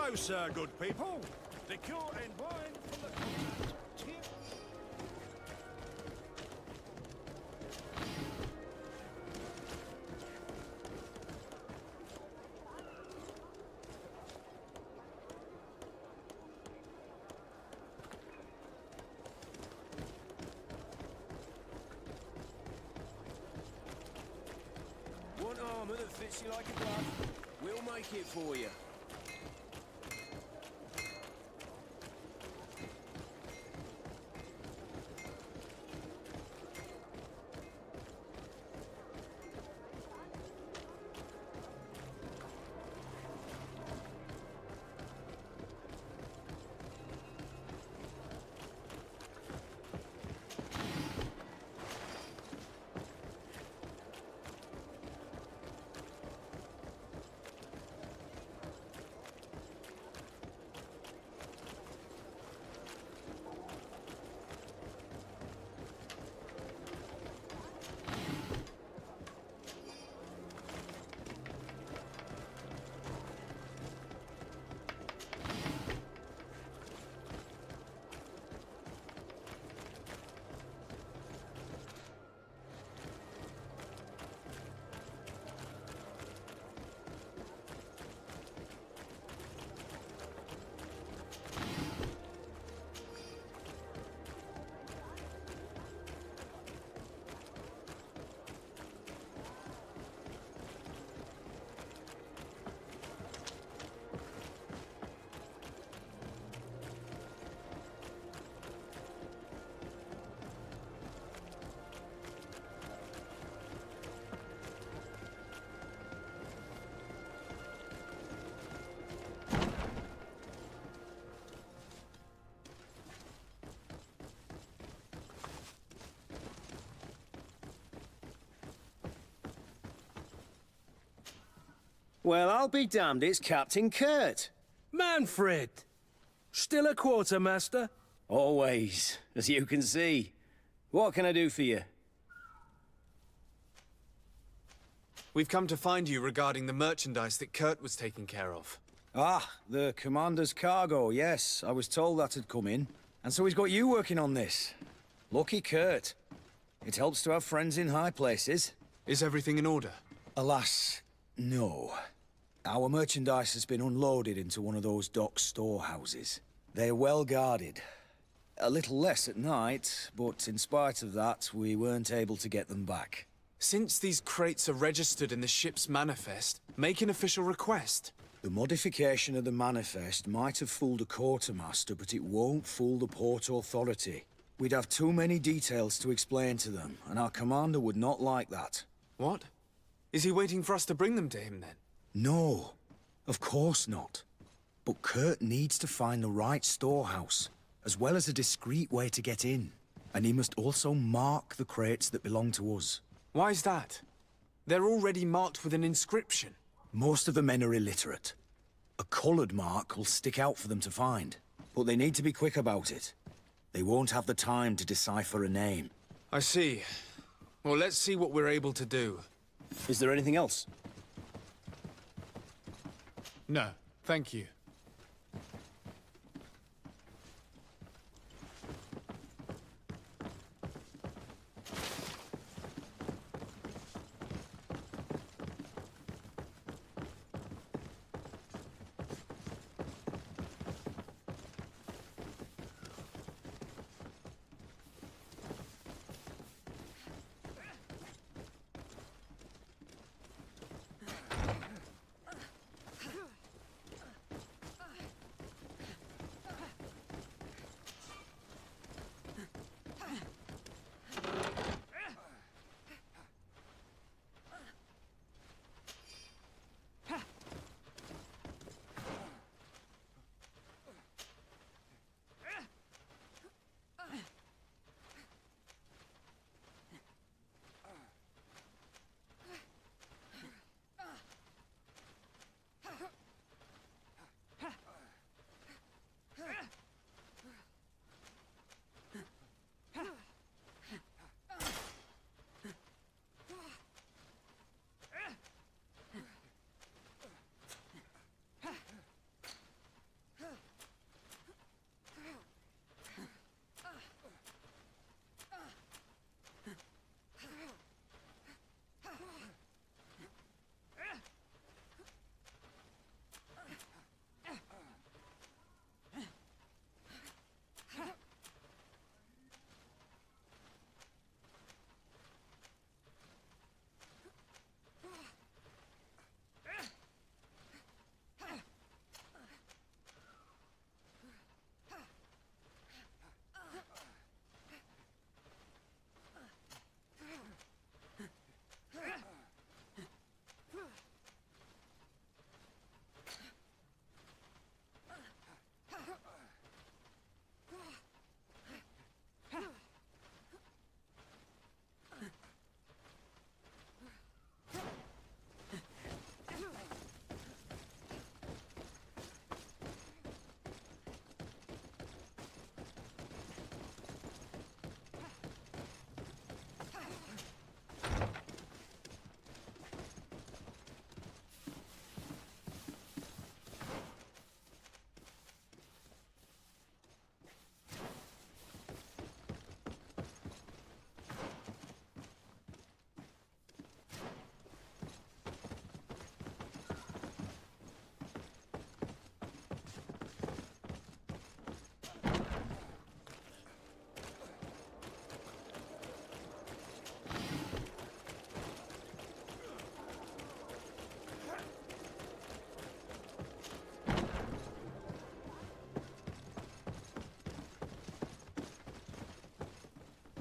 Hello, sir, good people. Liqueur and wine from the continent. Want armor that fits you like a glove? We'll make it for you. Well, I'll be damned, it's Captain Kurt. Manfred! Still a quartermaster? Always, as you can see. What can I do for you? We've come to find you regarding the merchandise that Kurt was taking care of. Ah, the commander's cargo, yes. I was told that had come in. And so he's got you working on this. Lucky Kurt. It helps to have friends in high places. Is everything in order? Alas, no. Our merchandise has been unloaded into one of those dock storehouses. They're well guarded. A little less at night, but in spite of that, we weren't able to get them back. Since these crates are registered in the ship's manifest, make an official request. The modification of the manifest might have fooled a quartermaster, but it won't fool the Port Authority. We'd have too many details to explain to them, and our commander would not like that. What? Is he waiting for us to bring them to him, then? No, of course not. But Kurt needs to find the right storehouse, as well as a discreet way to get in. And he must also mark the crates that belong to us. Why's that? They're already marked with an inscription. Most of the men are illiterate. A colored mark will stick out for them to find. But they need to be quick about it. They won't have the time to decipher a name. I see. Well, let's see what we're able to do. Is there anything else? No, thank you.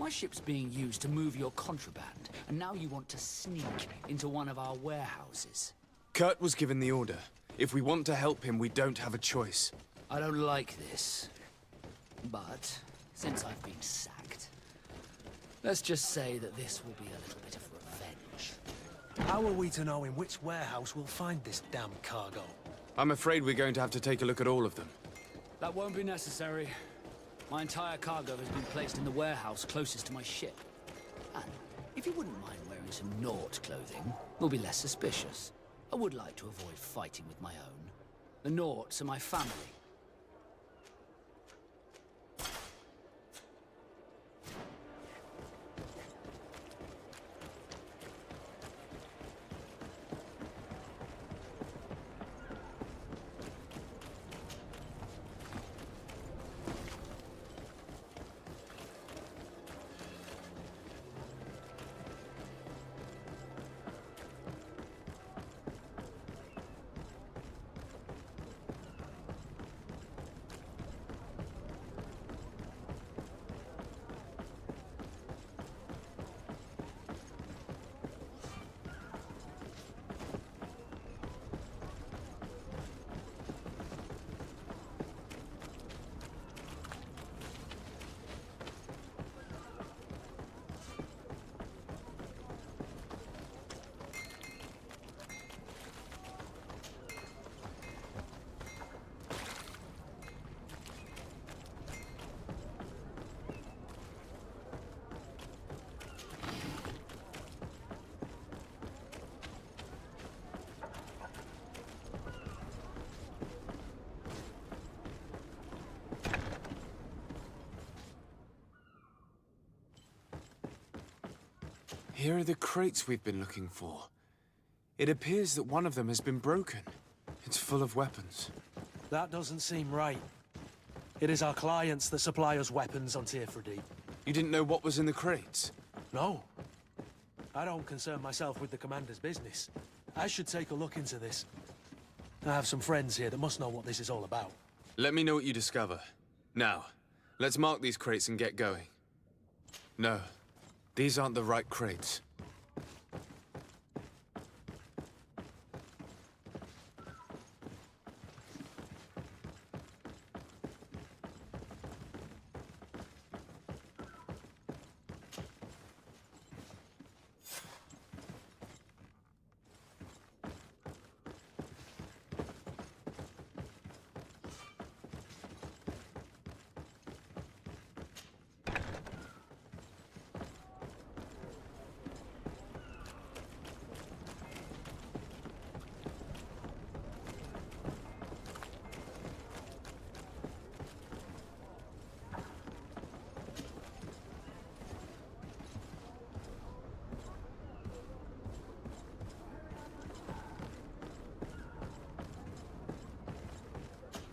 My ship's being used to move your contraband, and now you want to sneak into one of our warehouses. Kurt was given the order. If we want to help him, we don't have a choice. I don't like this. But, since I've been sacked, let's just say that this will be a little bit of revenge. How are we to know in which warehouse we'll find this damn cargo? I'm afraid we're going to have to take a look at all of them. That won't be necessary. My entire cargo has been placed in the warehouse closest to my ship. And if you wouldn't mind wearing some Nort clothing, we'll be less suspicious. I would like to avoid fighting with my own. The Norts are my family. Here are the crates we've been looking for. It appears that one of them has been broken. It's full of weapons. That doesn't seem right. It is our clients that supply us weapons on Teerfredi. You didn't know what was in the crates? No. I don't concern myself with the commander's business. I should take a look into this. I have some friends here that must know what this is all about. Let me know what you discover. Now, let's mark these crates and get going. No, these aren't the right crates.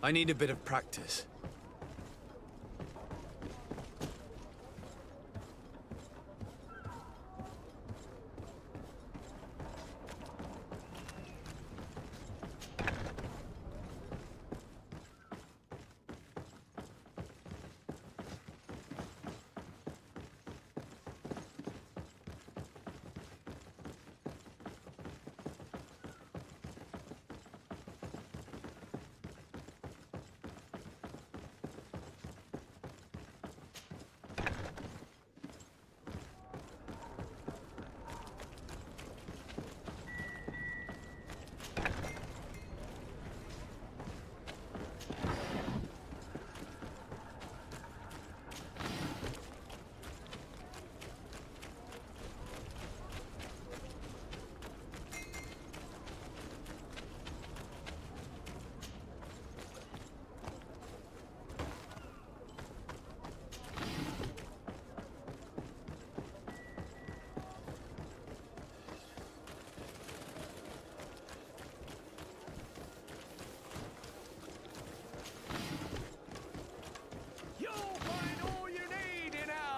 I need a bit of practice.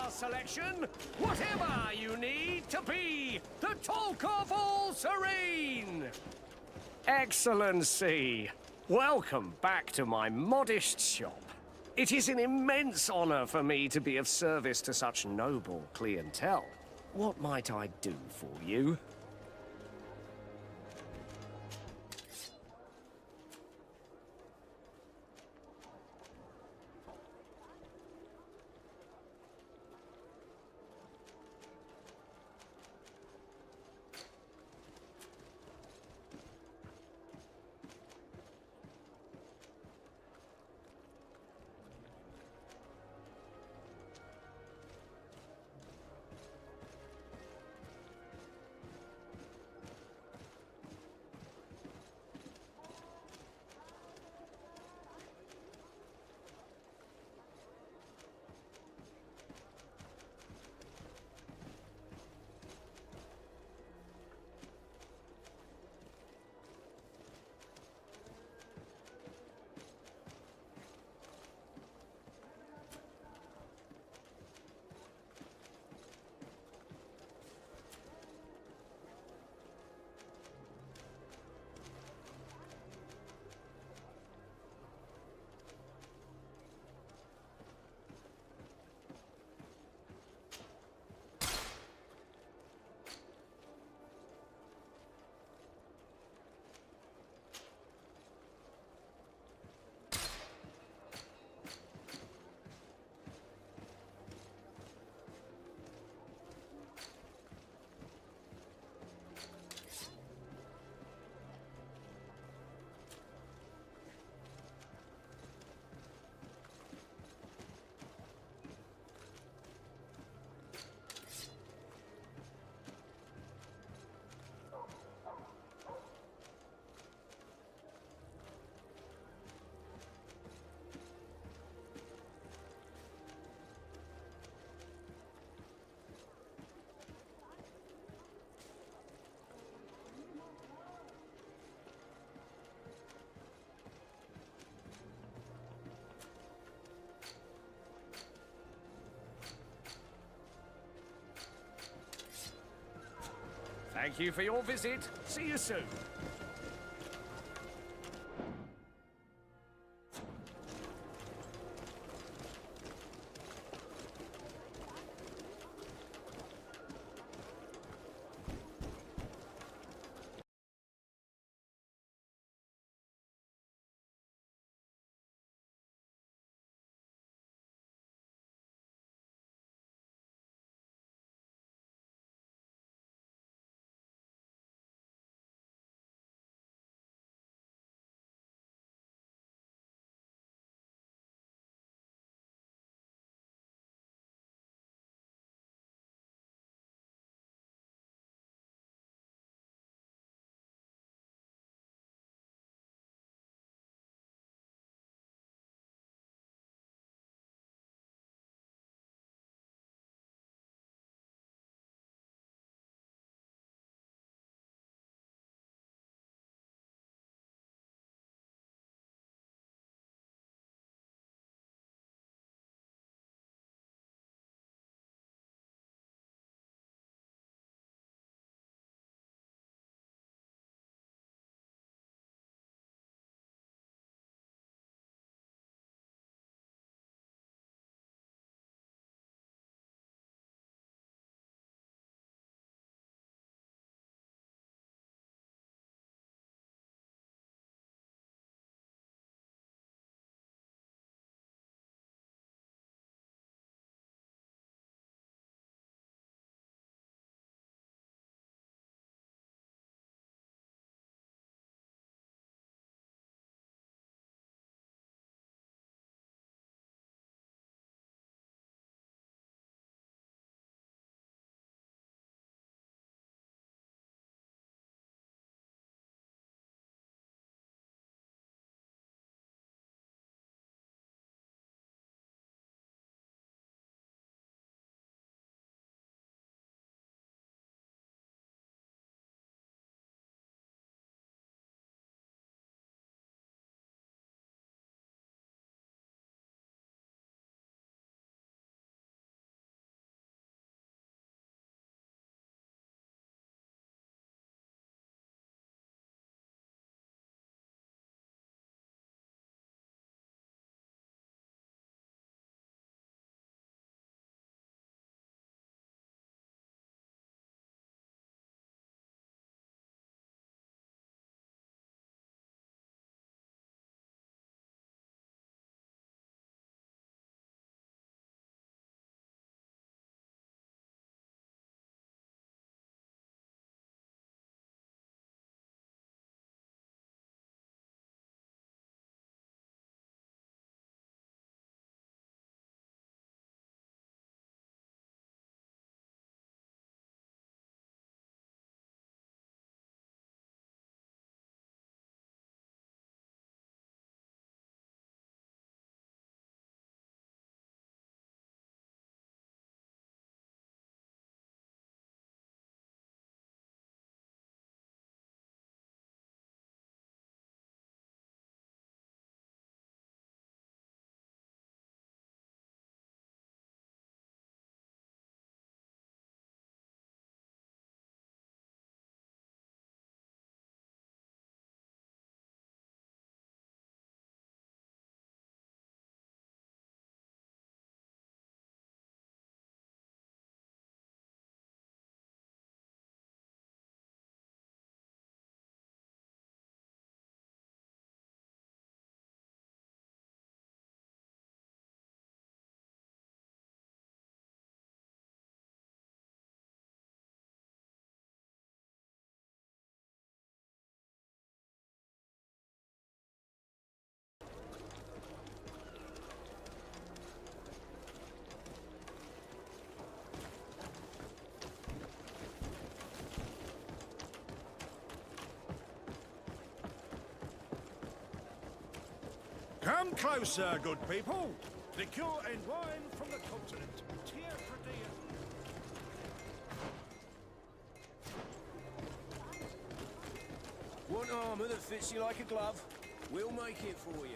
Selection, whatever you need to be the talk of all Serene. Excellency, welcome back to my modest shop. It is an immense honor for me to be of service to such noble clientele. What might I do for you? Thank you for your visit. See you soon. closer, good people. Liqueur and wine from the continent. Tier for dear. Want armor that fits you like a glove? We'll make it for you.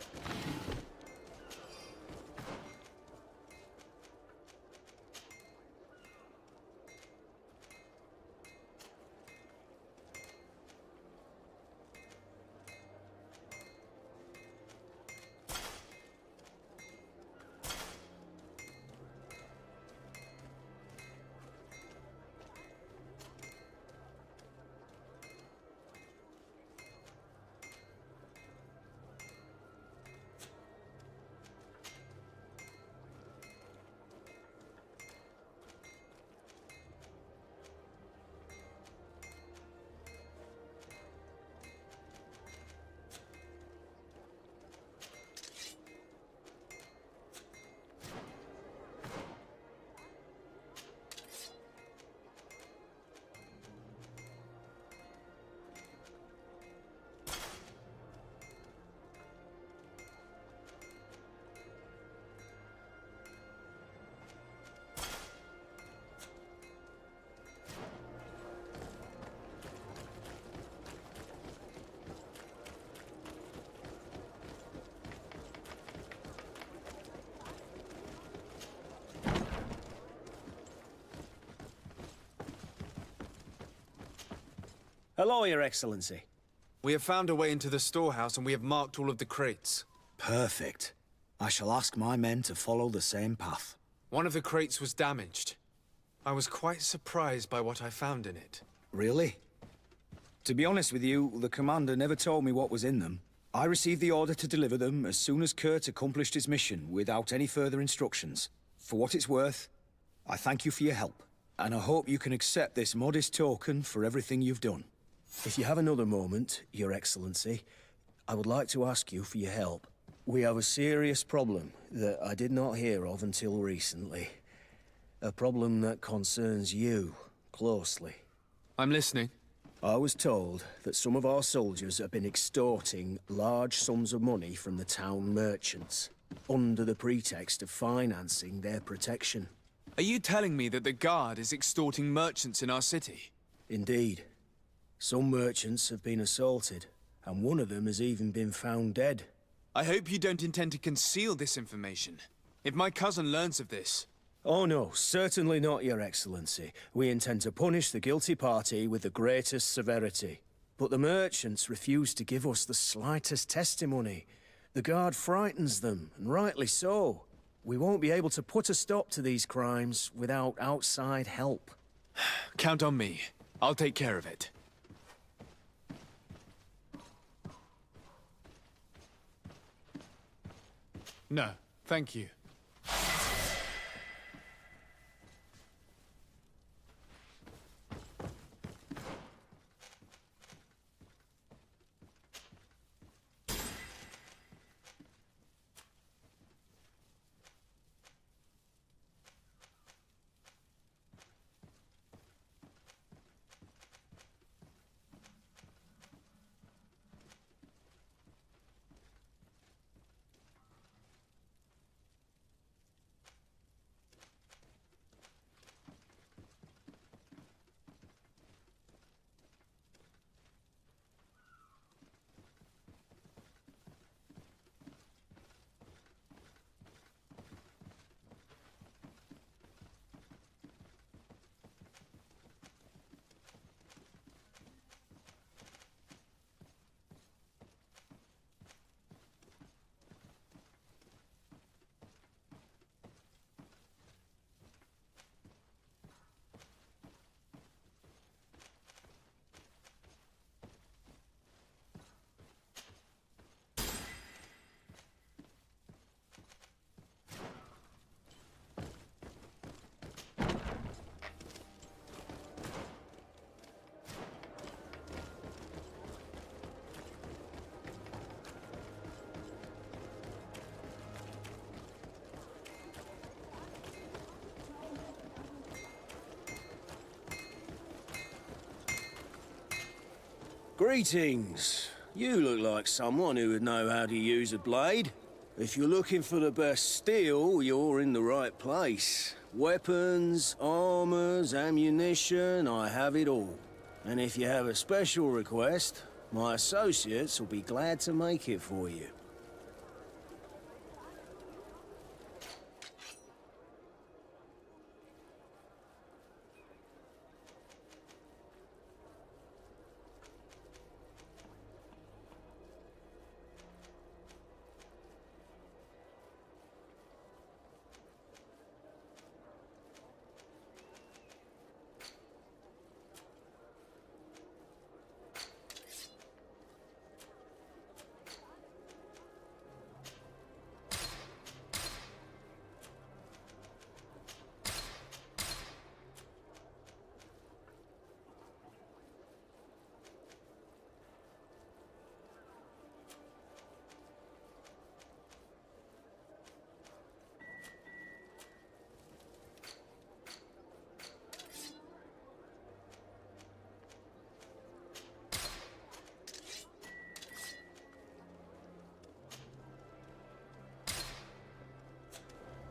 Hello, Your Excellency. We have found a way into the storehouse and we have marked all of the crates. Perfect. I shall ask my men to follow the same path. One of the crates was damaged. I was quite surprised by what I found in it. Really? To be honest with you, the commander never told me what was in them. I received the order to deliver them as soon as Kurt accomplished his mission, without any further instructions. For what it's worth, I thank you for your help, and I hope you can accept this modest token for everything you've done. If you have another moment, Your Excellency, I would like to ask you for your help. We have a serious problem that I did not hear of until recently. A problem that concerns you closely. I'm listening. I was told that some of our soldiers have been extorting large sums of money from the town merchants, under the pretext of financing their protection. Are you telling me that the Guard is extorting merchants in our city? Indeed. Some merchants have been assaulted, and one of them has even been found dead. I hope you don't intend to conceal this information. If my cousin learns of this... Oh no, certainly not, Your Excellency. We intend to punish the guilty party with the greatest severity. But the merchants refuse to give us the slightest testimony. The Guard frightens them, and rightly so. We won't be able to put a stop to these crimes without outside help. Count on me. I'll take care of it. No, thank you. Greetings. You look like someone who would know how to use a blade. If you're looking for the best steel, you're in the right place. Weapons, armors, ammunition, I have it all. And if you have a special request, my associates will be glad to make it for you.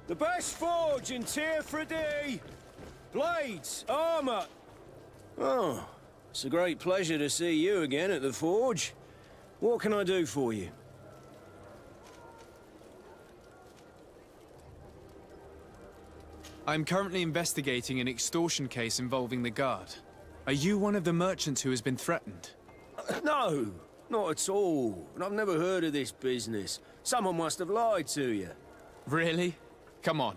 The best forge in Tier 3D! Blades, armor... Oh, it's a great pleasure to see you again at the forge. What can I do for you? I'm currently investigating an extortion case involving the Guard. Are you one of the merchants who has been threatened? No, not at all. And I've never heard of this business. Someone must have lied to you. Really? Come on.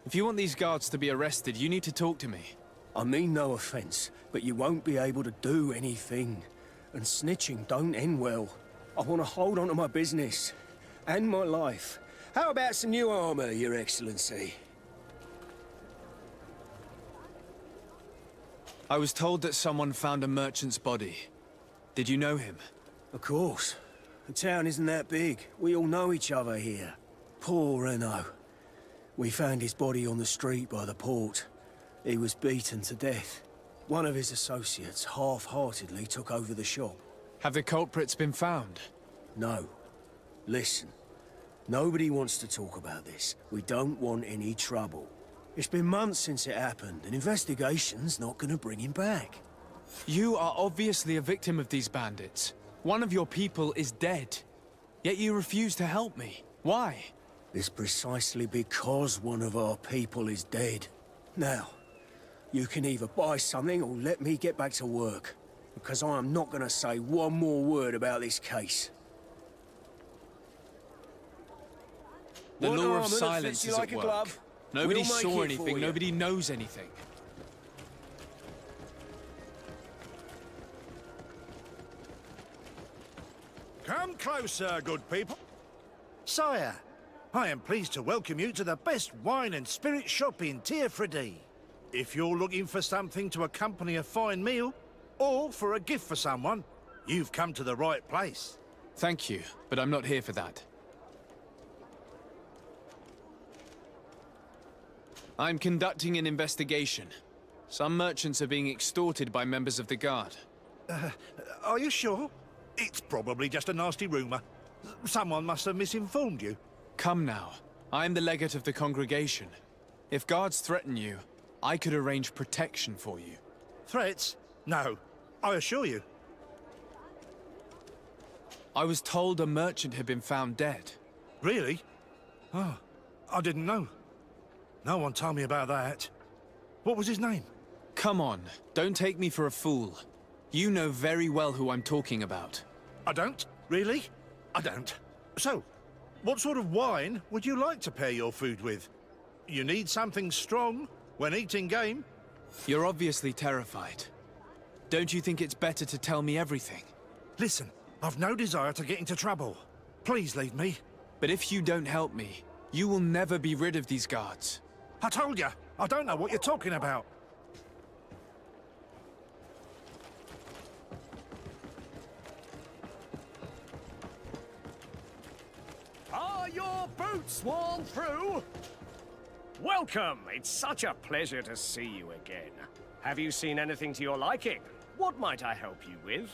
If you want these guards to be arrested, you need to talk to me. I mean no offense, but you won't be able to do anything. And snitching don't end well. I want to hold on to my business. And my life. How about some new armor, Your Excellency? I was told that someone found a merchant's body. Did you know him? Of course. The town isn't that big. We all know each other here. Poor Renault. We found his body on the street by the port. He was beaten to death. One of his associates half-heartedly took over the shop. Have the culprits been found? No. Listen. Nobody wants to talk about this. We don't want any trouble. It's been months since it happened. An investigation's not gonna bring him back. You are obviously a victim of these bandits. One of your people is dead. Yet you refuse to help me. Why? It's precisely because one of our people is dead. Now, you can either buy something or let me get back to work. Because I am not gonna say one more word about this case. The One law of armor that silence fits you is like at a work. glove. Nobody We'll make saw it anything, for you. nobody knows anything. Come closer, good people. Sire, I am pleased to welcome you to the best wine and spirit shop in Tier 3D. If you're looking for something to accompany a fine meal, or for a gift for someone, you've come to the right place. Thank you, but I'm not here for that. I'm conducting an investigation. Some merchants are being extorted by members of the Guard. Are you sure? It's probably just a nasty rumor. Someone must have misinformed you. Come now. I'm the legate of the congregation. If guards threaten you, I could arrange protection for you. Threats? No. I assure you. I was told a merchant had been found dead. Really? Oh, I didn't know. No one told me about that. What was his name? Come on, don't take me for a fool. You know very well who I'm talking about. I don't? Really? I don't. So, what sort of wine would you like to pair your food with? You need something strong when eating game? You're obviously terrified. Don't you think it's better to tell me everything? Listen, I've no desire to get into trouble. Please leave me. But if you don't help me, you will never be rid of these guards. I told you, I don't know what you're talking about. Are your boots worn through? Welcome! It's such a pleasure to see you again. Have you seen anything to your liking? What might I help you with?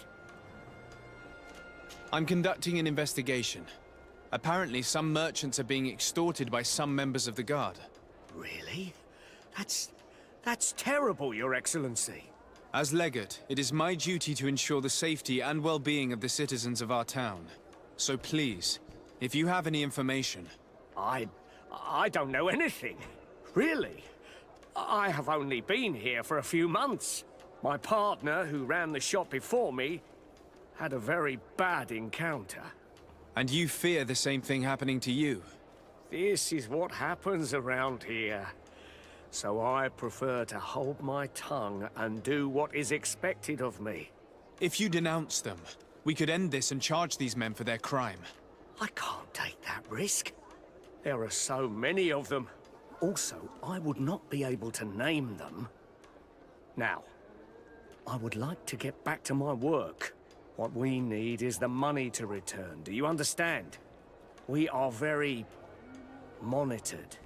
I'm conducting an investigation. Apparently, some merchants are being extorted by some members of the Guard. Really? That's terrible, Your Excellency. As Legate, it is my duty to ensure the safety and well-being of the citizens of our town. So please, if you have any information... I don't know anything. Really. I have only been here for a few months. My partner, who ran the shop before me, had a very bad encounter. And you fear the same thing happening to you? This is what happens around here. So I prefer to hold my tongue and do what is expected of me. If you denounce them, we could end this and charge these men for their crime. I can't take that risk. There are so many of them. Also, I would not be able to name them. Now, I would like to get back to my work. What we need is the money to return. Do you understand? We are very monitored.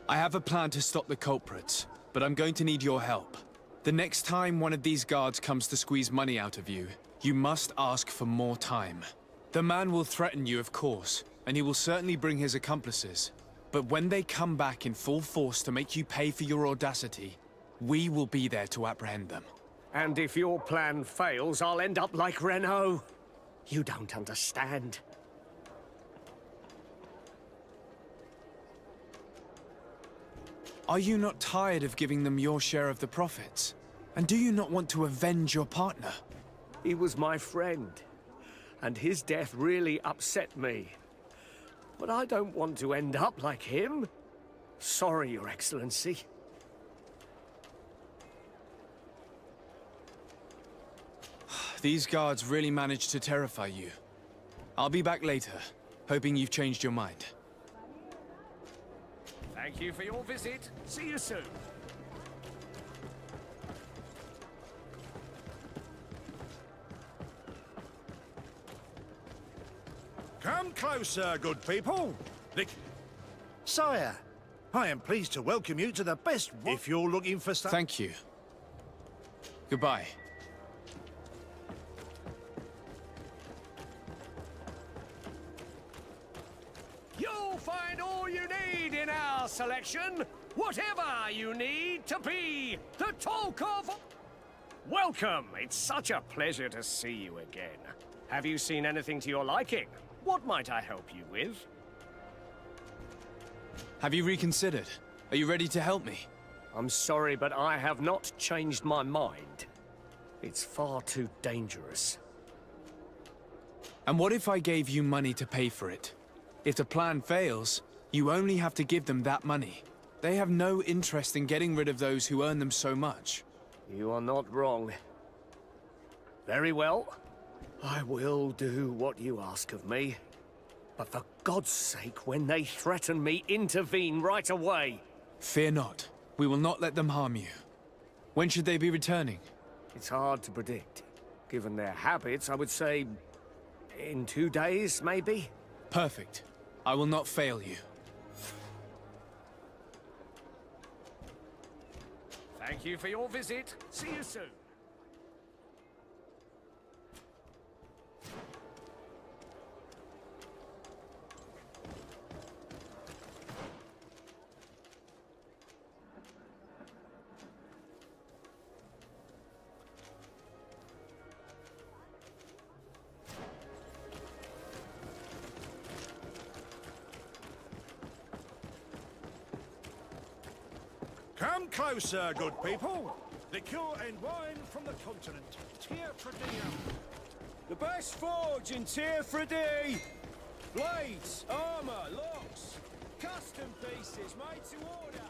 I have a plan to stop the culprits, but I'm going to need your help. The next time one of these guards comes to squeeze money out of you, you must ask for more time. The man will threaten you, of course, and he will certainly bring his accomplices. But when they come back in full force to make you pay for your audacity, we will be there to apprehend them. And if your plan fails, I'll end up like Renault. You don't understand. Are you not tired of giving them your share of the profits? And do you not want to avenge your partner? He was my friend, and his death really upset me. But I don't want to end up like him. Sorry, Your Excellency. These guards really managed to terrify you. I'll be back later, hoping you've changed your mind. Thank you for your visit. See you soon. Come closer, good people. Sire, I am pleased to welcome you to the best... If you're looking for stuff... Thank you. Goodbye. You'll find all you need in our selection. Whatever you need to be the talk of... Welcome. It's such a pleasure to see you again. Have you seen anything to your liking? What might I help you with? Have you reconsidered? Are you ready to help me? I'm sorry, but I have not changed my mind. It's far too dangerous. And what if I gave you money to pay for it? If the plan fails, you only have to give them that money. They have no interest in getting rid of those who earn them so much. You are not wrong. Very well. I will do what you ask of me. But for God's sake, when they threaten me, intervene right away. Fear not. We will not let them harm you. When should they be returning? It's hard to predict. Given their habits, I would say... in 2 days, maybe? Perfect. I will not fail you. Thank you for your visit. See you soon. Come closer, good people. Liqueur and wine from the continent. Tier for The best forge in Tier Blades, armor, locks, custom pieces made to order.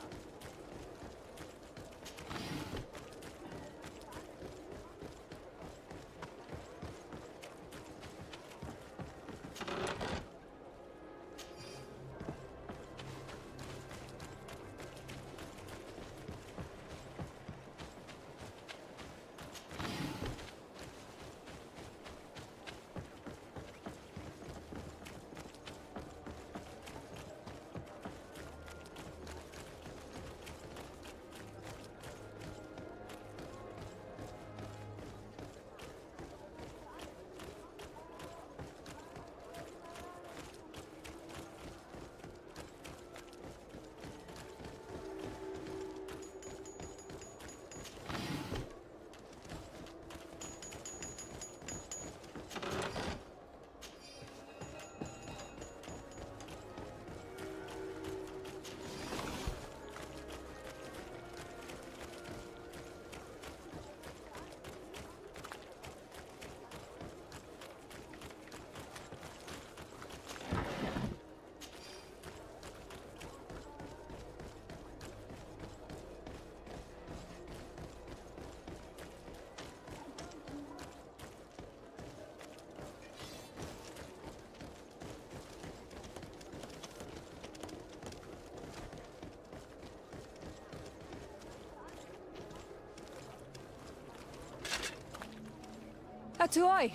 Atuoi.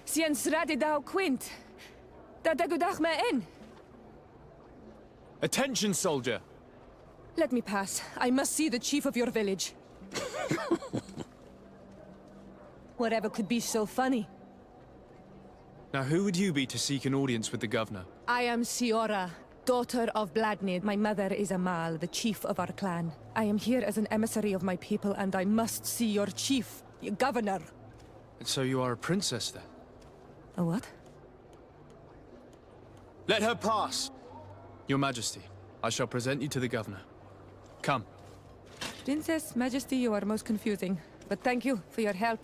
Sien sradi dau quint. Da dagudach me in. Attention, soldier! Let me pass. I must see the chief of your village. Whatever could be so funny? Now, who would you be to seek an audience with the governor? I am Siora, daughter of Bladnid. My mother is Amal, the chief of our clan. I am here as an emissary of my people, and I must see your chief, your governor. And so you are a princess, then? A what? Let her pass! Your Majesty, I shall present you to the governor. Come. Princess, Majesty, you are most confusing. But thank you for your help.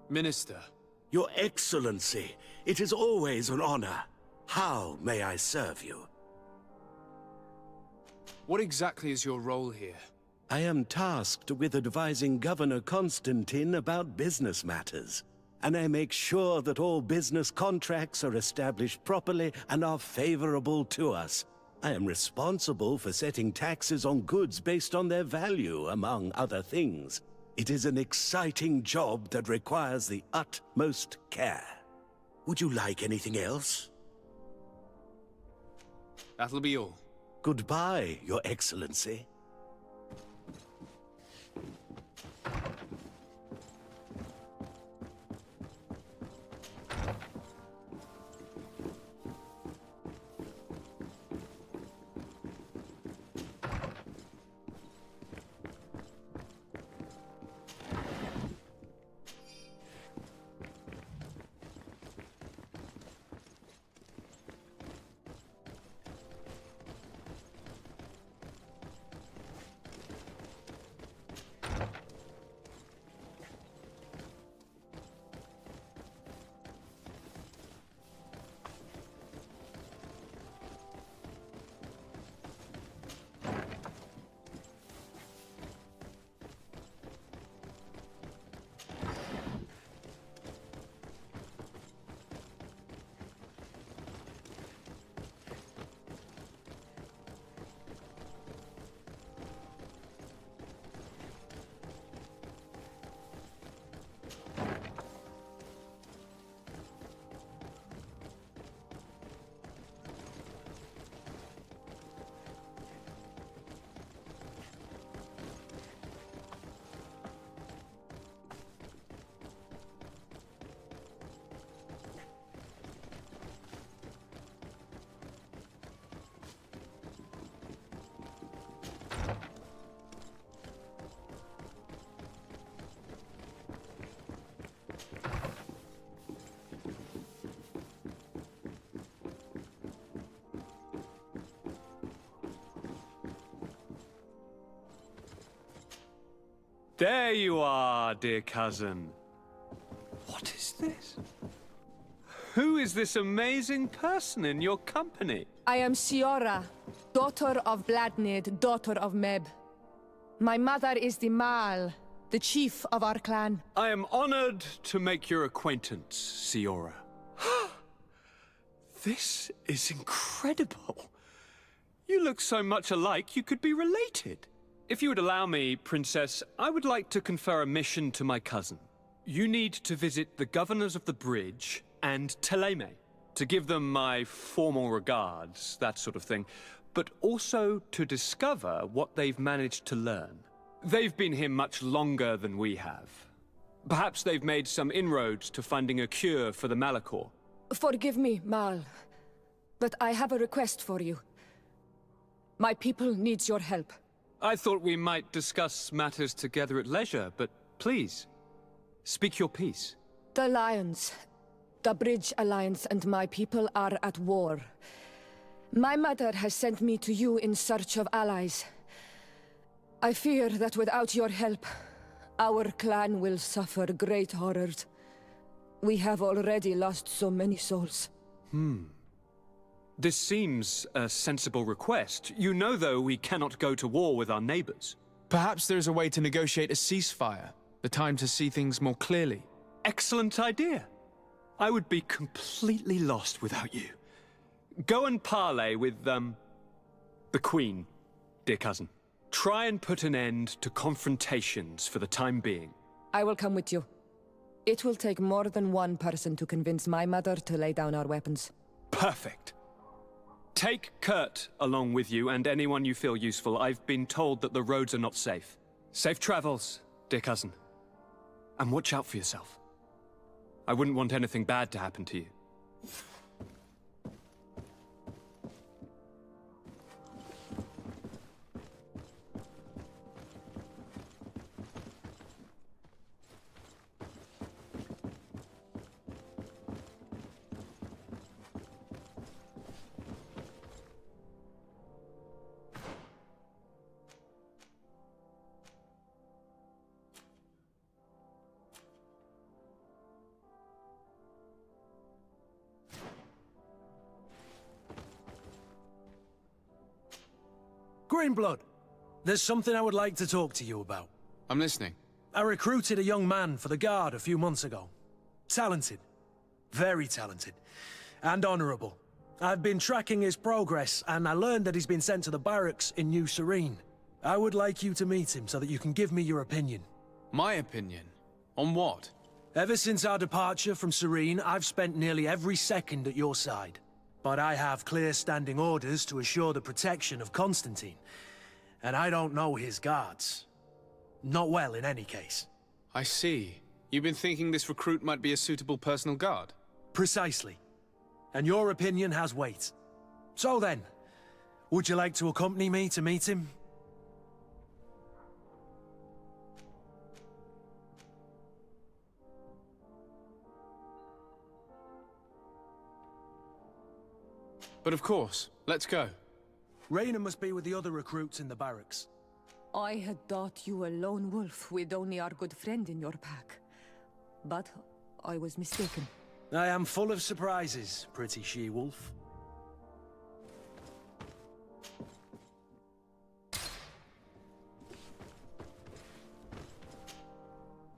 Minister. Your Excellency, it is always an honor. How may I serve you? What exactly is your role here? I am tasked with advising Governor Constantine about business matters, and I make sure that all business contracts are established properly and are favorable to us. I am responsible for setting taxes on goods based on their value, among other things. It is an exciting job that requires the utmost care. Would you like anything else? That'll be all. Goodbye, Your Excellency. There you are, dear cousin. What is this? Who is this amazing person in your company? I am Siora, daughter of Bladnid, daughter of Meb. My mother is the Mal, the chief of our clan. I am honored to make your acquaintance, Siora. This is incredible. You look so much alike you could be related. If you would allow me, Princess, I would like to confer a mission to my cousin. You need to visit the governors of the bridge and Teleme, to give them my formal regards, that sort of thing, but also to discover what they've managed to learn. They've been here much longer than we have. Perhaps they've made some inroads to finding a cure for the Malachor. Forgive me, Mal, but I have a request for you. My people needs your help. I thought we might discuss matters together at leisure, but please, speak your piece. The Lions, the Bridge Alliance and my people are at war. My mother has sent me to you in search of allies. I fear that without your help, our clan will suffer great horrors. We have already lost so many souls. This seems a sensible request. You know, though, we cannot go to war with our neighbors. Perhaps there is a way to negotiate a ceasefire. The time to see things more clearly. Excellent idea. I would be completely lost without you. Go and parley with, the Queen, dear cousin. Try and put an end to confrontations for the time being. I will come with you. It will take more than one person to convince my mother to lay down our weapons. Perfect. Take Kurt along with you and anyone you feel useful. I've been told that the roads are not safe. Safe travels, dear cousin. And watch out for yourself. I wouldn't want anything bad to happen to you. Greenblood, there's something I would like to talk to you about. I'm listening. I recruited a young man for the Guard a few months ago. Talented. Very talented. And honorable. I've been tracking his progress, and I learned that he's been sent to the barracks in New Serene. I would like you to meet him so that you can give me your opinion. My opinion? On what? Ever since our departure from Serene, I've spent nearly every second at your side. But I have clear standing orders to assure the protection of Constantine. And I don't know his guards. Not well, in any case. I see. You've been thinking this recruit might be a suitable personal guard? Precisely. And your opinion has weight. So then, would you like to accompany me to meet him? But of course, let's go. Raina must be with the other recruits in the barracks. I had thought you a lone wolf with only our good friend in your pack. But I was mistaken. I am full of surprises, pretty she-wolf.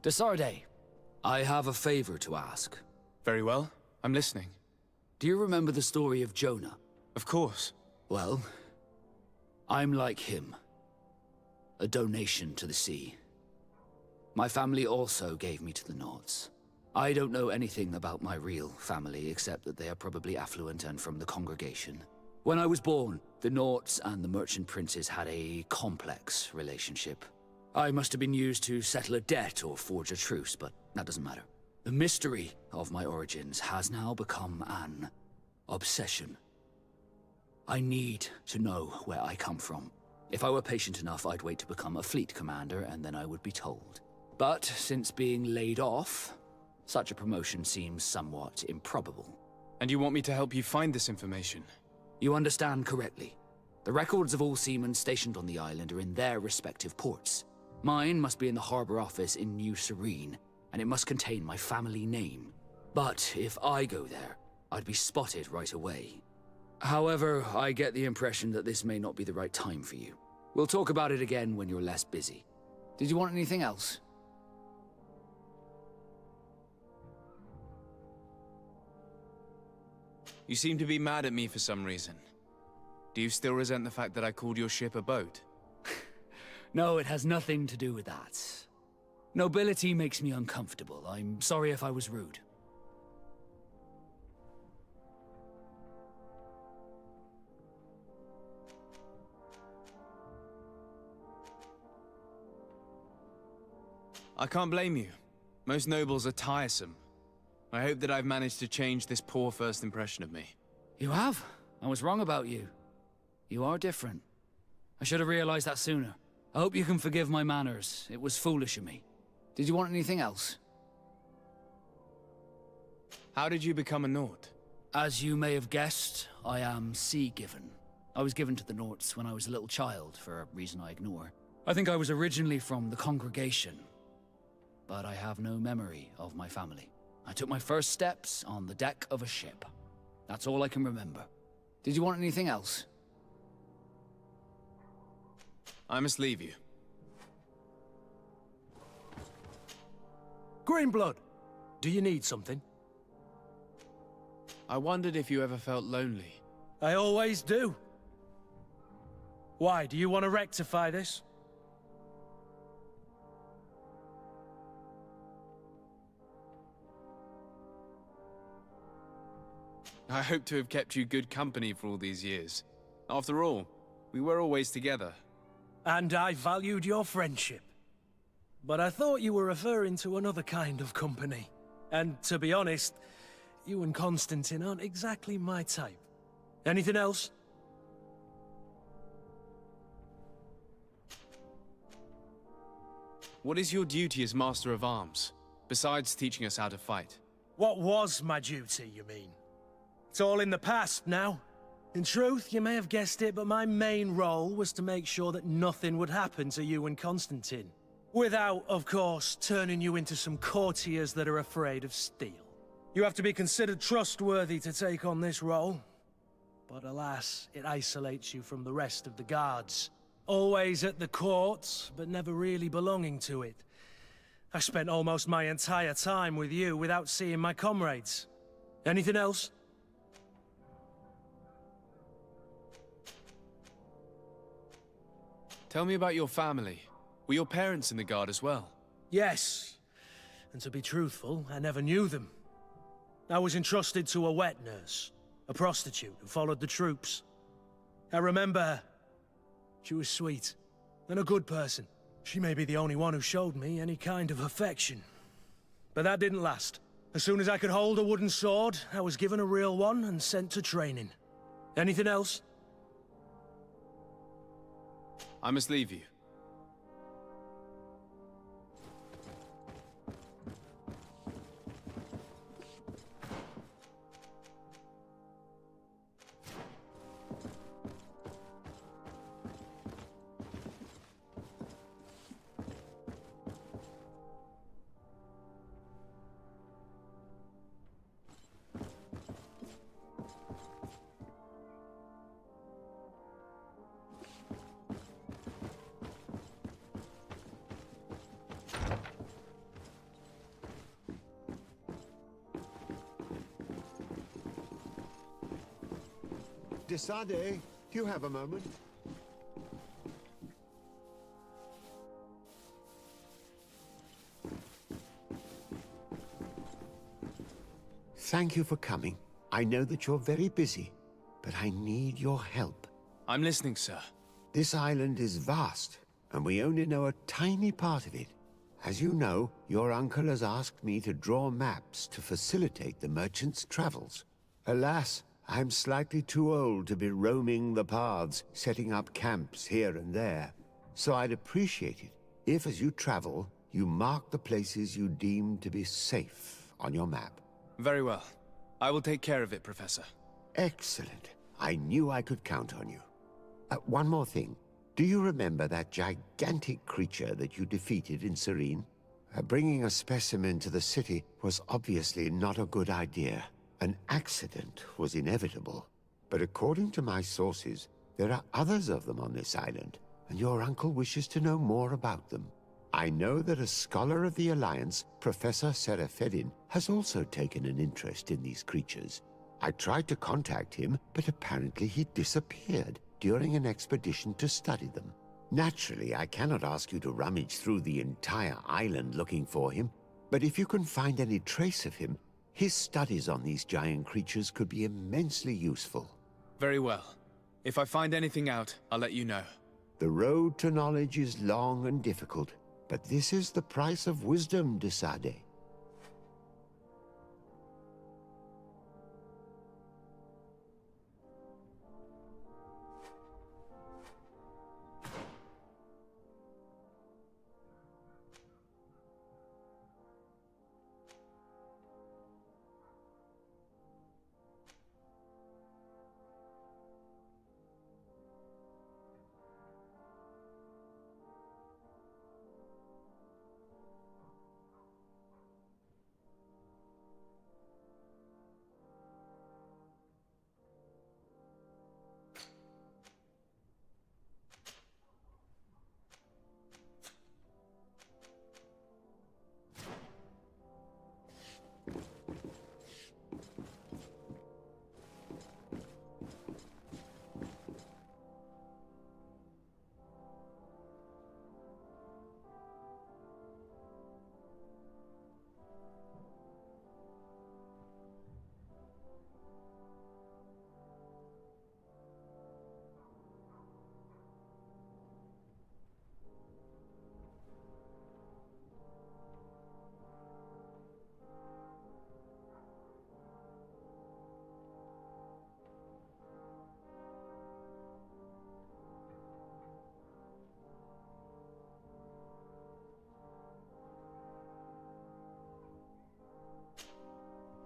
Desarde, I have a favor to ask. Very well. I'm listening. Do you remember the story of Jonah? Of course. Well, I'm like him. A donation to the sea. My family also gave me to the Nords. I don't know anything about my real family, except that they are probably affluent and from the congregation. When I was born, the Nords and the merchant princes had a complex relationship. I must have been used to settle a debt or forge a truce, but that doesn't matter. The mystery of my origins has now become an obsession. I need to know where I come from. If I were patient enough, I'd wait to become a fleet commander, and then I would be told. But since being laid off, such a promotion seems somewhat improbable. And you want me to help you find this information? You understand correctly. The records of all seamen stationed on the island are in their respective ports. Mine must be in the harbor office in New Serene, and it must contain my family name. But if I go there, I'd be spotted right away. However, I get the impression that this may not be the right time for you. We'll talk about it again when you're less busy. Did you want anything else? You seem to be mad at me for some reason. Do you still resent the fact that I called your ship a boat? No, it has nothing to do with that. Nobility makes me uncomfortable. I'm sorry if I was rude. I can't blame you. Most nobles are tiresome. I hope that I've managed to change this poor first impression of me. You have? I was wrong about you. You are different. I should have realized that sooner. I hope you can forgive my manners. It was foolish of me. Did you want anything else? How did you become a Nort? As you may have guessed, I am sea-given. I was given to the Norts when I was a little child, for a reason I ignore. I think I was originally from the congregation, but I have no memory of my family. I took my first steps on the deck of a ship. That's all I can remember. Did you want anything else? I must leave you. Greenblood, do you need something? I wondered if you ever felt lonely. I always do. Why, do you want to rectify this? I hope to have kept you good company for all these years. After all, we were always together. And I valued your friendship. But I thought you were referring to another kind of company. And to be honest, you and Constantine aren't exactly my type. Anything else? What is your duty as Master of Arms, besides teaching us how to fight? What was my duty, you mean? It's all in the past now. In truth, you may have guessed it, but my main role was to make sure that nothing would happen to you and Constantine. Without, of course, turning you into some courtiers that are afraid of steel. You have to be considered trustworthy to take on this role. But alas, it isolates you from the rest of the guards. Always at the court, but never really belonging to it. I spent almost my entire time with you without seeing my comrades. Anything else? Tell me about your family. Were your parents in the Guard as well? Yes. And to be truthful, I never knew them. I was entrusted to a wet nurse, a prostitute who followed the troops. I remember her. She was sweet, and a good person. She may be the only one who showed me any kind of affection. But that didn't last. As soon as I could hold a wooden sword, I was given a real one and sent to training. Anything else? I must leave you. Desade, do you have a moment? Thank you for coming. I know that you're very busy, but I need your help. I'm listening, sir. This island is vast, and we only know a tiny part of it. As you know, your uncle has asked me to draw maps to facilitate the merchants' travels. Alas, I'm slightly too old to be roaming the paths, setting up camps here and there. So I'd appreciate it if, as you travel, you mark the places you deem to be safe on your map. Very well. I will take care of it, Professor. Excellent. I knew I could count on you. One more thing. Do you remember that gigantic creature that you defeated in Serene? Bringing a specimen to the city was obviously not a good idea. An accident was inevitable. But according to my sources, there are others of them on this island, and your uncle wishes to know more about them. I know that a scholar of the Alliance, Professor Serafedin, has also taken an interest in these creatures. I tried to contact him, but apparently he disappeared during an expedition to study them. Naturally, I cannot ask you to rummage through the entire island looking for him, but if you can find any trace of him, his studies on these giant creatures could be immensely useful. Very well. If I find anything out, I'll let you know. The road to knowledge is long and difficult, but this is the price of wisdom, de Sade.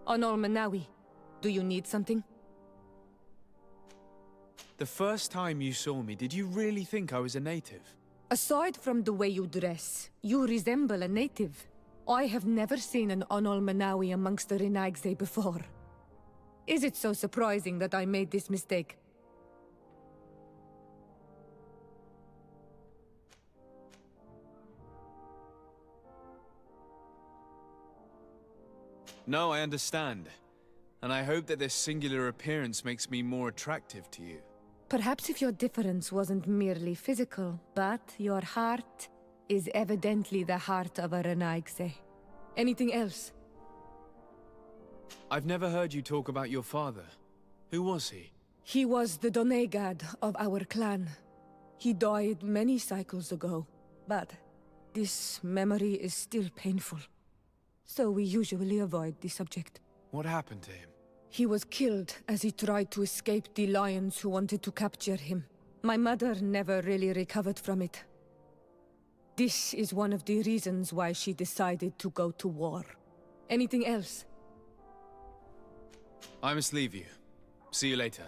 Onol Manawi, do you need something? The first time you saw me, did you really think I was a native? Aside from the way you dress, you resemble a native. I have never seen an Onol Manawi amongst the Renaigse before. Is it so surprising that I made this mistake? No, I understand. And I hope that this singular appearance makes me more attractive to you. Perhaps if your difference wasn't merely physical, but your heart is evidently the heart of a Renaigse. Anything else? I've never heard you talk about your father. Who was he? He was the Donegad of our clan. He died many cycles ago, but this memory is still painful. So we usually avoid the subject. What happened to him? He was killed as he tried to escape the lions who wanted to capture him. My mother never really recovered from it. This is one of the reasons why she decided to go to war. Anything else? I must leave you. See you later.